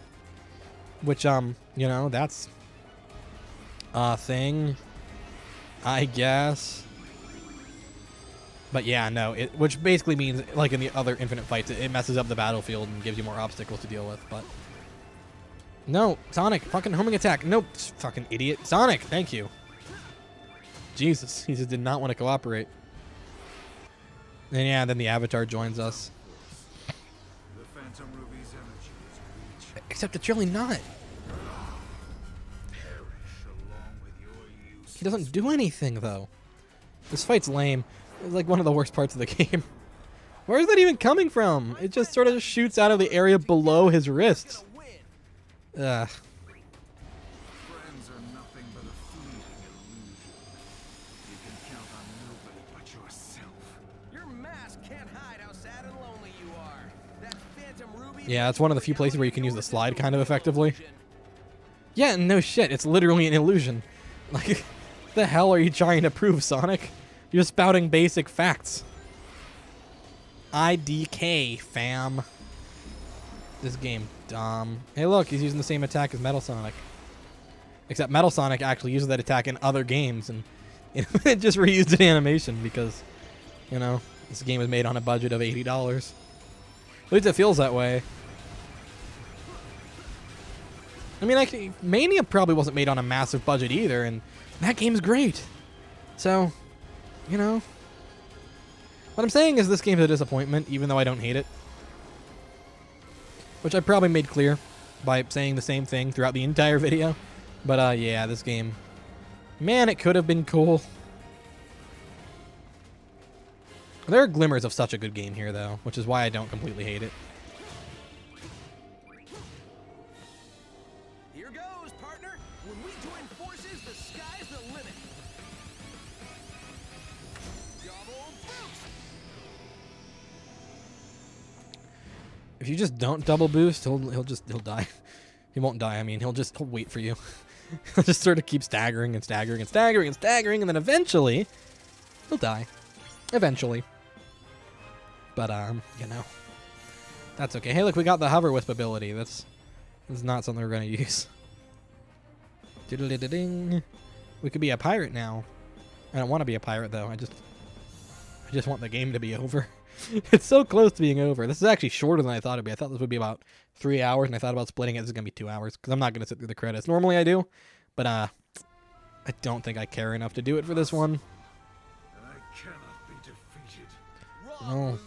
Which, you know, that's a thing, I guess. But yeah, no, which basically means, like in the other Infinite fights, it messes up the battlefield and gives you more obstacles to deal with, but... No, Sonic, fucking homing attack. Nope, fucking idiot. Sonic, thank you. Jesus, he just did not want to cooperate. And yeah, then the Avatar joins us. The Phantom Ruby's energy is reaching. Except it's really not. Perish along with your use. He doesn't do anything, though. This fight's lame. It's like one of the worst parts of the game. Where is that even coming from? It just sort of shoots out of the area below his wrists. Ugh. Friends are nothing but a fleeting illusion. You can count on nobody but yourself. Your mask can't hide how sad and lonely you are. That Phantom Ruby. Yeah, it's one of the few places where you can use the slide kind of effectively. Yeah, no shit. It's literally an illusion. Like, the hell are you trying to prove, Sonic? You're spouting basic facts. IDK, fam. This game, dumb. Hey, look, he's using the same attack as Metal Sonic. Except Metal Sonic actually uses that attack in other games, and it just reused it in animation because, you know, this game was made on a budget of $80. At least it feels that way. I mean, actually, Mania probably wasn't made on a massive budget either, and that game's great. So, you know, what I'm saying is this game's a disappointment, even though I don't hate it. Which I probably made clear by saying the same thing throughout the entire video. But, yeah, this game, man, it could have been cool. There are glimmers of such a good game here, though, which is why I don't completely hate it. Here goes, partner. When we join forces, the sky's the limit. Double boost. If you just don't double boost, he'll die. He won't die. I mean, he'll wait for you. He'll just sort of keep staggering and staggering and staggering and staggering, and then eventually he'll die. Eventually. But you know, that's okay. Hey, look, we got the hover wisp ability. That's not something we're gonna use. Diddle-diddle-ding. We could be a pirate now. I don't want to be a pirate though. I just want the game to be over. It's so close to being over. This is actually shorter than I thought it'd be. I thought this would be about 3 hours, and I thought about splitting it. This is gonna be 2 hours because I'm not gonna sit through the credits. Normally I do, but I don't think I care enough to do it for this one. I cannot be defeated. Wrong, Oh,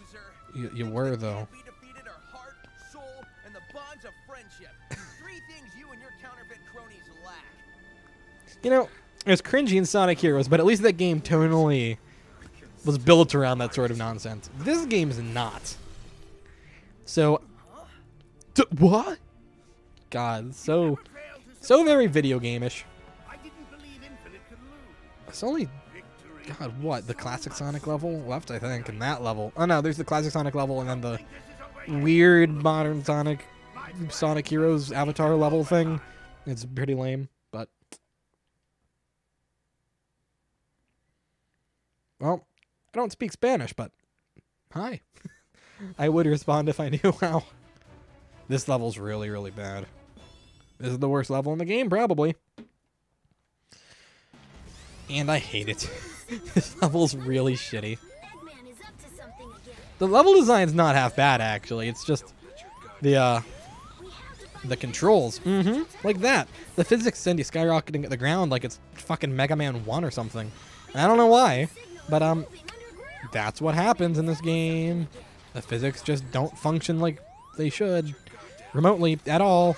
loser. you were What though. can't be defeated are heart, soul, and the bonds of friendship. 3 things you and your counterfeit cronies lack. You know, it was cringy in Sonic Heroes, but at least that game tonally was built around that sort of nonsense. This game's not. So, what? God, so very video game-ish. I didn't believe Infinite could lose. It's only, Victory. God, what? The classic Sonic level left, I think, and that level. Oh no, there's the classic Sonic level, and then the weird modern Sonic Heroes Avatar level thing. It's pretty lame, but well, I don't speak Spanish, but hi. I would respond if I knew how. This level's really, really bad. This is the worst level in the game, probably. And I hate it. This level's really shitty. Eggman is up to something again. The level design's not half bad, actually. It's just the controls. Like that. The physics send you skyrocketing at the ground like it's fucking Mega Man 1 or something. And I don't know why, but that's what happens in this game. The physics just don't function like they should remotely at all.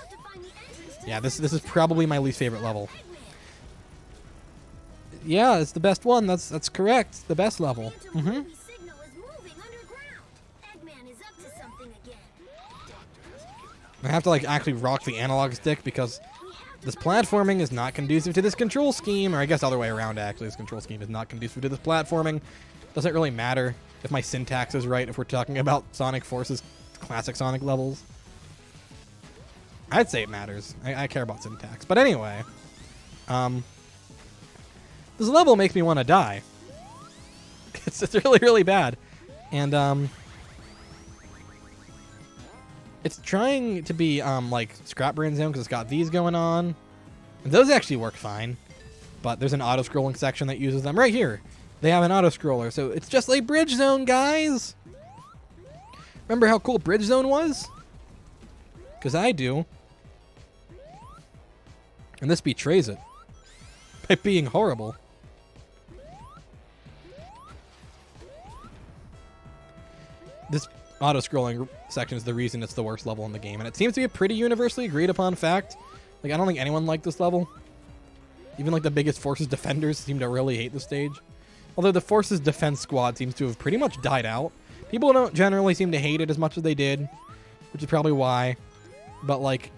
Yeah, this is probably my least favorite level. Yeah, it's the best one. That's correct. The best level. Signal is moving underground. Eggman is up to something again. I have to like actually rock the analog stick because this platforming is not conducive to this control scheme, or I guess other way around actually. This control scheme is not conducive to this platforming. Doesn't really matter if my syntax is right if we're talking about Sonic Force's classic Sonic levels. I'd say it matters. I care about syntax. But anyway, this level makes me want to die. It's really, really bad. And it's trying to be like Scrap Brain Zone because it's got these going on. And those actually work fine. But there's an auto-scrolling section that uses them right here. They have an auto-scroller, so it's just like Bridge Zone, guys! Remember how cool Bridge Zone was? Because I do. And this betrays it. By being horrible. This auto-scrolling section is the reason it's the worst level in the game, and it seems to be a pretty universally agreed upon fact. Like, I don't think anyone liked this level. Even like the biggest Forces defenders seem to really hate the stage. Although the Forces defense squad seems to have pretty much died out. People don't generally seem to hate it as much as they did, which is probably why. But like,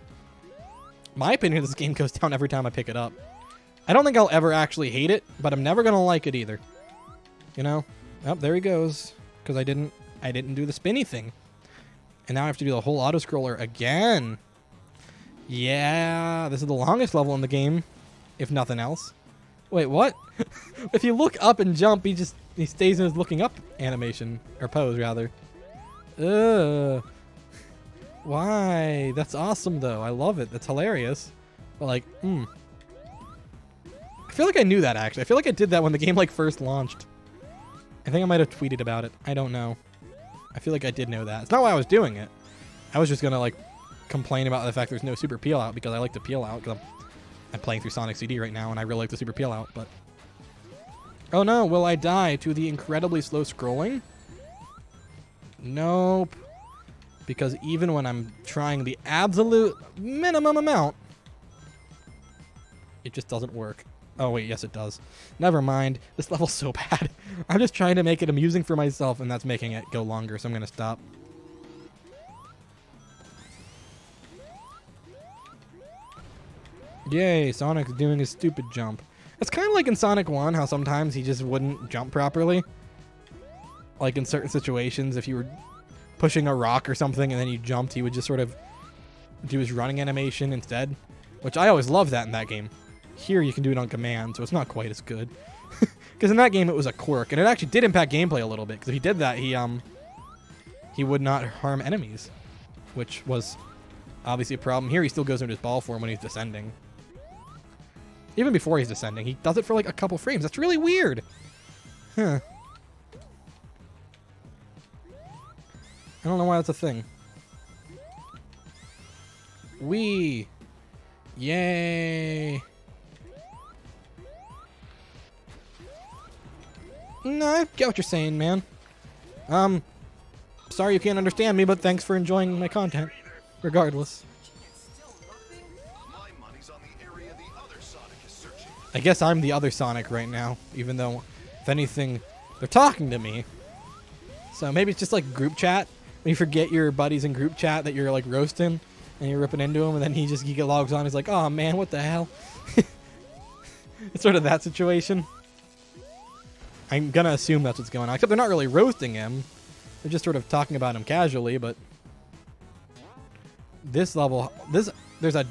my opinion of this game goes down every time I pick it up. I don't think I'll ever actually hate it, but I'm never gonna like it either. You know? Oh, there he goes. Because I didn't do the spinny thing. And now I have to do the whole auto-scroller again. Yeah, this is the longest level in the game, if nothing else. Wait, what? If you look up and jump, he stays in his looking up animation, or pose rather. Ugh. Why? That's awesome though. I love it. That's hilarious. But like, feel like I knew that, actually. I feel like I did that when the game, like, first launched. I think I might have tweeted about it. I don't know. I feel like I did know that. It's not why I was doing it. I was just going to, like, complain about the fact there's no super peel out because I like to peel out because I'm playing through Sonic CD right now and I really like the super peel out, but... Oh no, will I die to the incredibly slow scrolling? Nope. Because even when I'm trying the absolute minimum amount, it just doesn't work. Oh wait, yes it does. Never mind. This level's so bad. I'm just trying to make it amusing for myself and that's making it go longer, so I'm going to stop. Yay, Sonic's doing his stupid jump. It's kind of like in Sonic 1, how sometimes he just wouldn't jump properly. Like in certain situations, if you were pushing a rock or something and then you jumped, he would just sort of do his running animation instead. Which I always loved that in that game. Here you can do it on command, so it's not quite as good. Because in that game it was a quirk, and it actually did impact gameplay a little bit. Because if he did that, he would not harm enemies. Which was obviously a problem. Here he still goes into his ball form when he's descending. Even before he's descending, he does it for like a couple frames. That's really weird. Huh. I don't know why that's a thing. Wee. Yay. No, I get what you're saying, man. Sorry you can't understand me, but thanks for enjoying my content. Regardless. I guess I'm the other Sonic right now, even though, if anything, they're talking to me. So maybe it's just like group chat. When you forget your buddies in group chat that you're like roasting, and you're ripping into him, and then he logs on, he's like, oh man, what the hell? It's sort of that situation. I'm gonna assume that's what's going on, except they're not really roasting him. They're just sort of talking about him casually, but... This level, there's a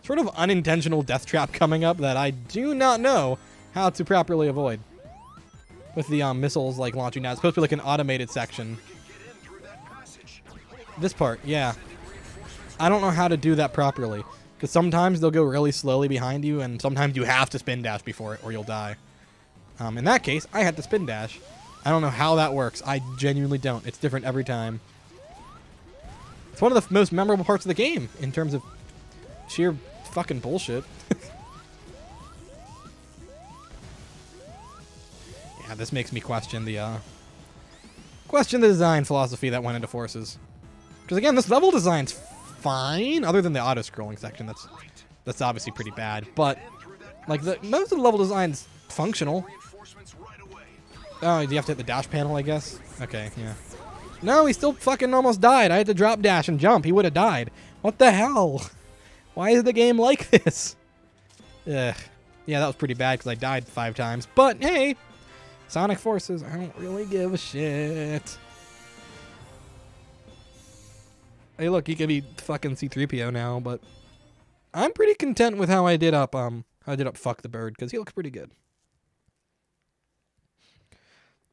sort of unintentional death trap coming up that I do not know how to properly avoid. With the missiles like launching down. It's supposed to be like an automated section. This part, yeah. I don't know how to do that properly. Because sometimes they'll go really slowly behind you, and sometimes you have to spin dash before it or you'll die. In that case, I had to spin dash. I don't know how that works. I genuinely don't. It's different every time. It's one of the most memorable parts of the game in terms of sheer fucking bullshit. Yeah, this makes me question the design philosophy that went into Forces. Because again, this level design's fine, other than the auto-scrolling section. That's obviously pretty bad. But like most of the level design's functional. Oh, you have to hit the dash panel, I guess. Okay, yeah. No, he still fucking almost died. I had to drop dash and jump. He would have died. What the hell? Why is the game like this? Ugh. Yeah, that was pretty bad because I died 5 times. But hey, Sonic Forces, I don't really give a shit. Hey, look, he could be fucking C-3PO now, but I'm pretty content with how I did up Fuck the Bird because he looks pretty good.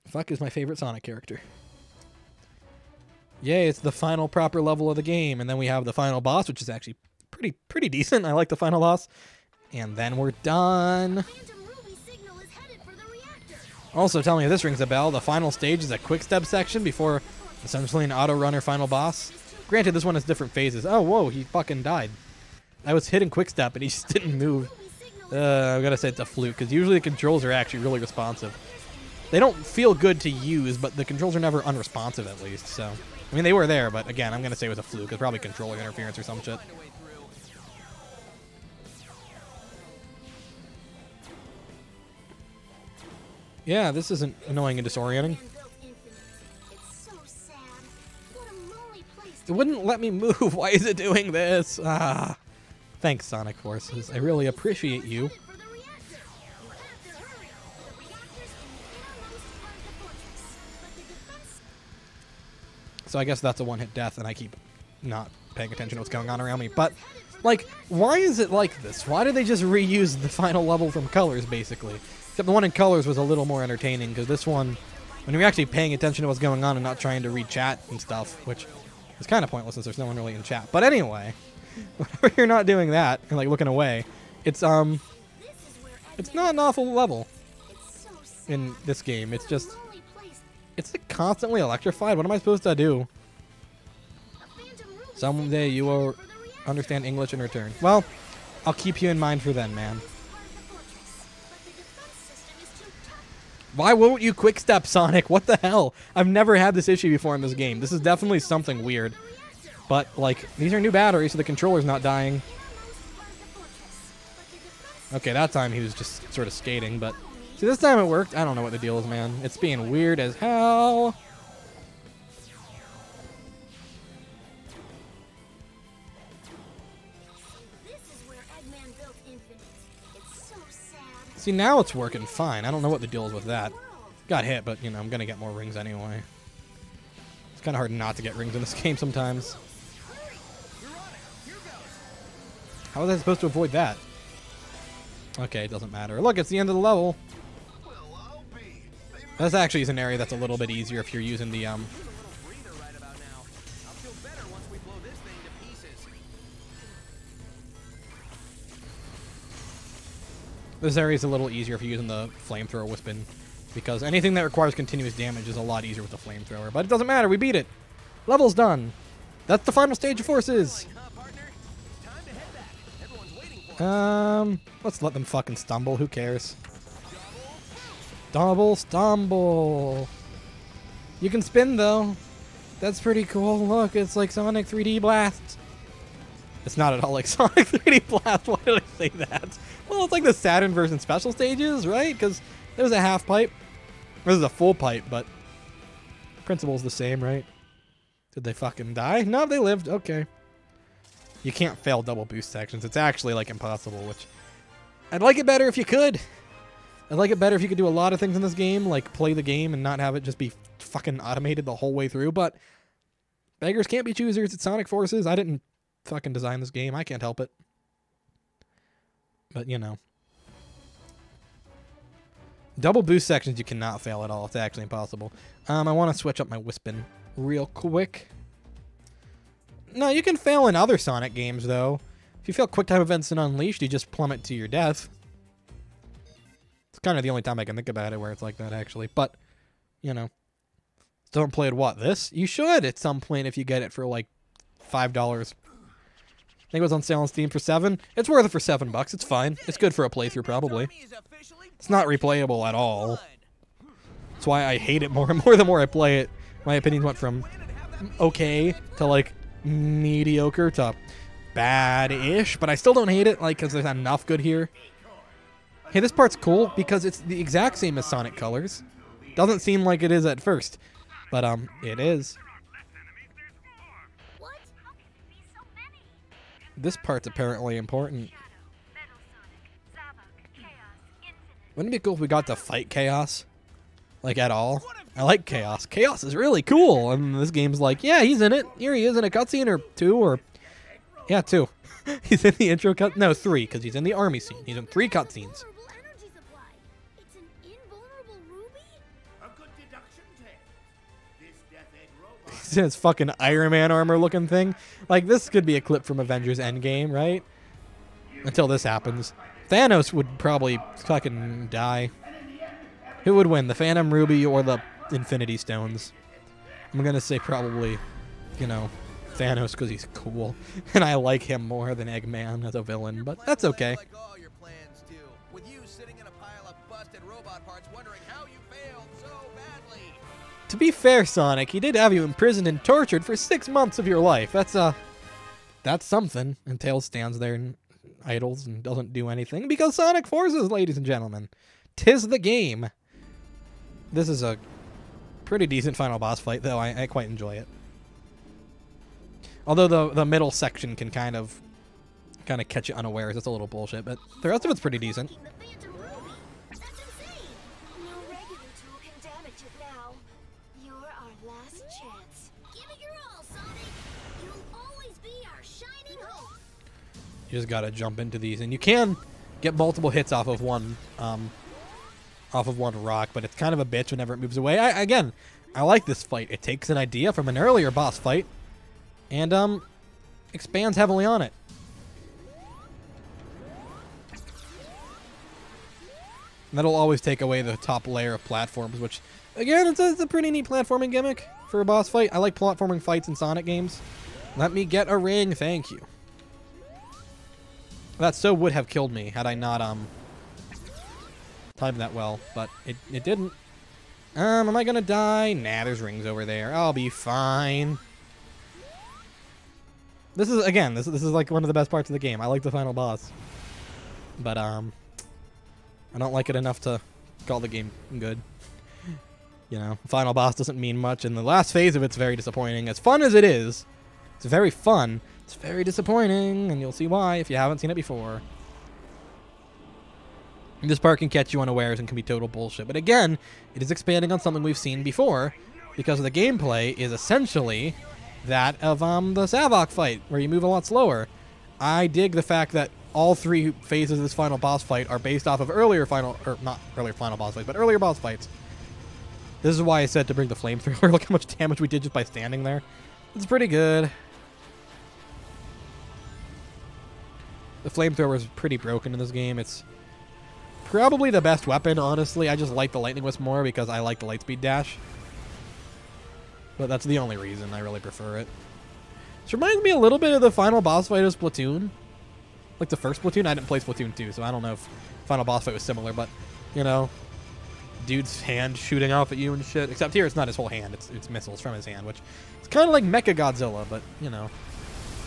Fuck is my favorite Sonic character. Yay, it's the final proper level of the game. And then we have the final boss, which is actually pretty decent. I like the final boss. And then we're done. Also, tell me if this rings a bell. The final stage is a quick step section before essentially an auto runner final boss. Granted, this one has different phases. Oh, whoa, he fucking died. I was hitting quick step and he just didn't move. I'm gonna say it's a fluke, because usually the controls are actually really responsive. They don't feel good to use, but the controls are never unresponsive at least, so... I mean, they were there, but again, I'm gonna say it was a fluke. It's probably controller interference or some shit. Yeah, this isn't annoying and disorienting. It wouldn't let me move. Why is it doing this? Ah. Thanks, Sonic Forces. I really appreciate you. So I guess that's a one-hit death, and I keep not paying attention to what's going on around me. But, like, why is it like this? Why did they just reuse the final level from Colors, basically? Except the one in Colors was a little more entertaining, because this one, when you're actually paying attention to what's going on and not trying to read chat and stuff, which is kind of pointless since there's no one really in chat. But anyway, whenever you're not doing that and, like, looking away, it's, It's not an awful level It's so sad. in this game. It's What a just, lonely place. it's like constantly electrified. What am I supposed to do? A phantom ruby Someday you signal will for the reactor. understand English in return. Well, I'll keep you in mind for then, man. Part of the fortress, but the defense system is too tough. Why won't you quick step, Sonic? What the hell? I've never had this issue before in this game. This is definitely something weird. But, like, these are new batteries, so the controller's not dying. Okay, that time he was just sort of skating, but... See, this time it worked. I don't know what the deal is, man. It's being weird as hell. This is where Eggman built Infinite. It's so sad. See, now it's working fine. I don't know what the deal is with that. Got hit, but, you know, I'm gonna get more rings anyway. It's kind of hard not to get rings in this game sometimes. How was I supposed to avoid that? Okay, it doesn't matter. Look, it's the end of the level. Well, I'll be. This actually is an area that's a little bit easier if you're using the, Breather right about now. I'll feel better once we blow this thing to pieces. This area is a little easier if you're using the flamethrower Wispin, because anything that requires continuous damage is a lot easier with the flamethrower. But it doesn't matter, we beat it. Level's done. That's the final stage of Forces. Huh, partner? It's time to head back. Everyone's waiting for us. Let's let them fucking stumble. Who cares? Double stumble. You can spin though. That's pretty cool. Look, it's like Sonic 3D Blast. It's not at all like Sonic 3D Blast. Why did I say that? Well, it's like the Saturn version special stages, right? Because there's a half pipe. This is a full pipe, but principle's the same, right? Did they fucking die? No, they lived. Okay. You can't fail double boost sections. It's actually like impossible, which I'd like it better if you could. I'd like it better if you could do a lot of things in this game, like play the game and not have it just be fucking automated the whole way through, but beggars can't be choosers. It's Sonic Forces. I didn't fucking design this game. I can't help it. But, you know. Double boost sections you cannot fail at all. It's actually impossible. I want to switch up my Wispin real quick. No, you can fail in other Sonic games, though. If you fail QuickTime events in Unleashed, you just plummet to your death. It's kind of the only time I can think about it where it's like that, actually. But, you know. Still haven't played what? This? You should at some point if you get it for, like, $5. I think it was on sale on Steam for $7. It's worth it for $7. It's fine. It's good for a playthrough, probably. It's not replayable at all. That's why I hate it more and more the more I play it. My opinions went from okay to, like, mediocre to bad-ish, but I still don't hate it, like, because there's enough good here. Hey, this part's cool because it's the exact same as Sonic Colors. Doesn't seem like it is at first, but it is. What? This part's apparently important. Wouldn't it be cool if we got to fight Chaos? Like, at all? I like Chaos. Chaos is really cool, and this game's like, yeah, he's in it. Here he is in a cutscene or two, or... Yeah, 2. He's in the intro cut. No, 3, because he's in the army scene. He's in 3 cutscenes. Vulnerable energy supply. It's an invulnerable ruby? A good deduction test. This Death Egg robot. He's in his fucking Iron Man armor looking thing. Like, this could be a clip from Avengers Endgame, right? Until this happens. Thanos would probably fucking die. Who would win, the Phantom Ruby or the Infinity Stones? I'm gonna say probably, you know, Thanos because he's cool. And I like him more than Eggman as a villain, but that's okay. Like all your plans do. With you sitting in a pile of busted robot parts wondering how you failed so badly. To be fair, Sonic, he did have you imprisoned and tortured for 6 months of your life. That's something. And Tails stands there and idles and doesn't do anything because Sonic Forces, ladies and gentlemen. 'Tis the game. This is a pretty decent final boss fight, though. I quite enjoy it. Although the middle section can kind of catch you unawares. It's a little bullshit, but the rest of it's pretty decent. The Phantom Ruby. That's insane. No regular tool can damage it now. You're our last chance. Give it your all, Sonic. You'll always be our shining hope. You just gotta jump into these, and you can get multiple hits off of one rock, but it's kind of a bitch whenever it moves away. Again, I like this fight. It takes an idea from an earlier boss fight and expands heavily on it. And that'll always take away the top layer of platforms, which, again, it's a pretty neat platforming gimmick for a boss fight. I like platforming fights in Sonic games. Let me get a ring, thank you. That so would have killed me had I not timed that well, but it didn't. Am I gonna die? Nah, there's rings over there. I'll be fine. This is, again, this is like one of the best parts of the game. I like the final boss. But, I don't like it enough to call the game good. You know, final boss doesn't mean much, and the last phase of it's very disappointing. As fun as it is, it's very fun. It's very disappointing, and you'll see why if you haven't seen it before. And this part can catch you unawares and can be total bullshit. But again, it is expanding on something we've seen before, because the gameplay is essentially that of the Savok fight, where you move a lot slower. I dig the fact that all 3 phases of this final boss fight are based off of earlier not earlier final boss fights, but earlier boss fights. This is why I said to bring the flamethrower. Look how much damage we did just by standing there. It's pretty good. The flamethrower is pretty broken in this game. It's probably the best weapon, honestly. I just like the lightning wisp more because I like the lightspeed dash. But that's the only reason I really prefer it. This reminds me a little bit of the final boss fight of Splatoon. Like the first Splatoon. I didn't play Splatoon 2, so I don't know if final boss fight was similar, but, you know, dude's hand shooting off at you and shit. Except here it's not his whole hand, it's missiles from his hand, which is kind of like Mechagodzilla, but, you know,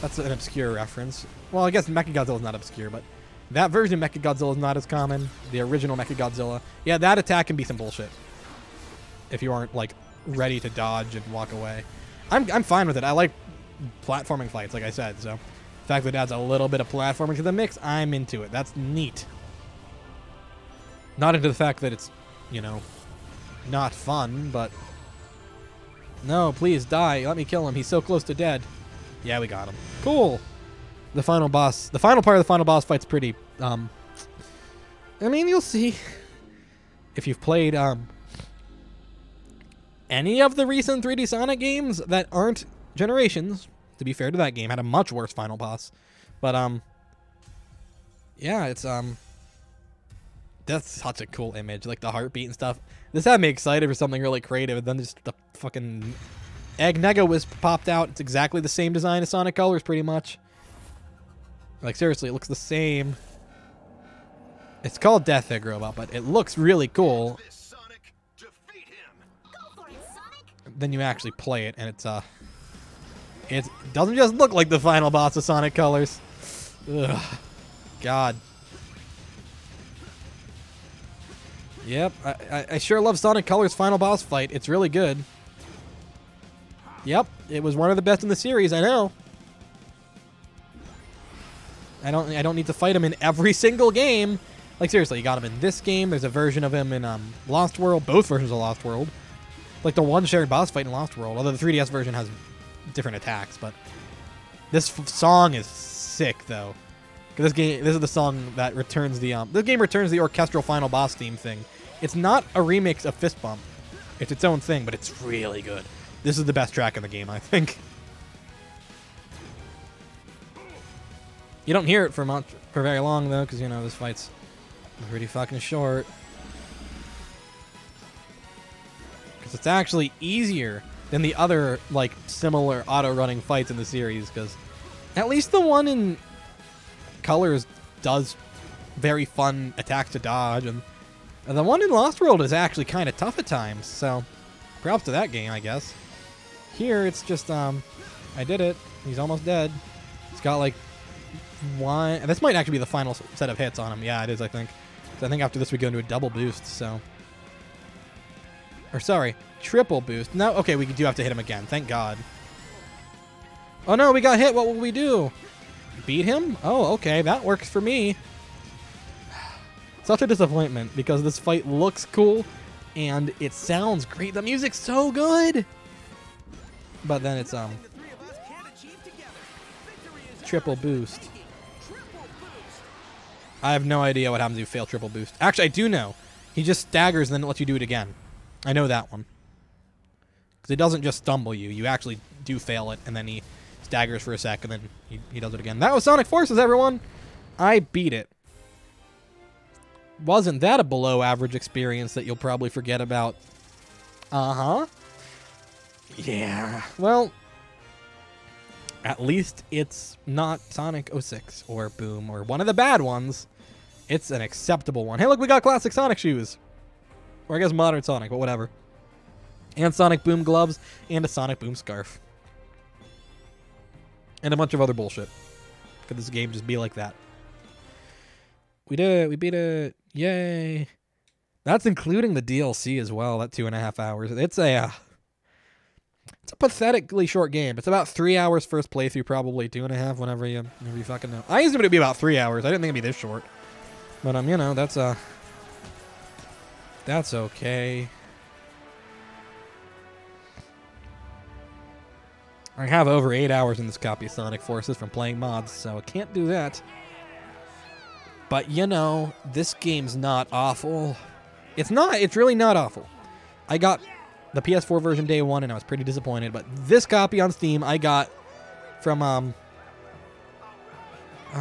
that's an obscure reference. Well, I guess Mechagodzilla is not obscure, but that version of Mechagodzilla is not as common. The original Mechagodzilla. Yeah, that attack can be some bullshit. If you aren't, like, ready to dodge and walk away. I'm fine with it. I like platforming fights, like I said, so the fact that it adds a little bit of platforming to the mix, I'm into it. That's neat. Not into the fact that it's, you know, not fun, but... No, please, die. Let me kill him. He's so close to dead. Yeah, we got him. Cool. The final boss... The final part of the final boss fight's pretty, I mean, you'll see. If you've played, any of the recent 3D Sonic games that aren't Generations, to be fair to that game, had a much worse final boss. But, yeah, it's, that's such a cool image, like the heartbeat and stuff. This had me excited for something really creative, and then just the fucking Egg Nega Wisp popped out. It's exactly the same design as Sonic Colors, pretty much. Like, seriously, it looks the same. It's called Death Egg Robot, but it looks really cool. Then you actually play it, and it's, it doesn't just look like the final boss of Sonic Colors. Ugh. God. Yep, I sure love Sonic Colors' final boss fight. It's really good. Yep, it was one of the best in the series, I know. I don't need to fight him in every single game. Like, seriously, you got him in this game. There's a version of him in Lost World. Both versions of Lost World. Like the one shared boss fight in Lost World. Although the 3DS version has different attacks, but this song is sick though. This is the song that returns the this game returns the orchestral final boss theme thing. It's not a remix of Fist Bump. It's its own thing, but it's really good. This is the best track in the game, I think. You don't hear it for very long though, because you know this fight's pretty fucking short. Because it's actually easier than the other like similar auto-running fights in the series. Because at least the one in Colors does very fun attacks to dodge, and the one in Lost World is actually kind of tough at times. So props to that game, I guess. Here it's just I did it. He's almost dead. It's got like one. This might actually be the final set of hits on him. Yeah, it is. I think. So I think after this we go into a double boost. So, or sorry, triple boost. No, okay, we do have to hit him again. Thank God. Oh no, we got hit. What will we do? Beat him? Oh, okay, that works for me. Such a disappointment because this fight looks cool and it sounds great. The music's so good. But then it's triple boost. I have no idea what happens if you fail triple boost. Actually, I do know. He just staggers and then it lets you do it again. I know that one. Because it doesn't just stumble you. You actually do fail it, and then he staggers for a sec, and then he does it again. That was Sonic Forces, everyone! I beat it. wasn't that a below average experience that you'll probably forget about? Uh-huh. Yeah. Well, at least it's not Sonic 06 or Boom or one of the bad ones. It's an acceptable one. Hey, look, we got classic Sonic shoes. Or I guess modern Sonic, but whatever. And Sonic Boom gloves and a Sonic Boom scarf. And a bunch of other bullshit. Could this game just be like that? We did it. We beat it. Yay. That's including the DLC as well. That 2.5 hours. It's a pathetically short game. It's about 3 hours first playthrough, probably 2.5. Whenever you fucking know. I assumed it would be about 3 hours. I didn't think it'd be this short. But you know, that's okay. I have over 8 hours in this copy of Sonic Forces from playing mods, so I can't do that. But, you know, this game's not awful. It's not. It's really not awful. I got the PS4 version day one, and I was pretty disappointed. But this copy on Steam, I got from, oh,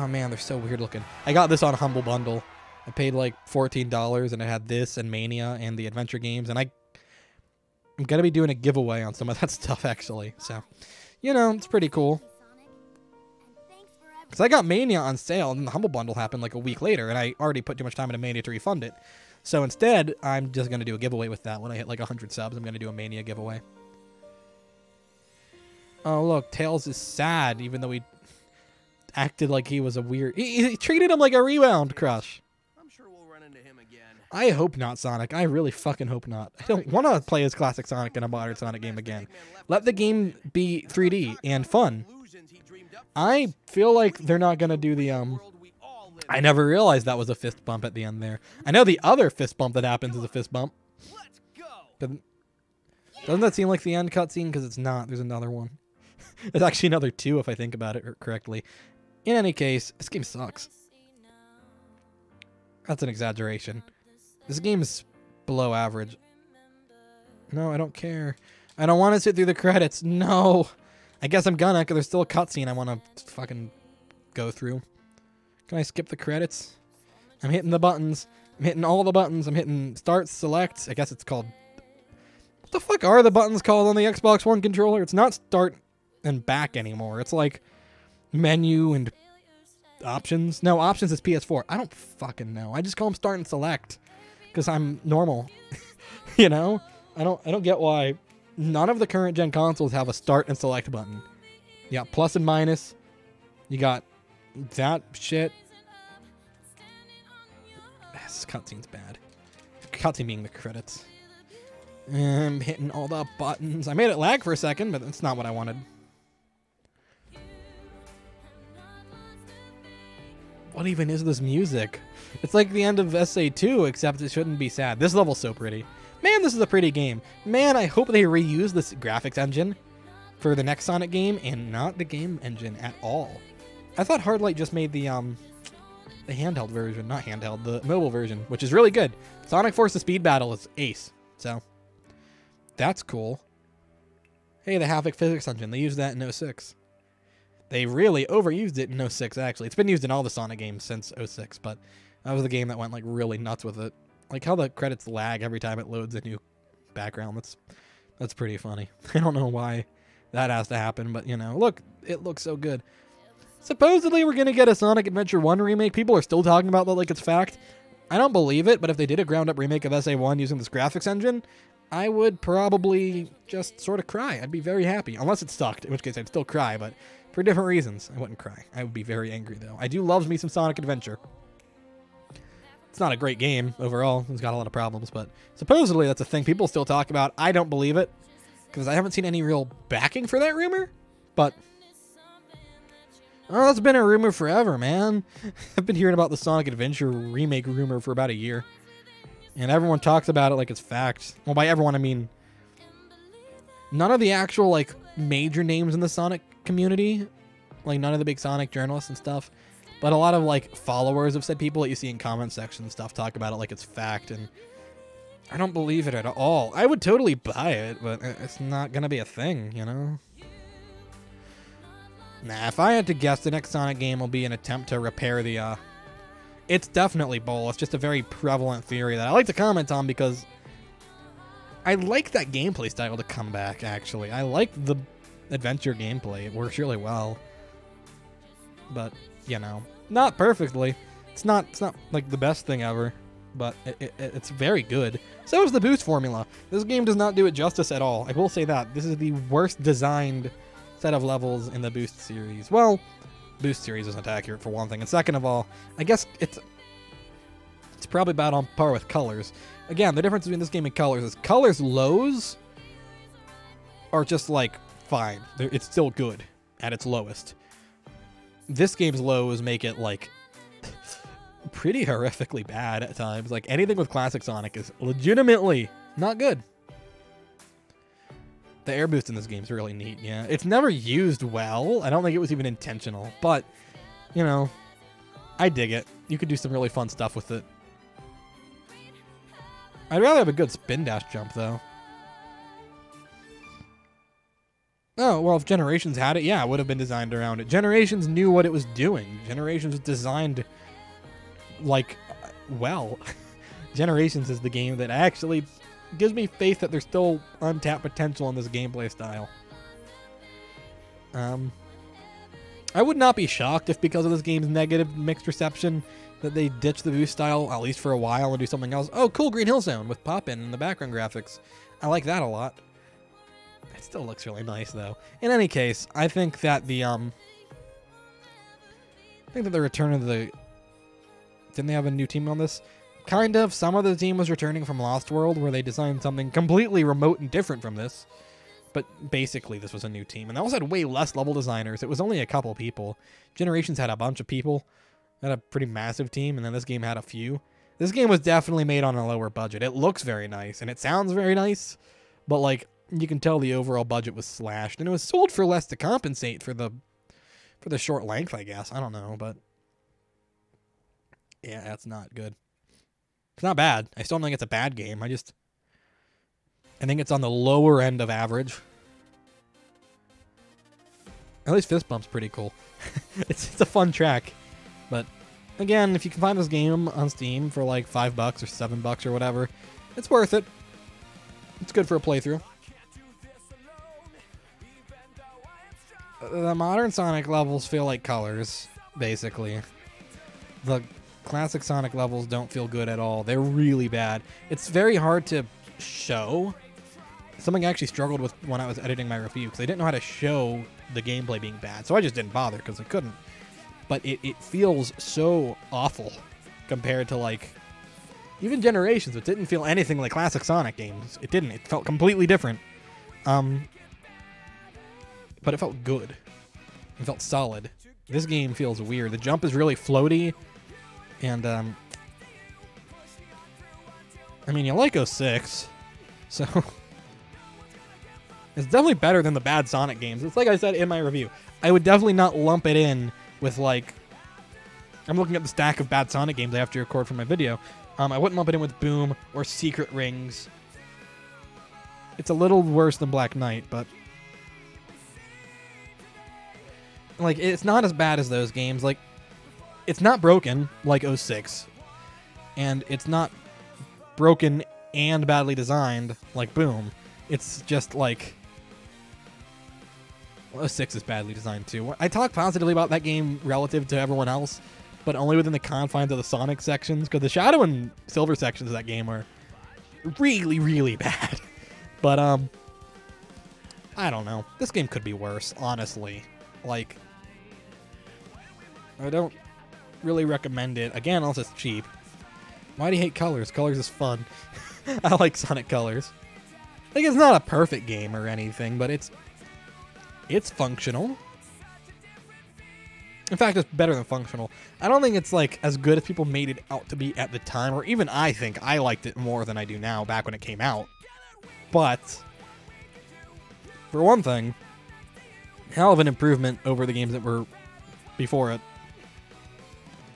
man, they're so weird looking. I got this on Humble Bundle. I paid, like, $14, and I had this and Mania and the adventure games. And I'm going to be doing a giveaway on some of that stuff, actually. So, you know, it's pretty cool. Because I got Mania on sale, and the Humble Bundle happened like a week later, and I already put too much time into Mania to refund it. So instead, I'm just going to do a giveaway with that. When I hit like 100 subs, I'm going to do a Mania giveaway. Oh, look, Tails is sad, even though he acted like he was a weird... He treated him like a rebound crush. I'm sure we'll run into him again. I hope not, Sonic. I really fucking hope not. I don't want to play as classic Sonic in a modern Sonic game again. Let the game be 3D and fun. I feel like they're not going to do the, I never realized that was a fist bump at the end there. I know the other fist bump that happens is a fist bump. But doesn't that seem like the end cutscene? Because it's not. There's another one. There's actually another two if I think about it correctly. In any case, this game sucks. That's an exaggeration. This game is below average. No, I don't care. I don't want to sit through the credits. No. I guess I'm gonna, because there's still a cutscene I want to fucking go through. Can I skip the credits? I'm hitting the buttons. I'm hitting all the buttons. I'm hitting start, select. I guess it's called... What the fuck are the buttons called on the Xbox One controller? It's not start and back anymore. It's like menu and options. No, options is PS4. I don't fucking know. I just call them start and select because I'm normal. You know? I don't get why... None of the current gen consoles have a start and select button. You got plus and minus. You got that shit. This cutscene's bad. Cutscene being the credits. I'm hitting all the buttons. I made it lag for a second, but that's not what I wanted. What even is this music? It's like the end of SA2, except it shouldn't be sad. This level's so pretty. Man, this is a pretty game. Man, I hope they reuse this graphics engine for the next Sonic game and not the game engine at all. I thought Hardlight just made the handheld version, not handheld, the mobile version, which is really good. Sonic Forces Speed Battle is ace, so that's cool. Hey, the Havoc physics engine, they used that in 06. They really overused it in 06, actually. It's been used in all the Sonic games since 06, but that was the game that went like really nuts with it. Like how the credits lag every time it loads a new background. That's pretty funny. I don't know why that has to happen, but you know, look, it looks so good. Supposedly we're going to get a Sonic Adventure 1 remake. People are still talking about that like it's fact. I don't believe it, but if they did a ground-up remake of SA1 using this graphics engine, I would probably just sort of cry. I'd be very happy. Unless it sucked, in which case I'd still cry, but for different reasons. I wouldn't cry. I would be very angry, though. I do love me some Sonic Adventure. It's not a great game overall. It's got a lot of problems, but supposedly that's a thing people still talk about. I don't believe it because I haven't seen any real backing for that rumor, but oh, that's been a rumor forever, man. I've been hearing about the Sonic Adventure remake rumor for about a year, and everyone talks about it like it's fact. Well, by everyone, I mean none of the actual like major names in the Sonic community, like none of the big Sonic journalists and stuff. But a lot of, like, followers of said people that you see in comment section and stuff talk about it like it's fact, and I don't believe it at all. I would totally buy it, but it's not going to be a thing, you know? Nah, if I had to guess, the next Sonic game will be an attempt to repair the, it's definitely bull. It's just a very prevalent theory that I like to comment on because I like that gameplay style to come back, actually. I like the adventure gameplay. It works really well. But, you know, not perfectly. It's not like the best thing ever, but it's very good. So is the boost formula. This game does not do it justice at all. I will say that. This is the worst designed set of levels in the boost series. Well, boost series isn't accurate for one thing. And second of all, I guess it's probably about on par with colors. Again, the difference between this game and colors is colors lows are just like fine. It's still good at its lowest. This game's lows make it like pretty horrifically bad at times. Like anything with classic Sonic is legitimately not good. The air boost in this game is really neat. Yeah, it's never used well. I don't think it was even intentional, but you know, I dig it. You could do some really fun stuff with it. I'd rather have a good spin dash jump though. Oh, well, if Generations had it, yeah, it would have been designed around it. Generations knew what it was doing. Generations was designed, like, well. Generations is the game that actually gives me faith that there's still untapped potential in this gameplay style. I would not be shocked if because of this game's negative mixed reception that they ditch the boost style, at least for a while, and do something else. Oh, cool Green Hill Zone with pop-in and the background graphics. I like that a lot. It still looks really nice, though. In any case, I think that the return of the... Didn't they have a new team on this? Kind of. Some of the team was returning from Lost World, where they designed something completely remote and different from this. But basically, this was a new team. And they also had way less level designers. It was only a couple people. Generations had a bunch of people. Had a pretty massive team, and then this game had a few. This game was definitely made on a lower budget. It looks very nice, and it sounds very nice. But, like, you can tell the overall budget was slashed. And it was sold for less to compensate for the short length, I guess. I don't know, but... yeah, that's not good. It's not bad. I still don't think it's a bad game. I think it's on the lower end of average. At least Fist Bump's pretty cool. It's a fun track. But again, if you can find this game on Steam for like $5 or $7 or whatever, it's worth it. It's good for a playthrough. The modern Sonic levels feel like colors, basically. The classic Sonic levels don't feel good at all. They're really bad. It's very hard to show. Something I actually struggled with when I was editing my review, because I didn't know how to show the gameplay being bad, so I just didn't bother because I couldn't. But it feels so awful compared to, like, even Generations, which didn't feel anything like classic Sonic games. It didn't. It felt completely different. But it felt good. It felt solid. This game feels weird. The jump is really floaty. And, I mean, you like 06, so it's definitely better than the bad Sonic games. It's like I said in my review. I would definitely not lump it in with, like, I'm looking at the stack of bad Sonic games I have to record for my video. I wouldn't lump it in with Boom or Secret Rings. It's a little worse than Black Knight, but like, it's not as bad as those games. Like, it's not broken like 06, and it's not broken and badly designed like Boom. It's just like 06 is badly designed too. I talk positively about that game relative to everyone else, but only within the confines of the Sonic sections, because the Shadow and Silver sections of that game are really, really bad. But I don't know. This game could be worse, honestly. Like, I don't really recommend it. Again, also it's cheap. Why do you hate Colors? Colors is fun. I like Sonic Colors. Like, it's not a perfect game or anything, but it's functional. In fact, it's better than functional. I don't think it's, like, as good as people made it out to be at the time, or even I think I liked it more than I do now back when it came out. But, for one thing, hell of an improvement over the games that were before it.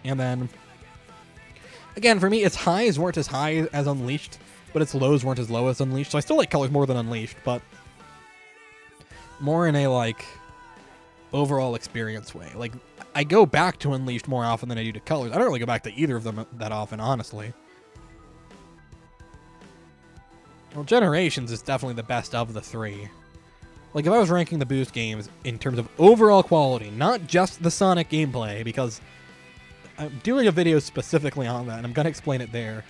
And then, again, for me, its highs weren't as high as Unleashed, but its lows weren't as low as Unleashed. So I still like Colors more than Unleashed, but more in a, like, overall experience way. Like, I go back to Unleashed more often than I do to Colors. I don't really go back to either of them that often, honestly. Well, Generations is definitely the best of the three. Like, if I was ranking the Boost games in terms of overall quality, not just the Sonic gameplay, because I'm doing a video specifically on that, and I'm going to explain it there.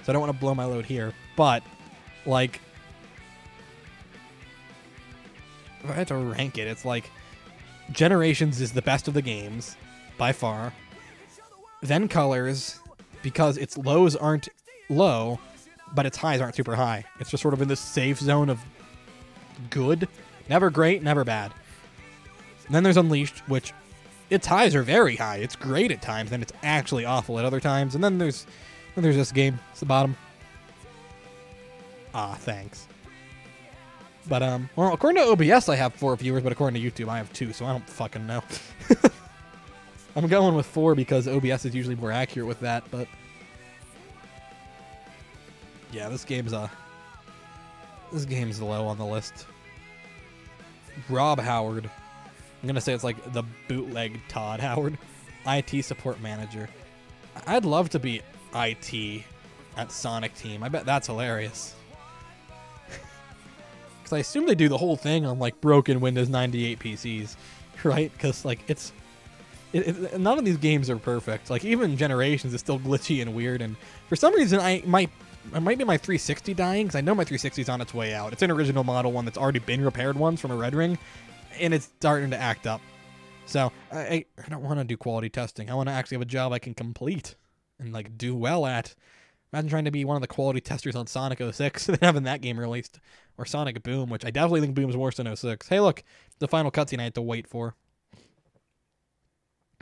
So I don't want to blow my load here. But, like, if I had to rank it, it's like Generations is the best of the games, by far. Then Colors, because its lows aren't low, but its highs aren't super high. It's just sort of in this safe zone of good. Never great, never bad. And then there's Unleashed, which its highs are very high. It's great at times, and it's actually awful at other times. And then there's this game. It's the bottom. Ah, thanks. But, well, according to OBS, I have 4 viewers, but according to YouTube, I have 2, so I don't fucking know. I'm going with 4 because OBS is usually more accurate with that, but yeah, this game's low on the list. Rob Howard. I'm gonna say it's like the bootleg Todd Howard. IT support manager. I'd love to be IT at Sonic Team. I bet that's hilarious. Because I assume they do the whole thing on like broken Windows 98 PCs, right? Because like none of these games are perfect. Like even Generations is still glitchy and weird. And for some reason, I might be my 360 dying because I know my 360 is on its way out. It's an original model one that's already been repaired once from a Red Ring, and it's starting to act up. So I don't want to do quality testing. I want to actually have a job I can complete and like do well at. Imagine trying to be one of the quality testers on Sonic 06 and then having that game released, or Sonic Boom, which I definitely think Boom's worse than 06. Hey, look, the final cutscene I had to wait for.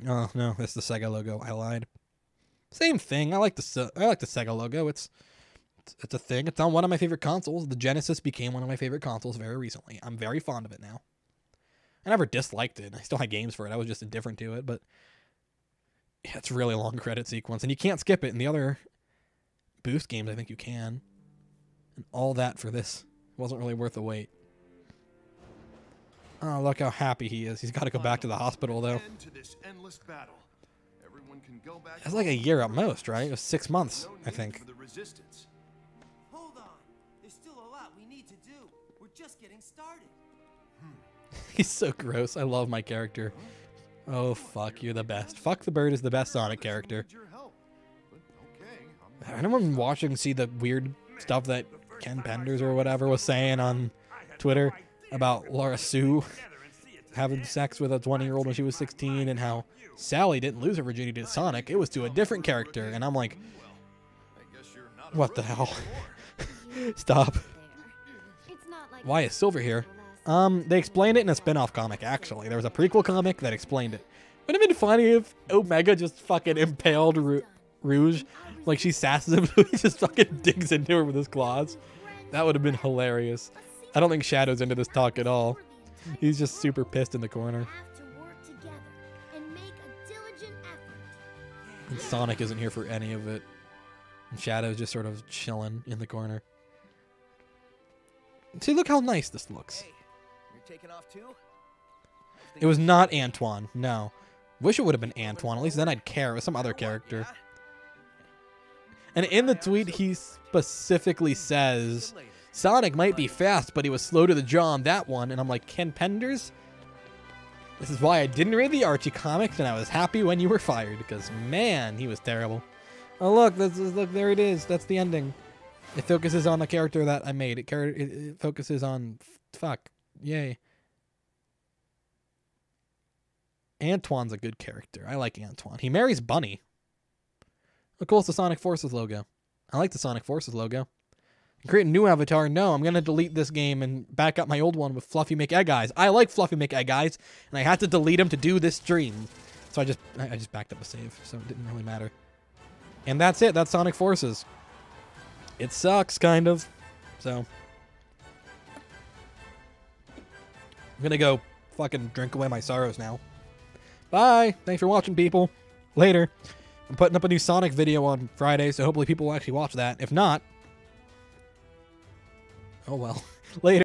Oh no, it's the Sega logo. I lied. Same thing. I like the Sega logo. It's a thing. It's on one of my favorite consoles. The Genesis became one of my favorite consoles very recently. I'm very fond of it now. I never disliked it. I still had games for it. I was just indifferent to it, but yeah, it's a really long credit sequence, and you can't skip it. In the other Boost games, I think you can. And all that for this wasn't really worth the wait. Oh, look how happy he is. He's got to go back to the hospital, though. That's like a year at most, right? It was 6 months, I think. Hold on. There's still a lot we need to do. We're just getting started. He's so gross. I love my character. Oh, fuck. You're the best. Fuck the Bird is the best Sonic character. Anyone watching see the weird stuff that Ken Penders or whatever was saying on Twitter about Laura Sue having sex with a 20-year-old when she was 16 and how Sally didn't lose her virginity to Sonic? It was to a different character. And I'm like, what the hell? Stop. Why is Silver here? They explained it in a spin-off comic, actually. There was a prequel comic that explained it. Would have been funny if Omega just fucking impaled Rouge. Like, she sasses him, so he just fucking digs into her with his claws. That would have been hilarious. I don't think Shadow's into this talk at all. He's just super pissed in the corner. And Sonic isn't here for any of it. And Shadow's just sort of chilling in the corner. See, look how nice this looks. Hey, you're taking off too? It was not Antoine, no. Wish it would have been Antoine, at least then I'd care. It was some other character. And in the tweet, he specifically says, Sonic might be fast, but he was slow to the jaw on that one. And I'm like, Ken Penders? This is why I didn't read the Archie comics, and I was happy when you were fired, because, man, he was terrible. Oh, look, look, there it is. That's the ending. It focuses on the character that I made. It focuses on... Fuck. Yay. Antoine's a good character. I like Antoine. He marries Bunny. Look, cool, it's the Sonic Forces logo. I like the Sonic Forces logo. Create a new avatar. No, I'm going to delete this game and back up my old one with Fluffy McEgg-Eyes. I like Fluffy McEgg-Eyes, and I had to delete him to do this stream. So I just backed up a save, so it didn't really matter. And that's it. That's Sonic Forces. It sucks, kind of. So I'm going to go fucking drink away my sorrows now. Bye. Thanks for watching, people. Later. I'm putting up a new Sonic video on Friday, so hopefully people will actually watch that. If not, oh well. Later.